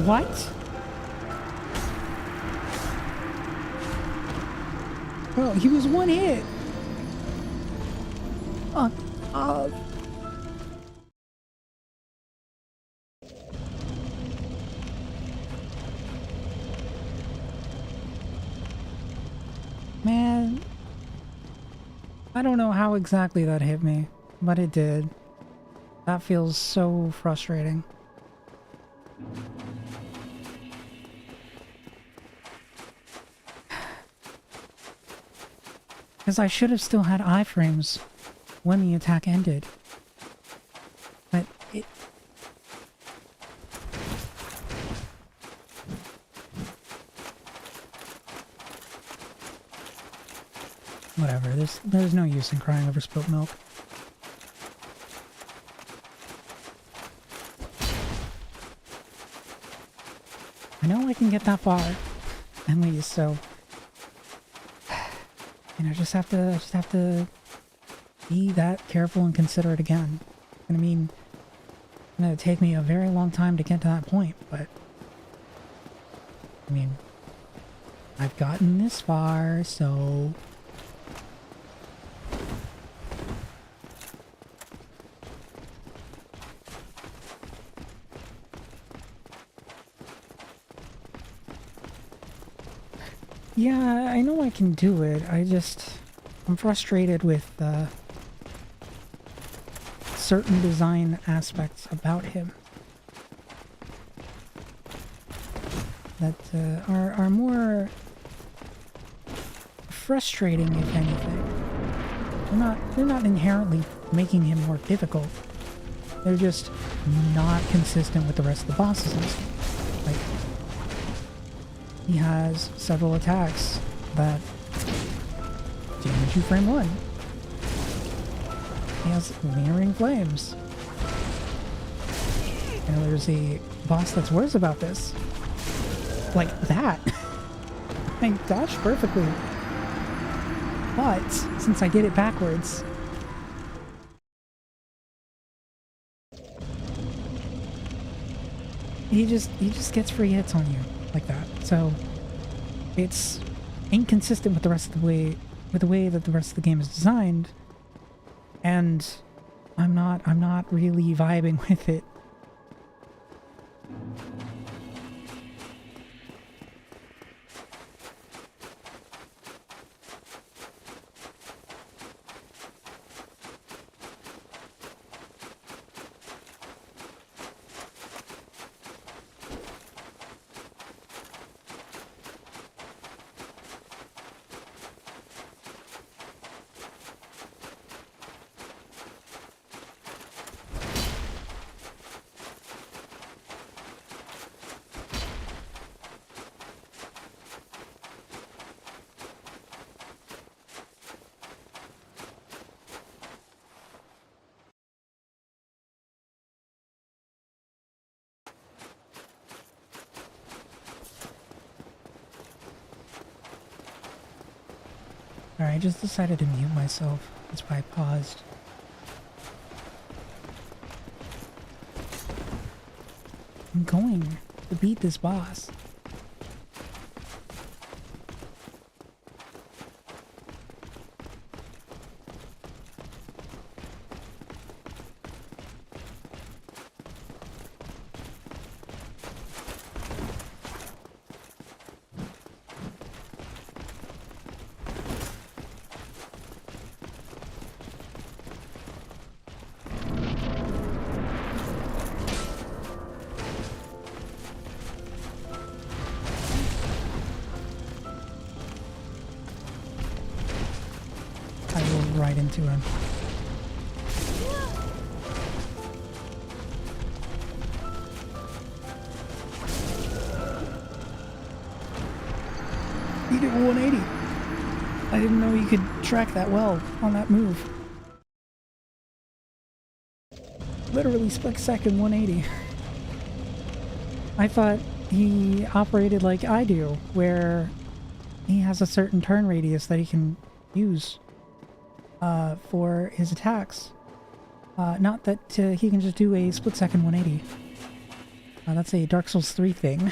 What? Bro, he was one hit. Oh, off. Man, I don't know how exactly that hit me, but it did. That feels so frustrating. Because I should have still had iframes when the attack ended. But it... Whatever, there's no use in crying over spilt milk. I know I can get that far, at least, so... And I just have to be that careful and considerate again. And I mean, it's gonna take me a very long time to get to that point, but... I mean, I've gotten this far, so... Yeah, I know I can do it. I'm frustrated with certain design aspects about him that are more frustrating, if anything. They're not inherently making him more difficult. They're just not consistent with the rest of the bosses in this game. Like, he has several attacks that damage you frame one. He has leering flames. And there's a boss that's worse about this. Like that. I dodged perfectly. But, since I did it backwards... He just gets free hits on you. Like that. So it's inconsistent with the rest of the way that the rest of the game is designed, and I'm not really vibing with it. Alright, I just decided to mute myself. That's why I paused. I'm going to beat this boss. Right into him. He did 180. I didn't know you could track that well on that move. Literally split second 180. I thought he operated like I do, where he has a certain turn radius that he can use for his attacks. Not that he can just do a split-second 180. That's a Dark Souls 3 thing.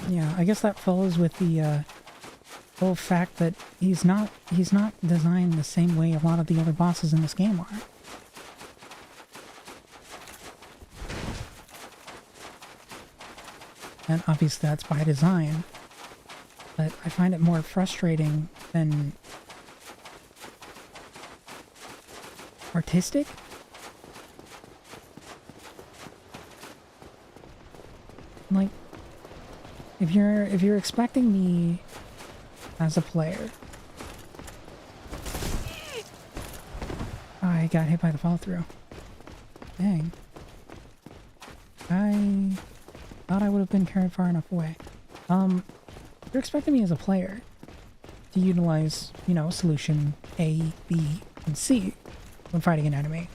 Yeah, I guess that follows with the whole fact that he's not designed the same way a lot of the other bosses in this game are. And obviously that's by design, but I find it more frustrating than artistic. Like, if you're expecting me as a player, I got hit by the fall through. Dang. I thought I would have been carried far enough away. You're expecting me as a player to utilize, you know, solution A, B, and C when fighting an enemy.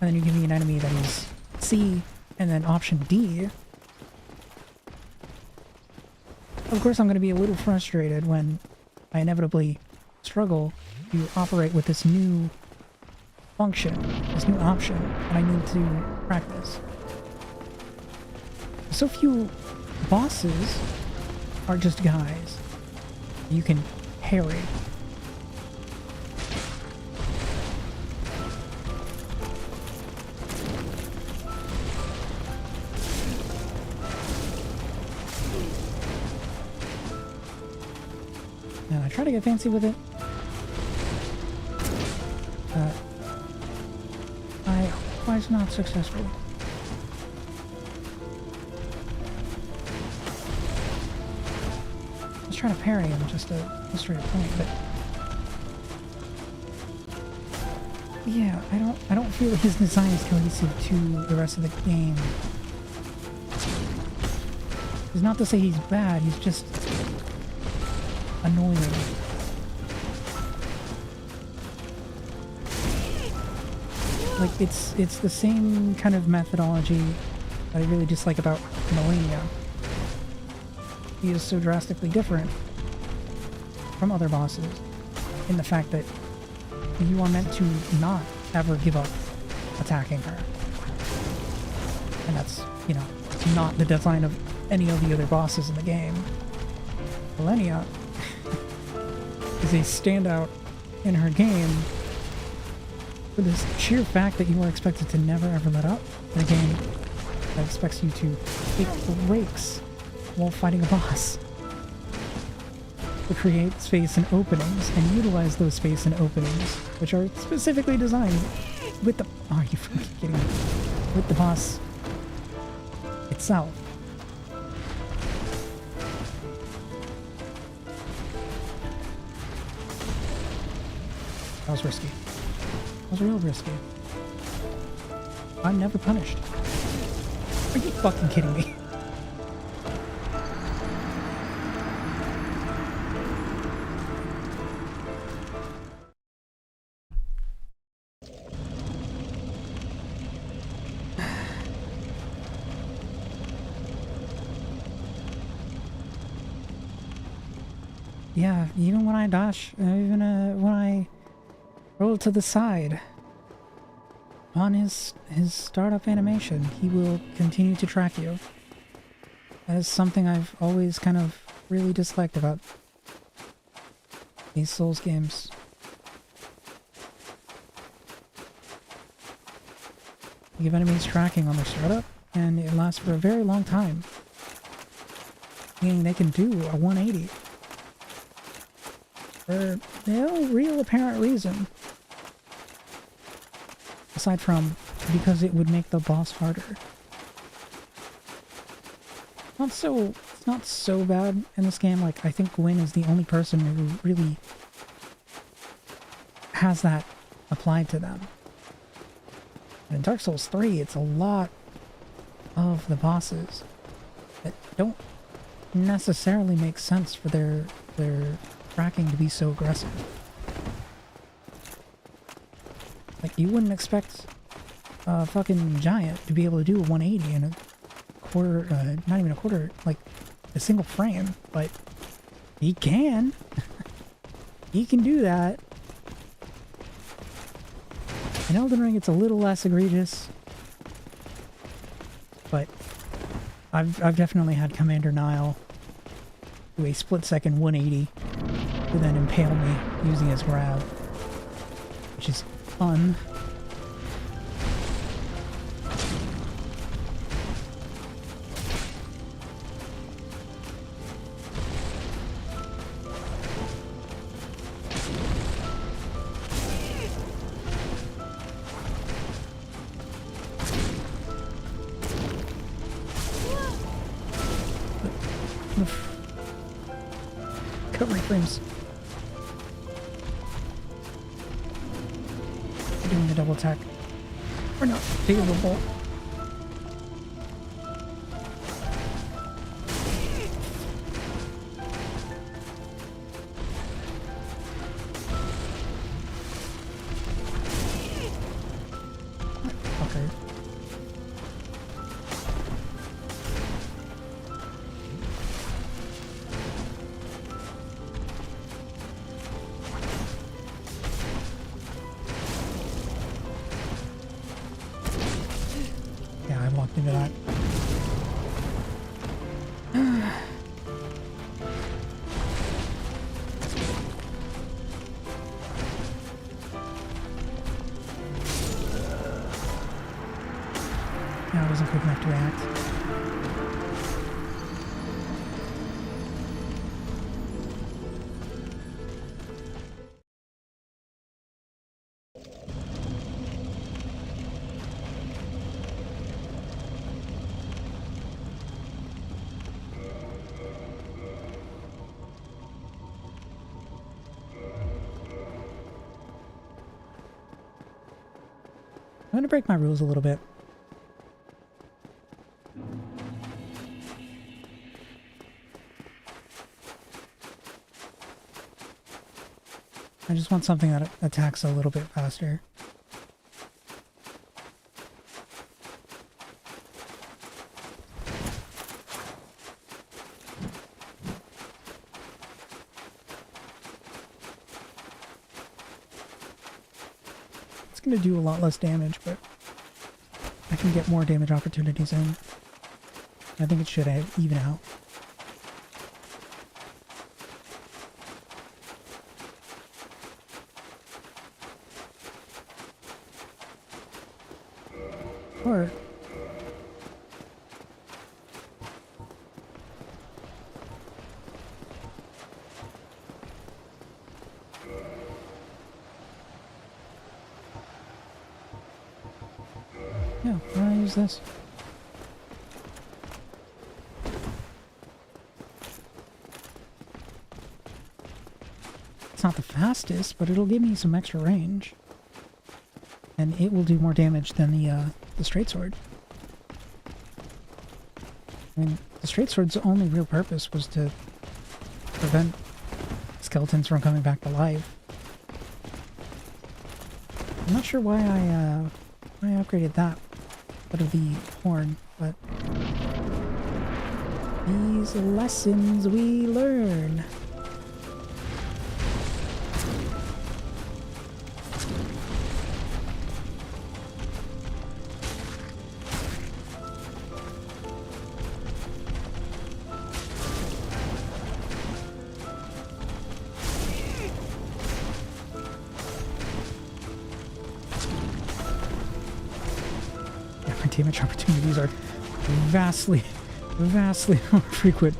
And then you give me an enemy that is C, and then option D. Of course, I'm going to be a little frustrated when I inevitably struggle to operate with this new function, this new option that I need to practice. So few bosses are just guys you can parry. And I try to get fancy with it. I was not successful. I was trying to parry him just to illustrate a point, but yeah, I don't feel his design is cohesive to the rest of the game. It's not to say he's bad, he's just annoying. Like, it's the same kind of methodology that I really dislike about Millennia. He is so drastically different from other bosses in the fact that you are meant to not ever give up attacking her. And that's, you know, not the design of any of the other bosses in the game. Millennia is a standout in her game for this sheer fact that you are expected to never ever let up in a game that expects you to take breaks while fighting a boss, to create space and openings and utilize those space and openings, which are specifically designed with the— are you fucking kidding me? With the boss itself. That was risky. That was real risky. I'm never punished. Are you fucking kidding me? Yeah, even when I dash, even when I roll to the side on his startup animation, he will continue to track you. That is something I've always kind of really disliked about these Souls games. You give enemies tracking on their startup, and it lasts for a very long time, meaning they can do a 180 for no real apparent reason. Aside from because it would make the boss harder. It's not so bad in this game. Like, I think Gwyn is the only person who really has that applied to them. But in Dark Souls 3, it's a lot of the bosses that don't necessarily make sense for their tracking to be so aggressive. Like, you wouldn't expect a fucking giant to be able to do a 180 in a quarter, not even a quarter, like a single frame, but he can. He can do that. In Elden Ring, it's a little less egregious, but I've definitely had Commander Nile do a split-second 180 to then impale me using his grab, which is fun. Recovery frames. Doing the double attack. Or not. Taking the bolt. Okay. Yeah, I walked into that. Yeah, I wasn't quick enough to react. I'm gonna break my rules a little bit. I just want something that attacks a little bit faster. It's going to do a lot less damage, but I can get more damage opportunities in. I think it should even out. Or yeah, why don't I use this? It's not the fastest, but it'll give me some extra range. And it will do more damage than the straight sword. I mean, the straight sword's only real purpose was to prevent skeletons from coming back to life. I'm not sure why I upgraded that out of the horn, but these lessons we learn. Damage opportunities are vastly more frequent.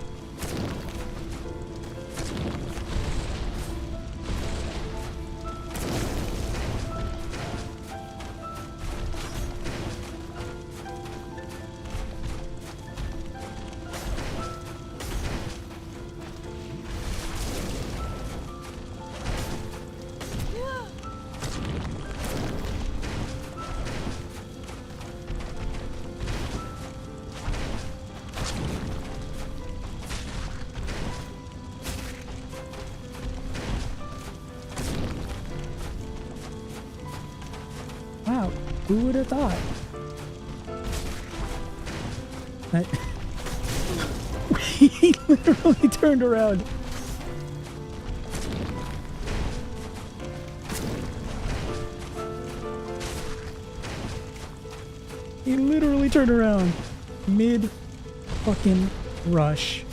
Wow, who would have thought? That he literally turned around. He literally turned around mid fucking rush.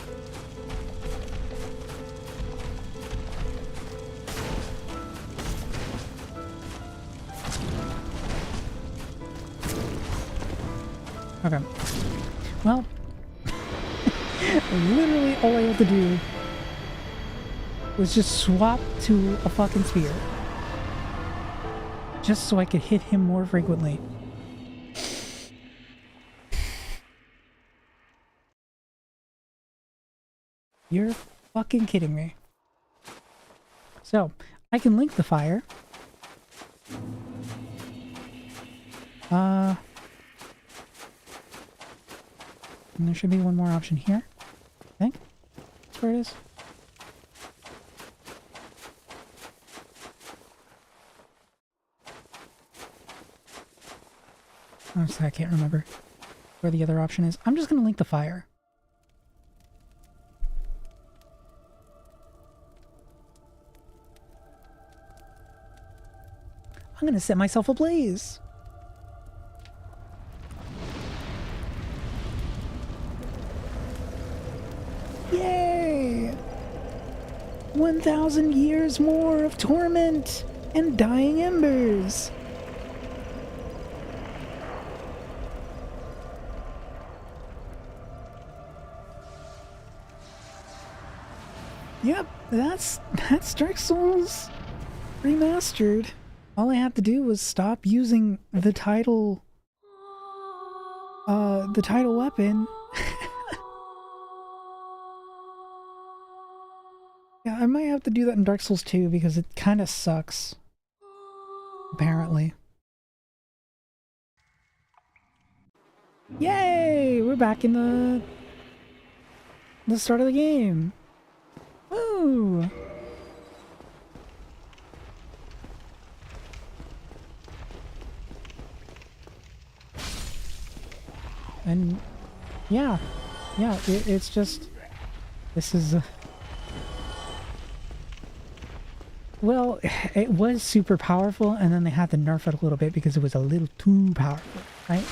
Okay. Well, literally all I had to do was just swap to a fucking spear. Just so I could hit him more frequently. You're fucking kidding me. So, I can link the fire. And there should be one more option here. I think. That's where it is. Honestly, I can't remember where the other option is. I'm just going to link the fire. I'm going to set myself ablaze. Yay! 1,000 years more of torment and dying embers. Yep, that's Dark Souls Remastered. All I had to do was stop using the title weapon. Yeah, I might have to do that in Dark Souls 2 because it kind of sucks. Apparently. Yay! We're back in the start of the game. Woo! And yeah, it's just, this is well, it was super powerful, and then they had to nerf it a little bit because it was a little too powerful, right?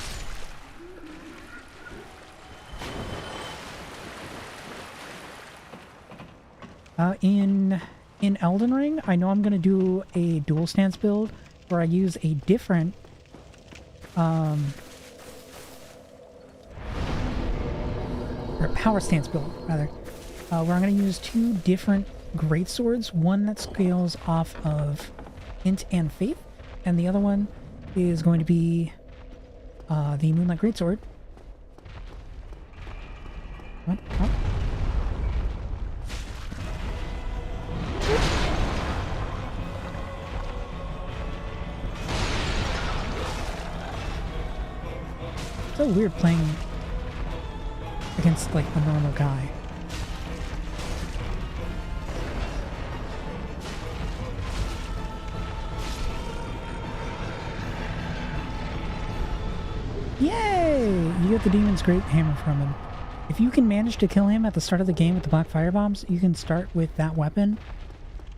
In Elden Ring, I know I'm gonna do a dual stance build where I use a different or power stance build rather, where I'm gonna use two different great swords. One that scales off of int and faith, and the other one is going to be the Moonlight Greatsword. What? Oh. So weird playing against like a normal guy. Yay! You get the Demon's Great Hammer from him. If you can manage to kill him at the start of the game with the black fire bombs, you can start with that weapon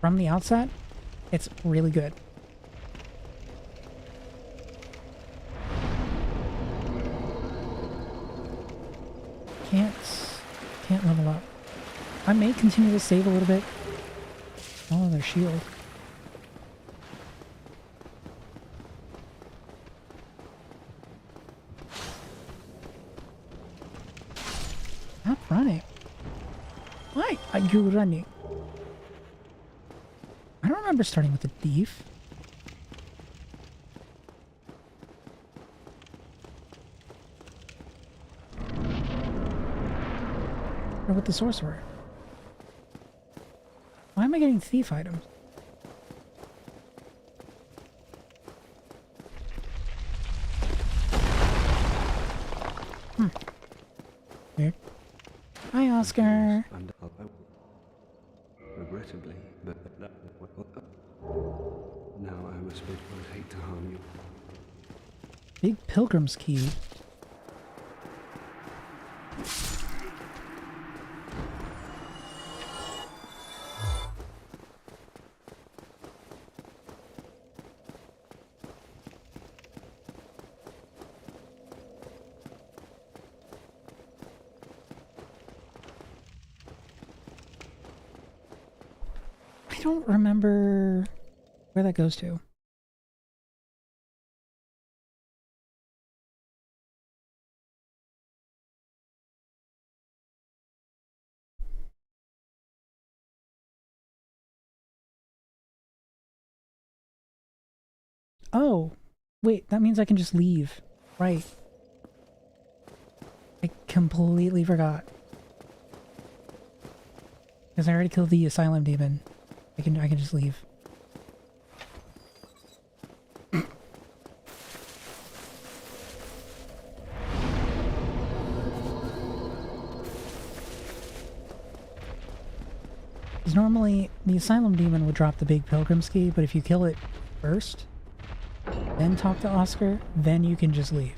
from the outset. It's really good. Can't level up. I may continue to save a little bit. Oh, their shield. Stop running. Why are you running? I don't remember starting with a thief. Or with the sorcerer. Why am I getting thief items? Weird. Hi, Oscar. Regrettably, but that now I must bid my hate to harm you. Big Pilgrim's Key. I don't remember where that goes to. Oh, wait, that means I can just leave. Right. I completely forgot. Because I already killed the asylum demon. I can just leave. Because normally the asylum demon would drop the big pilgrim's key, but if you kill it first, then talk to Oscar, then you can just leave.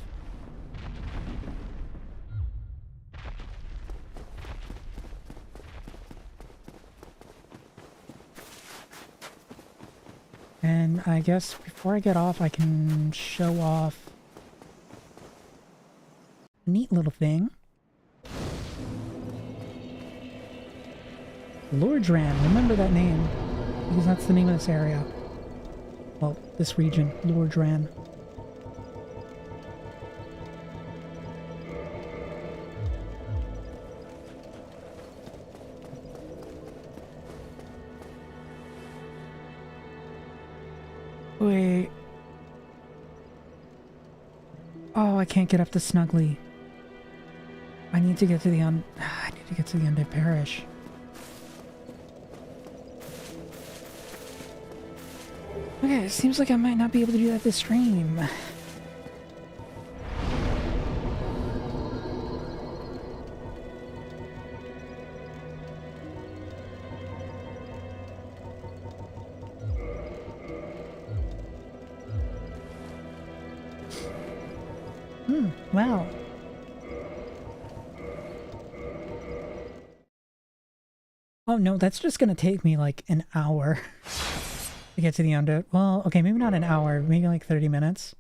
And I guess before I get off, I can show off a neat little thing. Lordran, remember that name, because that's the name of this area. Well, this region, Lordran. Wait. Oh, I can't get up to Snuggly. I need to get to the I need to get to the Undead Parish. Okay, it seems like I might not be able to do that this stream. Wow. Oh no, that's just gonna take me like an hour to get to the undead. Well, okay, maybe not an hour, maybe like 30 minutes.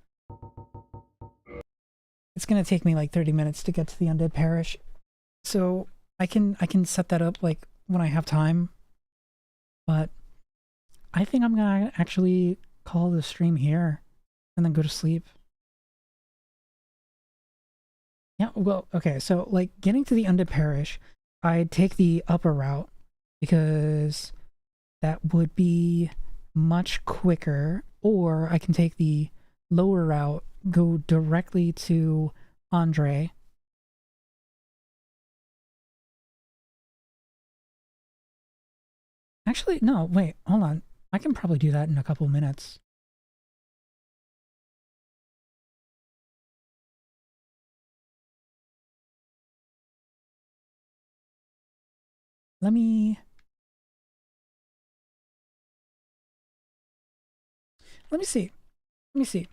It's gonna take me like 30 minutes to get to the Undead Parish. So I can set that up like when I have time. But I think I'm gonna actually call the stream here and then go to sleep. Yeah, well, okay, so like getting to the Undead Parish, I'd take the upper route because that would be much quicker, or I can take the lower route, go directly to Andre. Actually, no, wait, hold on. I can probably do that in a couple minutes. Let me see. Let me see.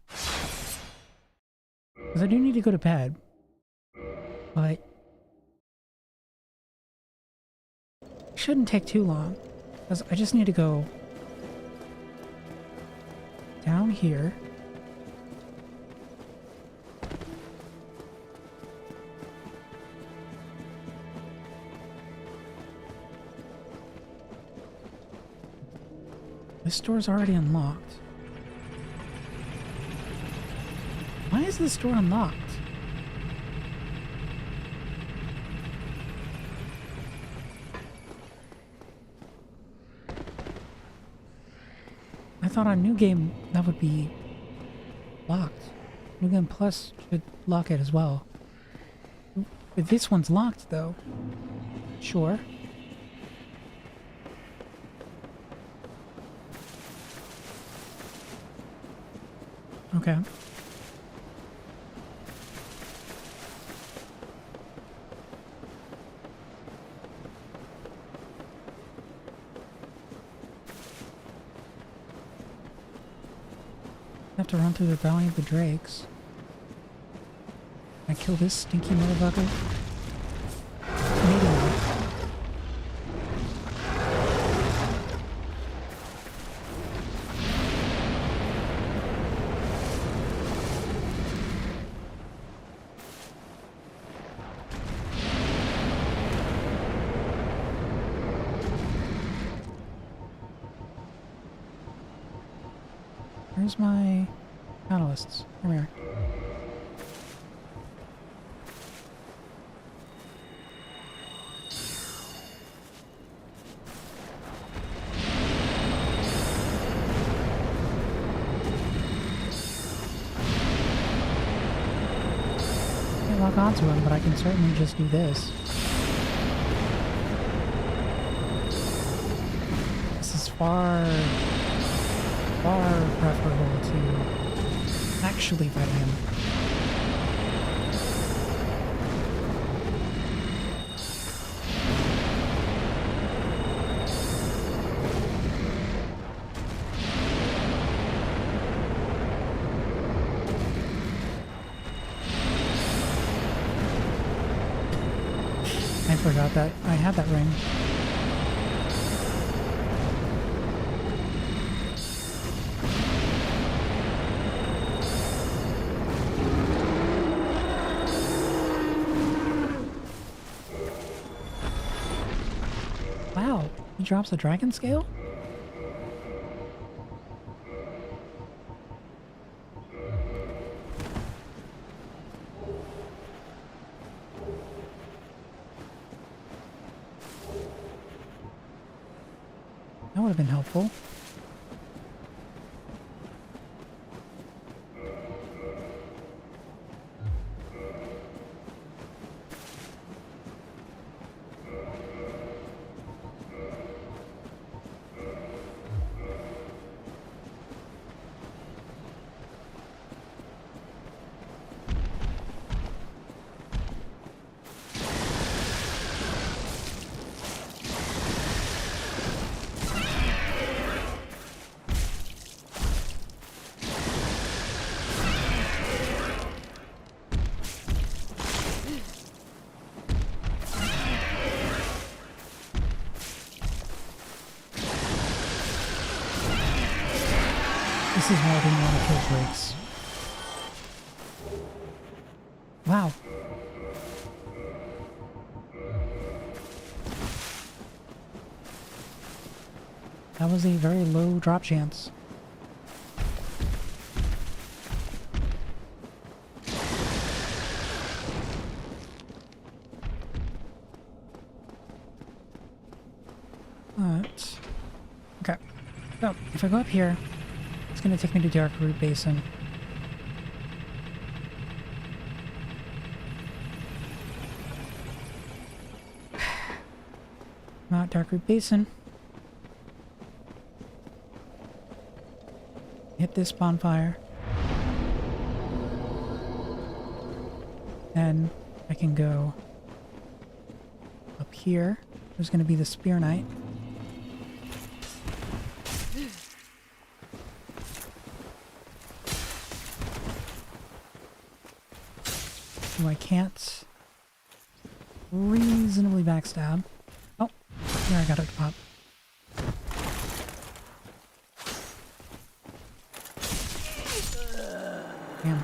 Because I do need to go to bed. But it shouldn't take too long. Because I just need to go down here. This door's already unlocked. Why is this door unlocked? I thought on New Game that would be locked. New Game Plus should lock it as well. But this one's locked though. Sure. Okay. I have to run through the Valley of the Drakes. Can I kill this stinky motherfucker? Maybe not. Where's my catalysts? Here we are. can't lock onto him, but I can certainly just do this. This is far preferable to actually fighting him. I forgot that I had that ring. Wow, he drops the dragon scale? That would have been helpful. This is why I didn't want to kill Briggs. Wow. That was a very low drop chance. But, okay. So, if I go up here, it's going to take me to Dark Root Basin. Not Dark Root Basin. Hit this bonfire. Then I can go up here. There's going to be the Spear Knight. Who I can't reasonably backstab. Oh, there I got it to pop. Damn.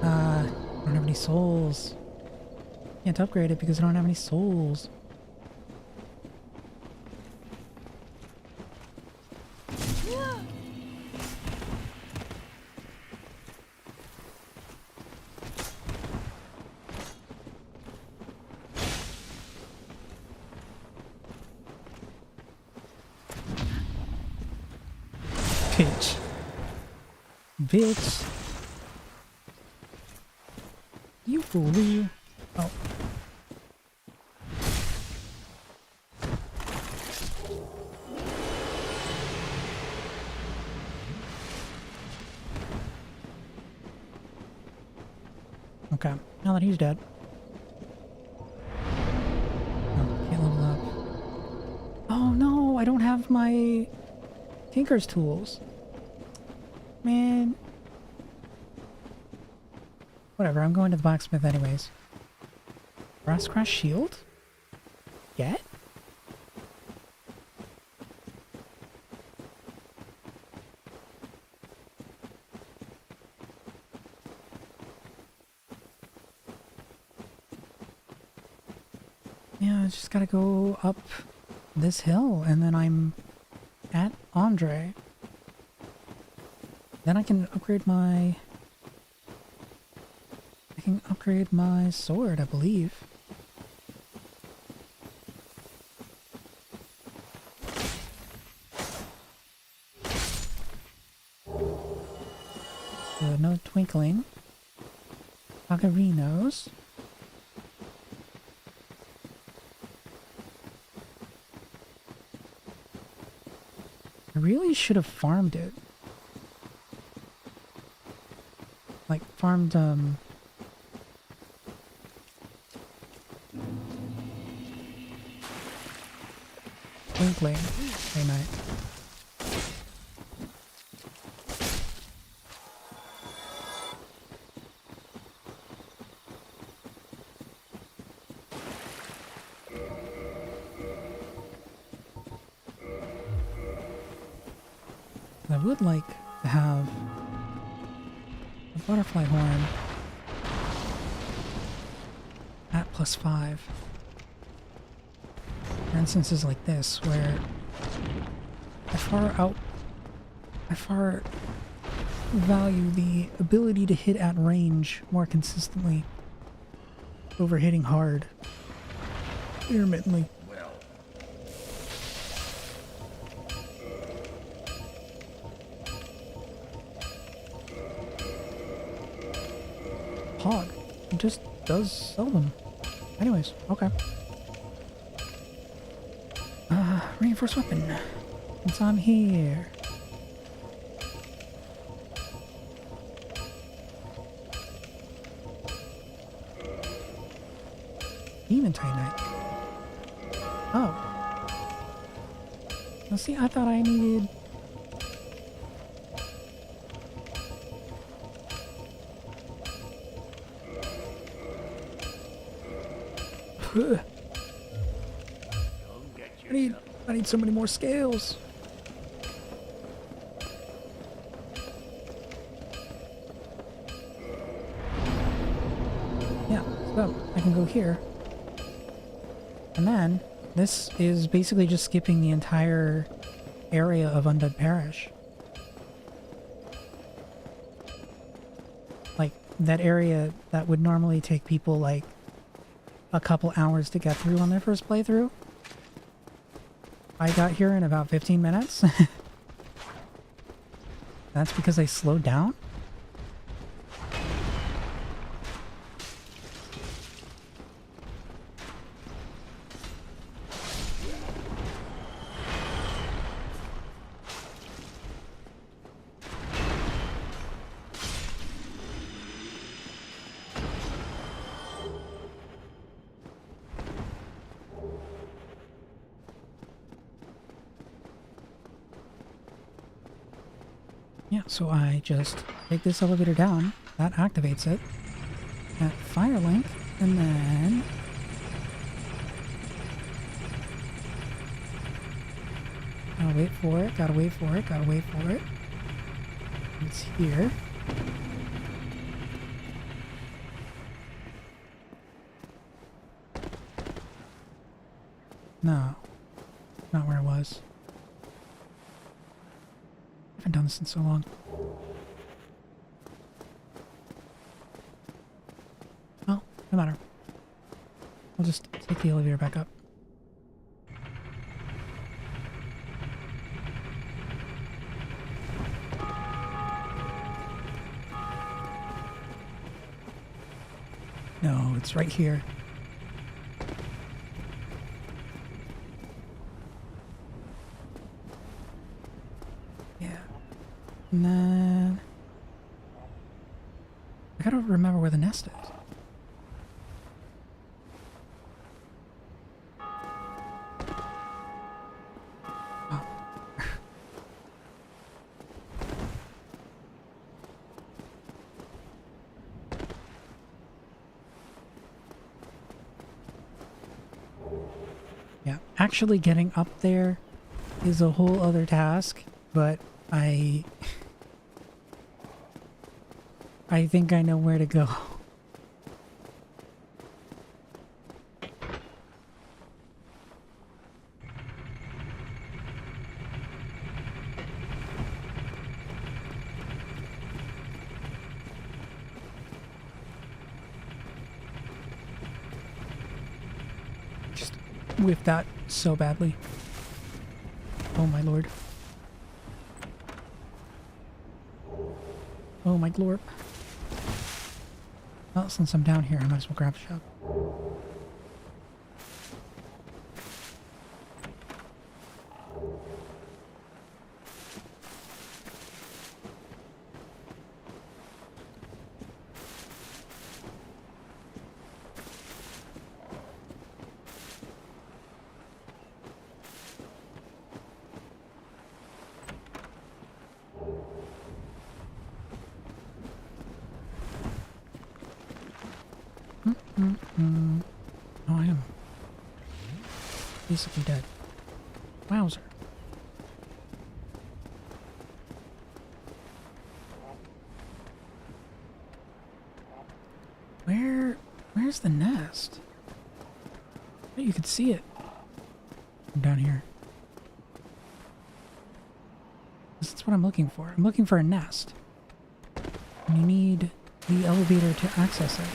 I don't have any souls. Can't upgrade it because I don't have any souls. Bitch. Bitch. You fool. Oh. Okay, now that he's dead. Oh, can't level up. Oh no, I don't have my Tinker's tools. Man. Whatever, I'm going to the blacksmith anyways. Brass Crash Shield? Get? Yeah, I just gotta go up this hill and then I'm at Andre. Then I can upgrade my... I can upgrade my sword, I believe. So no twinkling. Ocarinos. I really should have farmed it. Like, farmed, twinkling. Very nice. I would like to have a butterfly horn at +5. For instances like this, where I far value the ability to hit at range more consistently over hitting hard intermittently. Hog. It just does sell them. Anyways, okay. Reinforced weapon. Since I'm here. Demon Titanite. Oh. Now see, I thought I needed... I need so many more scales. Yeah, so I can go here. And then this is basically just skipping the entire area of Undead Parish. Like that area that would normally take people like a couple hours to get through on their first playthrough. I got here in about 15 minutes. That's because I slowed down? Yeah, so I just take this elevator down, that activates it, at Firelink, and then... Gotta wait for it, gotta wait for it, gotta wait for it. It's here. No, not where it was. I haven't done this in so long. Well, no matter. I'll just take the elevator back up. No, it's right here. Yeah. And then... I gotta remember where the nest is. Oh. Yeah, actually getting up there is a whole other task, but I think I know where to go. whiffed that so badly. Oh my lord. Oh my glorp. Well, since I'm down here, I might as well grab a shot. Oh, I am basically dead. Wowzer. Where's the nest? Oh, you can see it from down here. That's what I'm looking for. I'm looking for a nest. And you need the elevator to access it.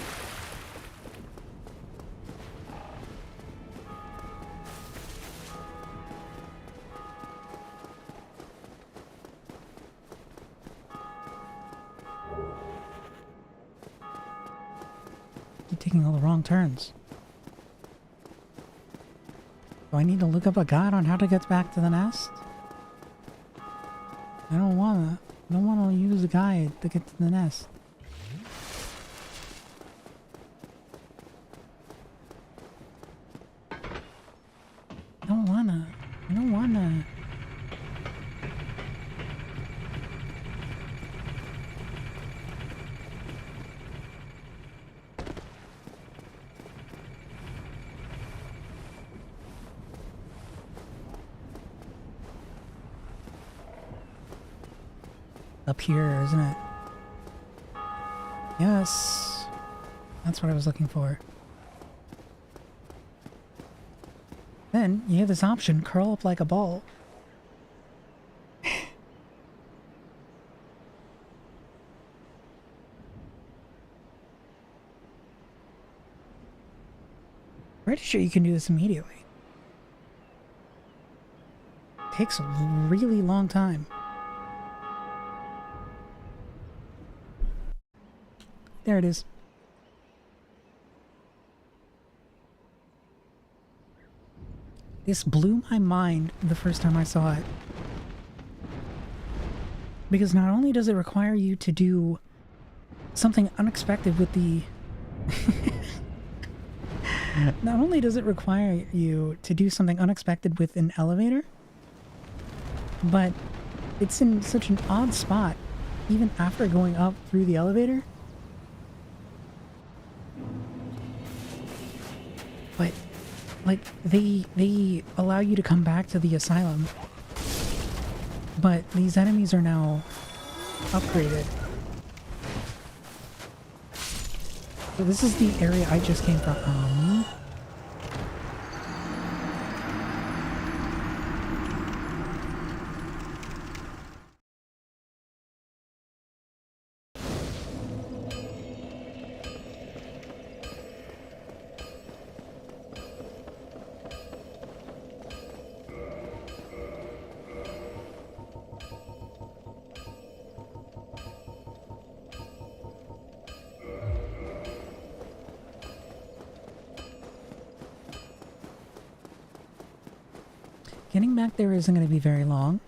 Keep taking all the wrong turns. Do I need to look up a guide on how to get back to the nest? I don't wanna use a guide to get to the nest. I don't wanna. Up here, isn't it? Yes. That's what I was looking for. Then you have this option, curl up like a ball. Pretty sure you can do this immediately. Takes a really long time. There it is. This blew my mind the first time I saw it. Because not only does it require you to do something unexpected with the... Not only does it require you to do something unexpected with an elevator, but it's in such an odd spot, even after going up through the elevator. But, like, they allow you to come back to the asylum. But these enemies are now upgraded. So this is the area I just came from. Getting back there isn't going to be very long.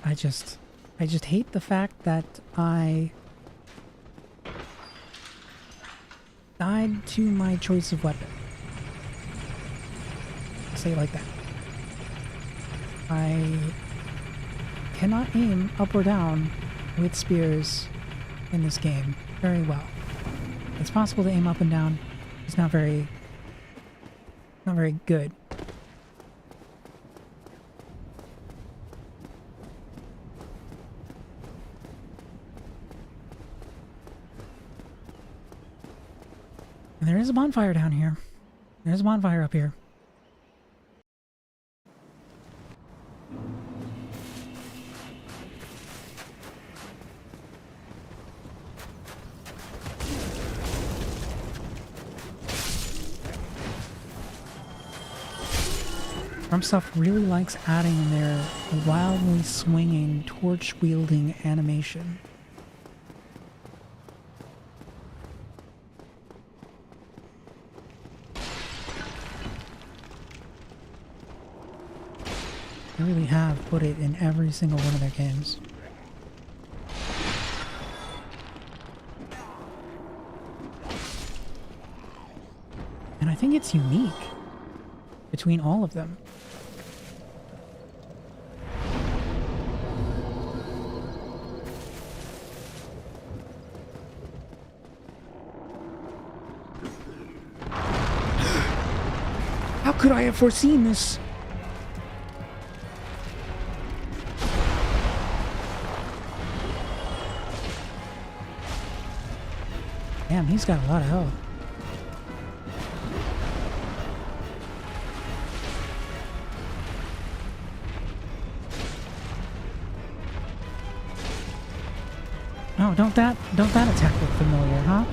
I just hate the fact that I died to my choice of weapon. I'll say it like that. I cannot aim up or down with spears in this game very well. It's possible to aim up and down. It's not very good. And there is a bonfire down here. There's a bonfire up here. FromSoft really likes adding their wildly swinging, torch-wielding animation. They really have put it in every single one of their games. And I think it's unique between all of them. How could I have foreseen this? Damn, he's got a lot of health. Oh, don't that attack look familiar, huh?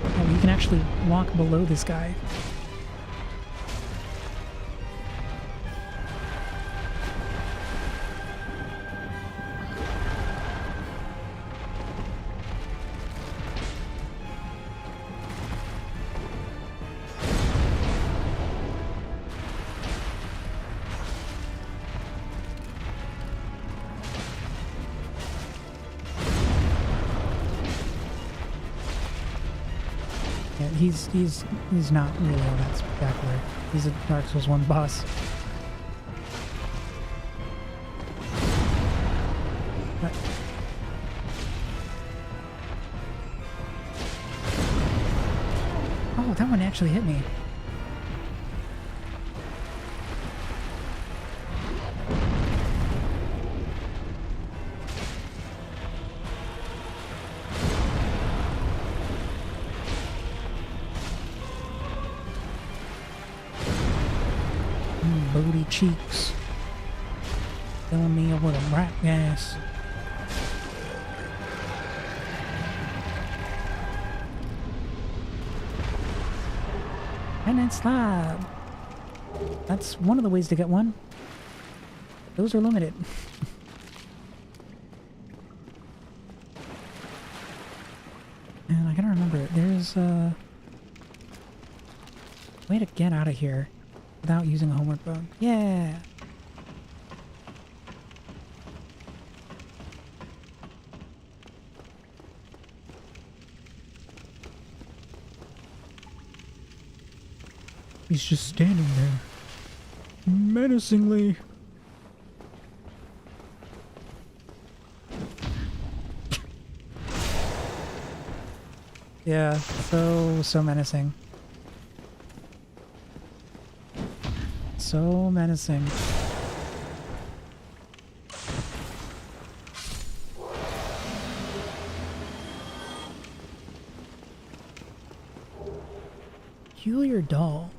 Oh, you can actually walk below this guy. Yeah, he's not really all that spectacular. He's a Dark Souls 1 boss. But oh, that one actually hit me. Booty cheeks. Filling me up with a rat gas. And then slide. That's one of the ways to get one. Those are limited. And I gotta remember, there's a way to get out of here without using a homeward bone. Yeah! He's just standing there. Menacingly. Yeah, so menacing. So menacing. Peculiar doll.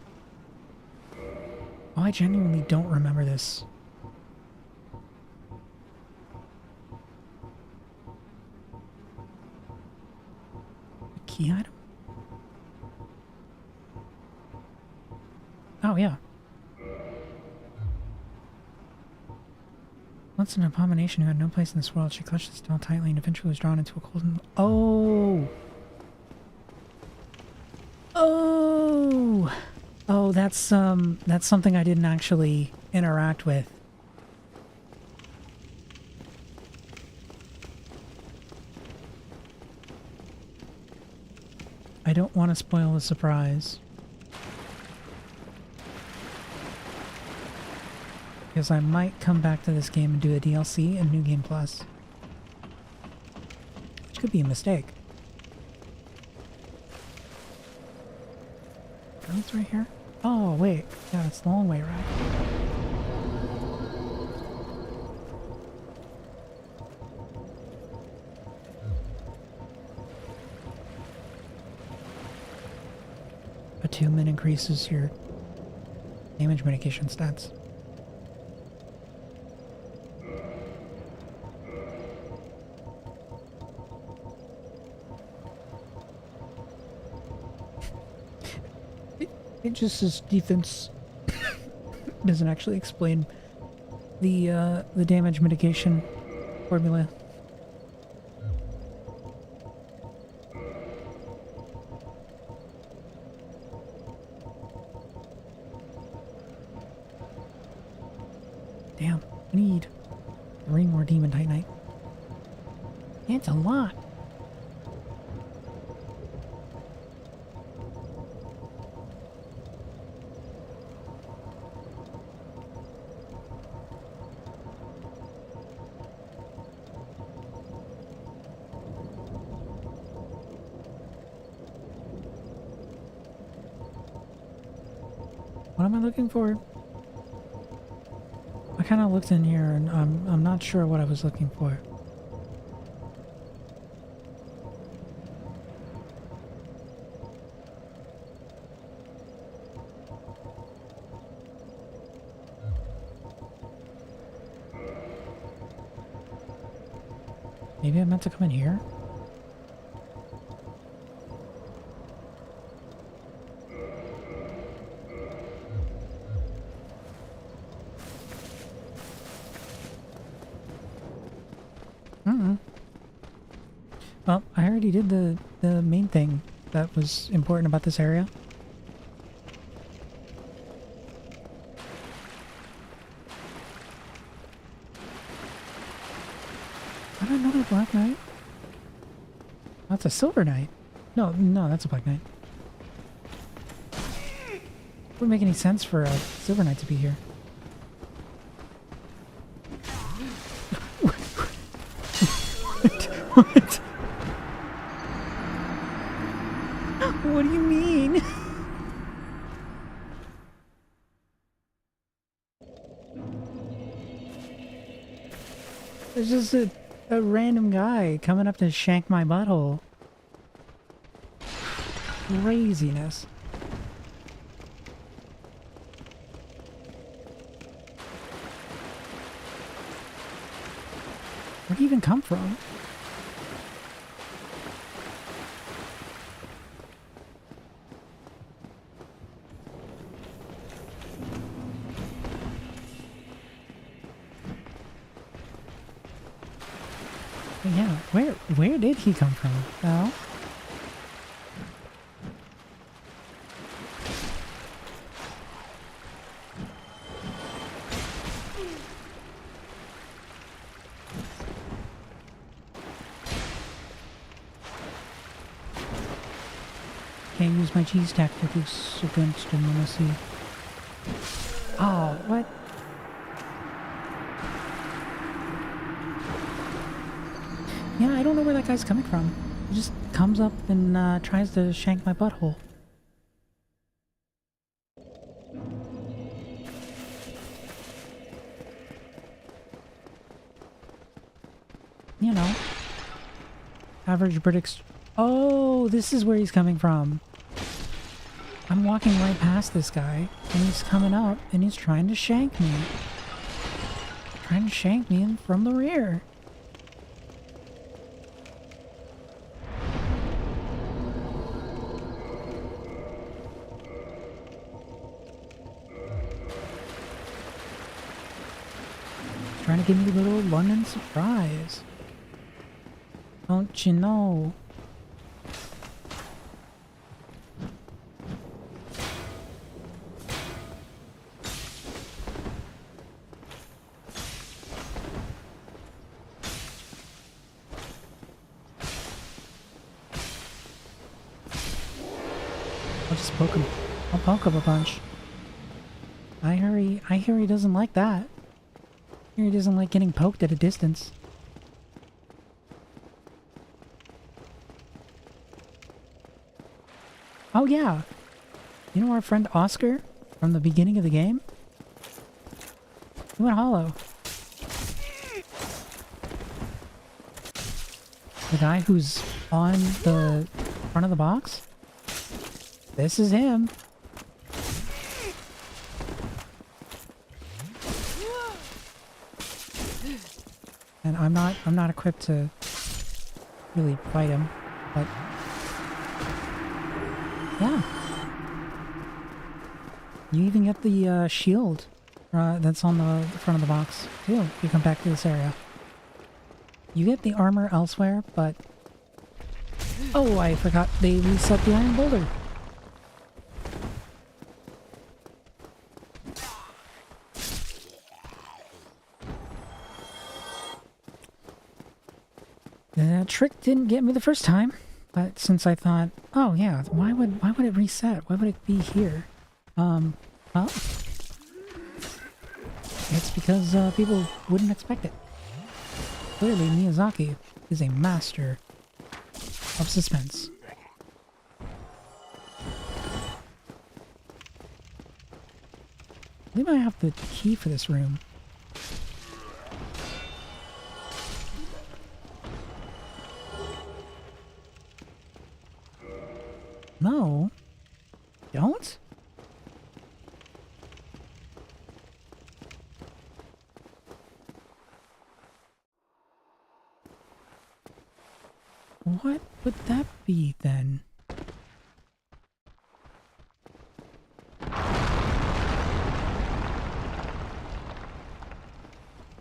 Oh, I genuinely don't remember this. A key item? Oh, yeah. Once an abomination who had no place in this world, she clutched the stone tightly and eventually was drawn into a cold and... Oh! Oh! Oh, that's something I didn't actually interact with. I don't want to spoil the surprise. Because I might come back to this game and do a DLC and New Game Plus. Which could be a mistake. Oh, it's right here? Oh, wait. Yeah, it's the long way, right? Attunement increases your damage mitigation stats. It just says defense. Doesn't actually explain the damage mitigation formula. Damn, I need 3 more demon titanite. It's a lot. What am I looking for? I kind of looked in here and I'm not sure what I was looking for. Maybe I meant to come in here? Well, I already did the main thing that was important about this area. I don't know a Black Knight. That's a Silver Knight. No, that's a Black Knight. Wouldn't make any sense for a Silver Knight to be here. What? What do you mean? There's just a random guy coming up to shank my butthole. Craziness. Where'd he even come from? Yeah, where did he come from? Well, can't use my cheese tactics against him, let me see. Oh, what? Yeah, I don't know where that guy's coming from. He just comes up and tries to shank my butthole. You know. Average British... Oh, this is where he's coming from. I'm walking right past this guy, and he's coming up, and he's trying to shank me. Trying to shank me from the rear. Trying to give me a little London surprise. Don't you know? I'll just poke him. I'll poke him a bunch. I hear he doesn't like that. I hear he doesn't like getting poked at a distance. Oh yeah. You know our friend Oscar from the beginning of the game? He went hollow. The guy who's on the front of the box? This is him. And I'm not equipped to really fight him, but yeah. You even get the shield that's on the front of the box, too, if you come back to this area. You get the armor elsewhere, but... Oh, I forgot they reset the iron boulder. That trick didn't get me the first time, but since I thought, oh yeah, why would it reset? Why would it be here? Well, it's because people wouldn't expect it. Clearly, Miyazaki is a master of suspense. I believe I have the key for this room. No. Don't? What would that be then?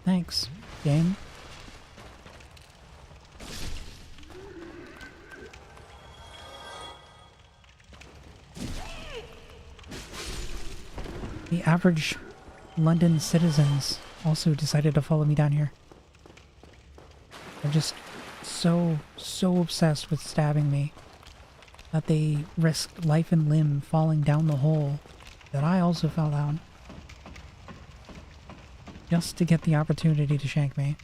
Thanks, game. The average London citizens also decided to follow me down here. They're just so obsessed with stabbing me that they risked life and limb falling down the hole that I also fell down. Just to get the opportunity to shank me.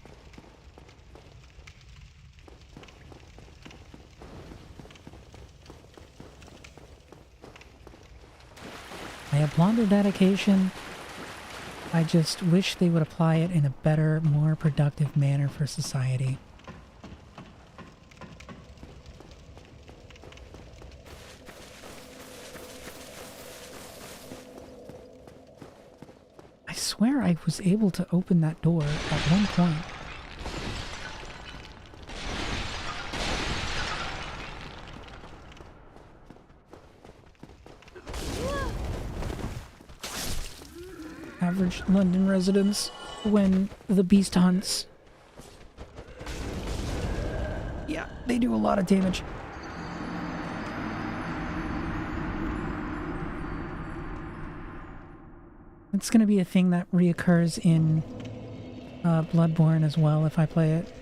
I applaud their dedication. I just wish they would apply it in a better, more productive manner for society. I swear I was able to open that door at one point. Average London residents when the beast hunts. Yeah, they do a lot of damage. It's gonna be a thing that reoccurs in Bloodborne as well if I play it.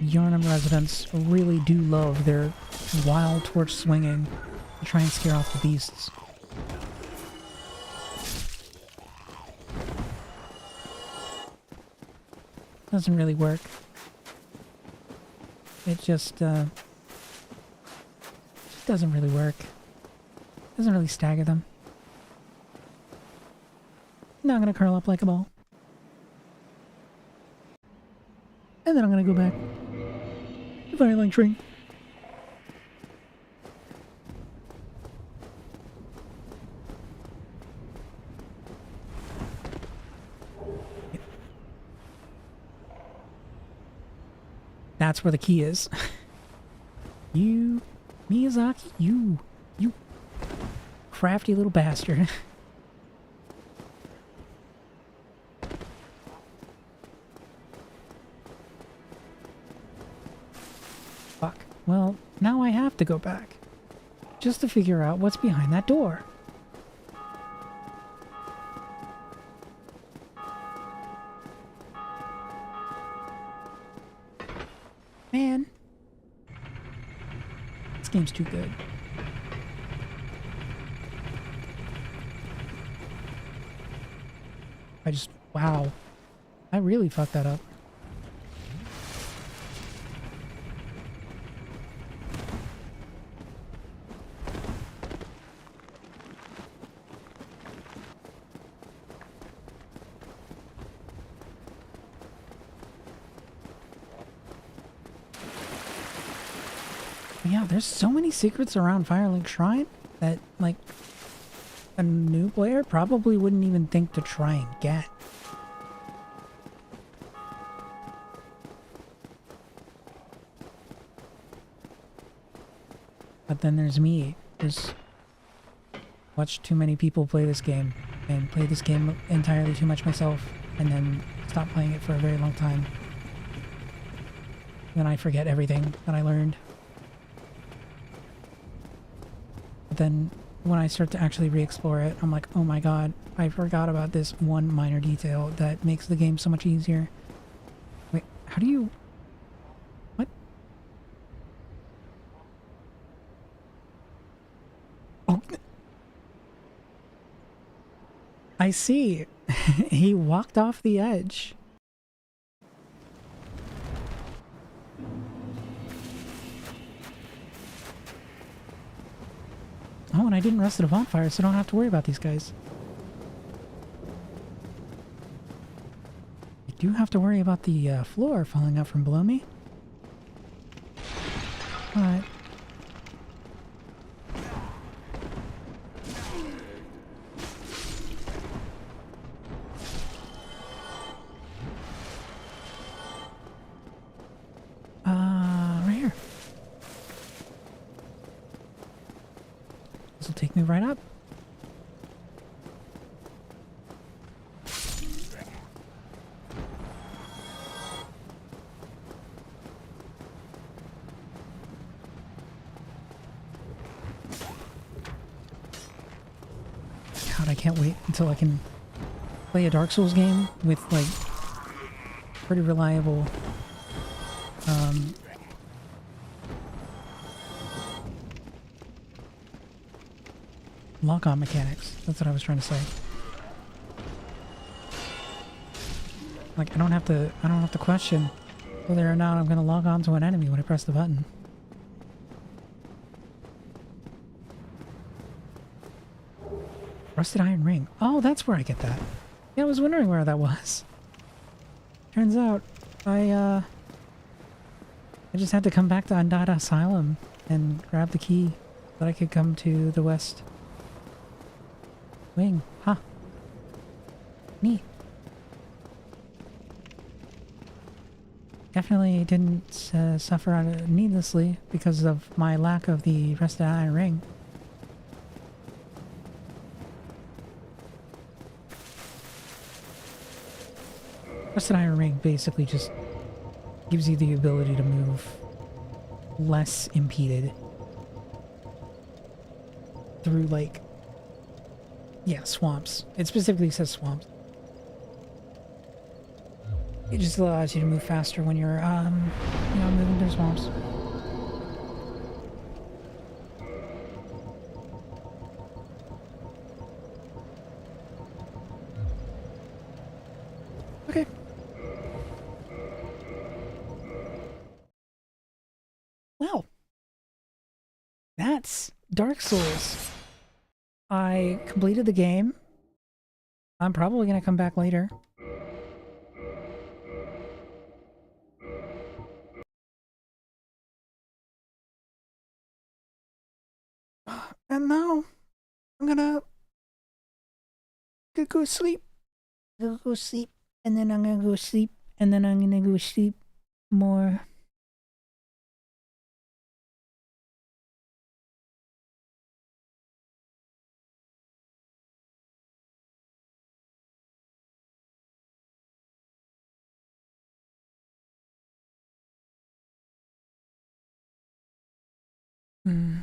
Yarnum residents really do love their wild torch swinging to try and scare off the beasts. Doesn't really work. It just doesn't really work. Doesn't really stagger them. Now I'm gonna curl up like a ball. And then I'm gonna go back. Violent tree. That's where the key is. You, Miyazaki, you crafty little bastard. Fuck. Well, now I have to go back. Just to figure out what's behind that door. Man. This game's too good. Wow. I really fucked that up. Yeah, there's so many secrets around Firelink Shrine that, like, a new player probably wouldn't even think to try and get. But then there's me. There's watched too many people play this game and play this game entirely too much myself and then stop playing it for a very long time. Then I forget everything that I learned. But then when I start to actually re-explore it, I'm like, oh my god, I forgot about this one minor detail that makes the game so much easier. Wait, how do you... What? Oh... I see. He walked off the edge. Oh, and I didn't rest at a bonfire, so I don't have to worry about these guys. I do have to worry about the floor falling out from below me. Alright. Right here. This will take me right up. God, I can't wait until I can play a Dark Souls game with, like, pretty reliable, lock-on mechanics. That's what I was trying to say. Like, I don't have to question whether or not I'm gonna log on to an enemy when I press the button. Rusted iron ring. Oh, that's where I get that. Yeah, I was wondering where that was. Turns out, I just had to come back to Undata Asylum and grab the key so that I could come to the west wing. Huh. Neat. Definitely didn't suffer needlessly because of my lack of the rusted iron ring. Rusted iron ring basically just gives you the ability to move less impeded through, like, yeah, swamps. It specifically says swamps. It just allows you to move faster when you're, you know, moving through swamps. Okay. Well, that's Dark Souls. I completed the game. I'm probably gonna come back later. And now I'm gonna go sleep. Go sleep, and then I'm gonna go sleep, and then I'm gonna go sleep more. Hmm.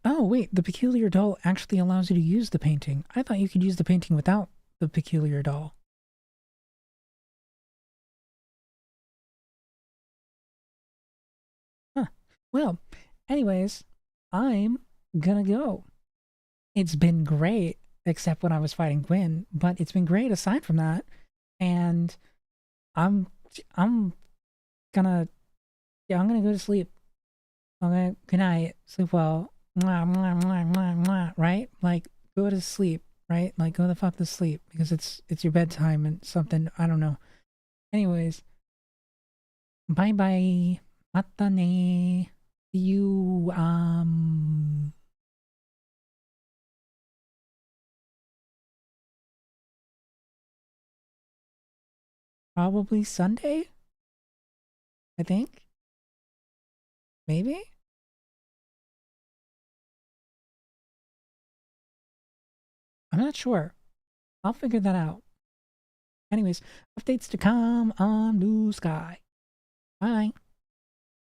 Oh, wait, the peculiar doll actually allows you to use the painting. I thought you could use the painting without the peculiar doll. Huh. Well, anyways, I'm gonna go. It's been great, except when I was fighting Gwyn, but it's been great aside from that. And I'm I'm gonna I'm gonna go to sleep. Okay, good night. Sleep well. Mwah, mwah, mwah, mwah, mwah, right? Like, go to sleep, right? Like, go the fuck to sleep because it's your bedtime and something. I don't know. Anyways, bye bye. Mata ne. See you. Probably Sunday. I think. Maybe? I'm not sure. I'll figure that out. Anyways, updates to come on Blue Sky. Bye.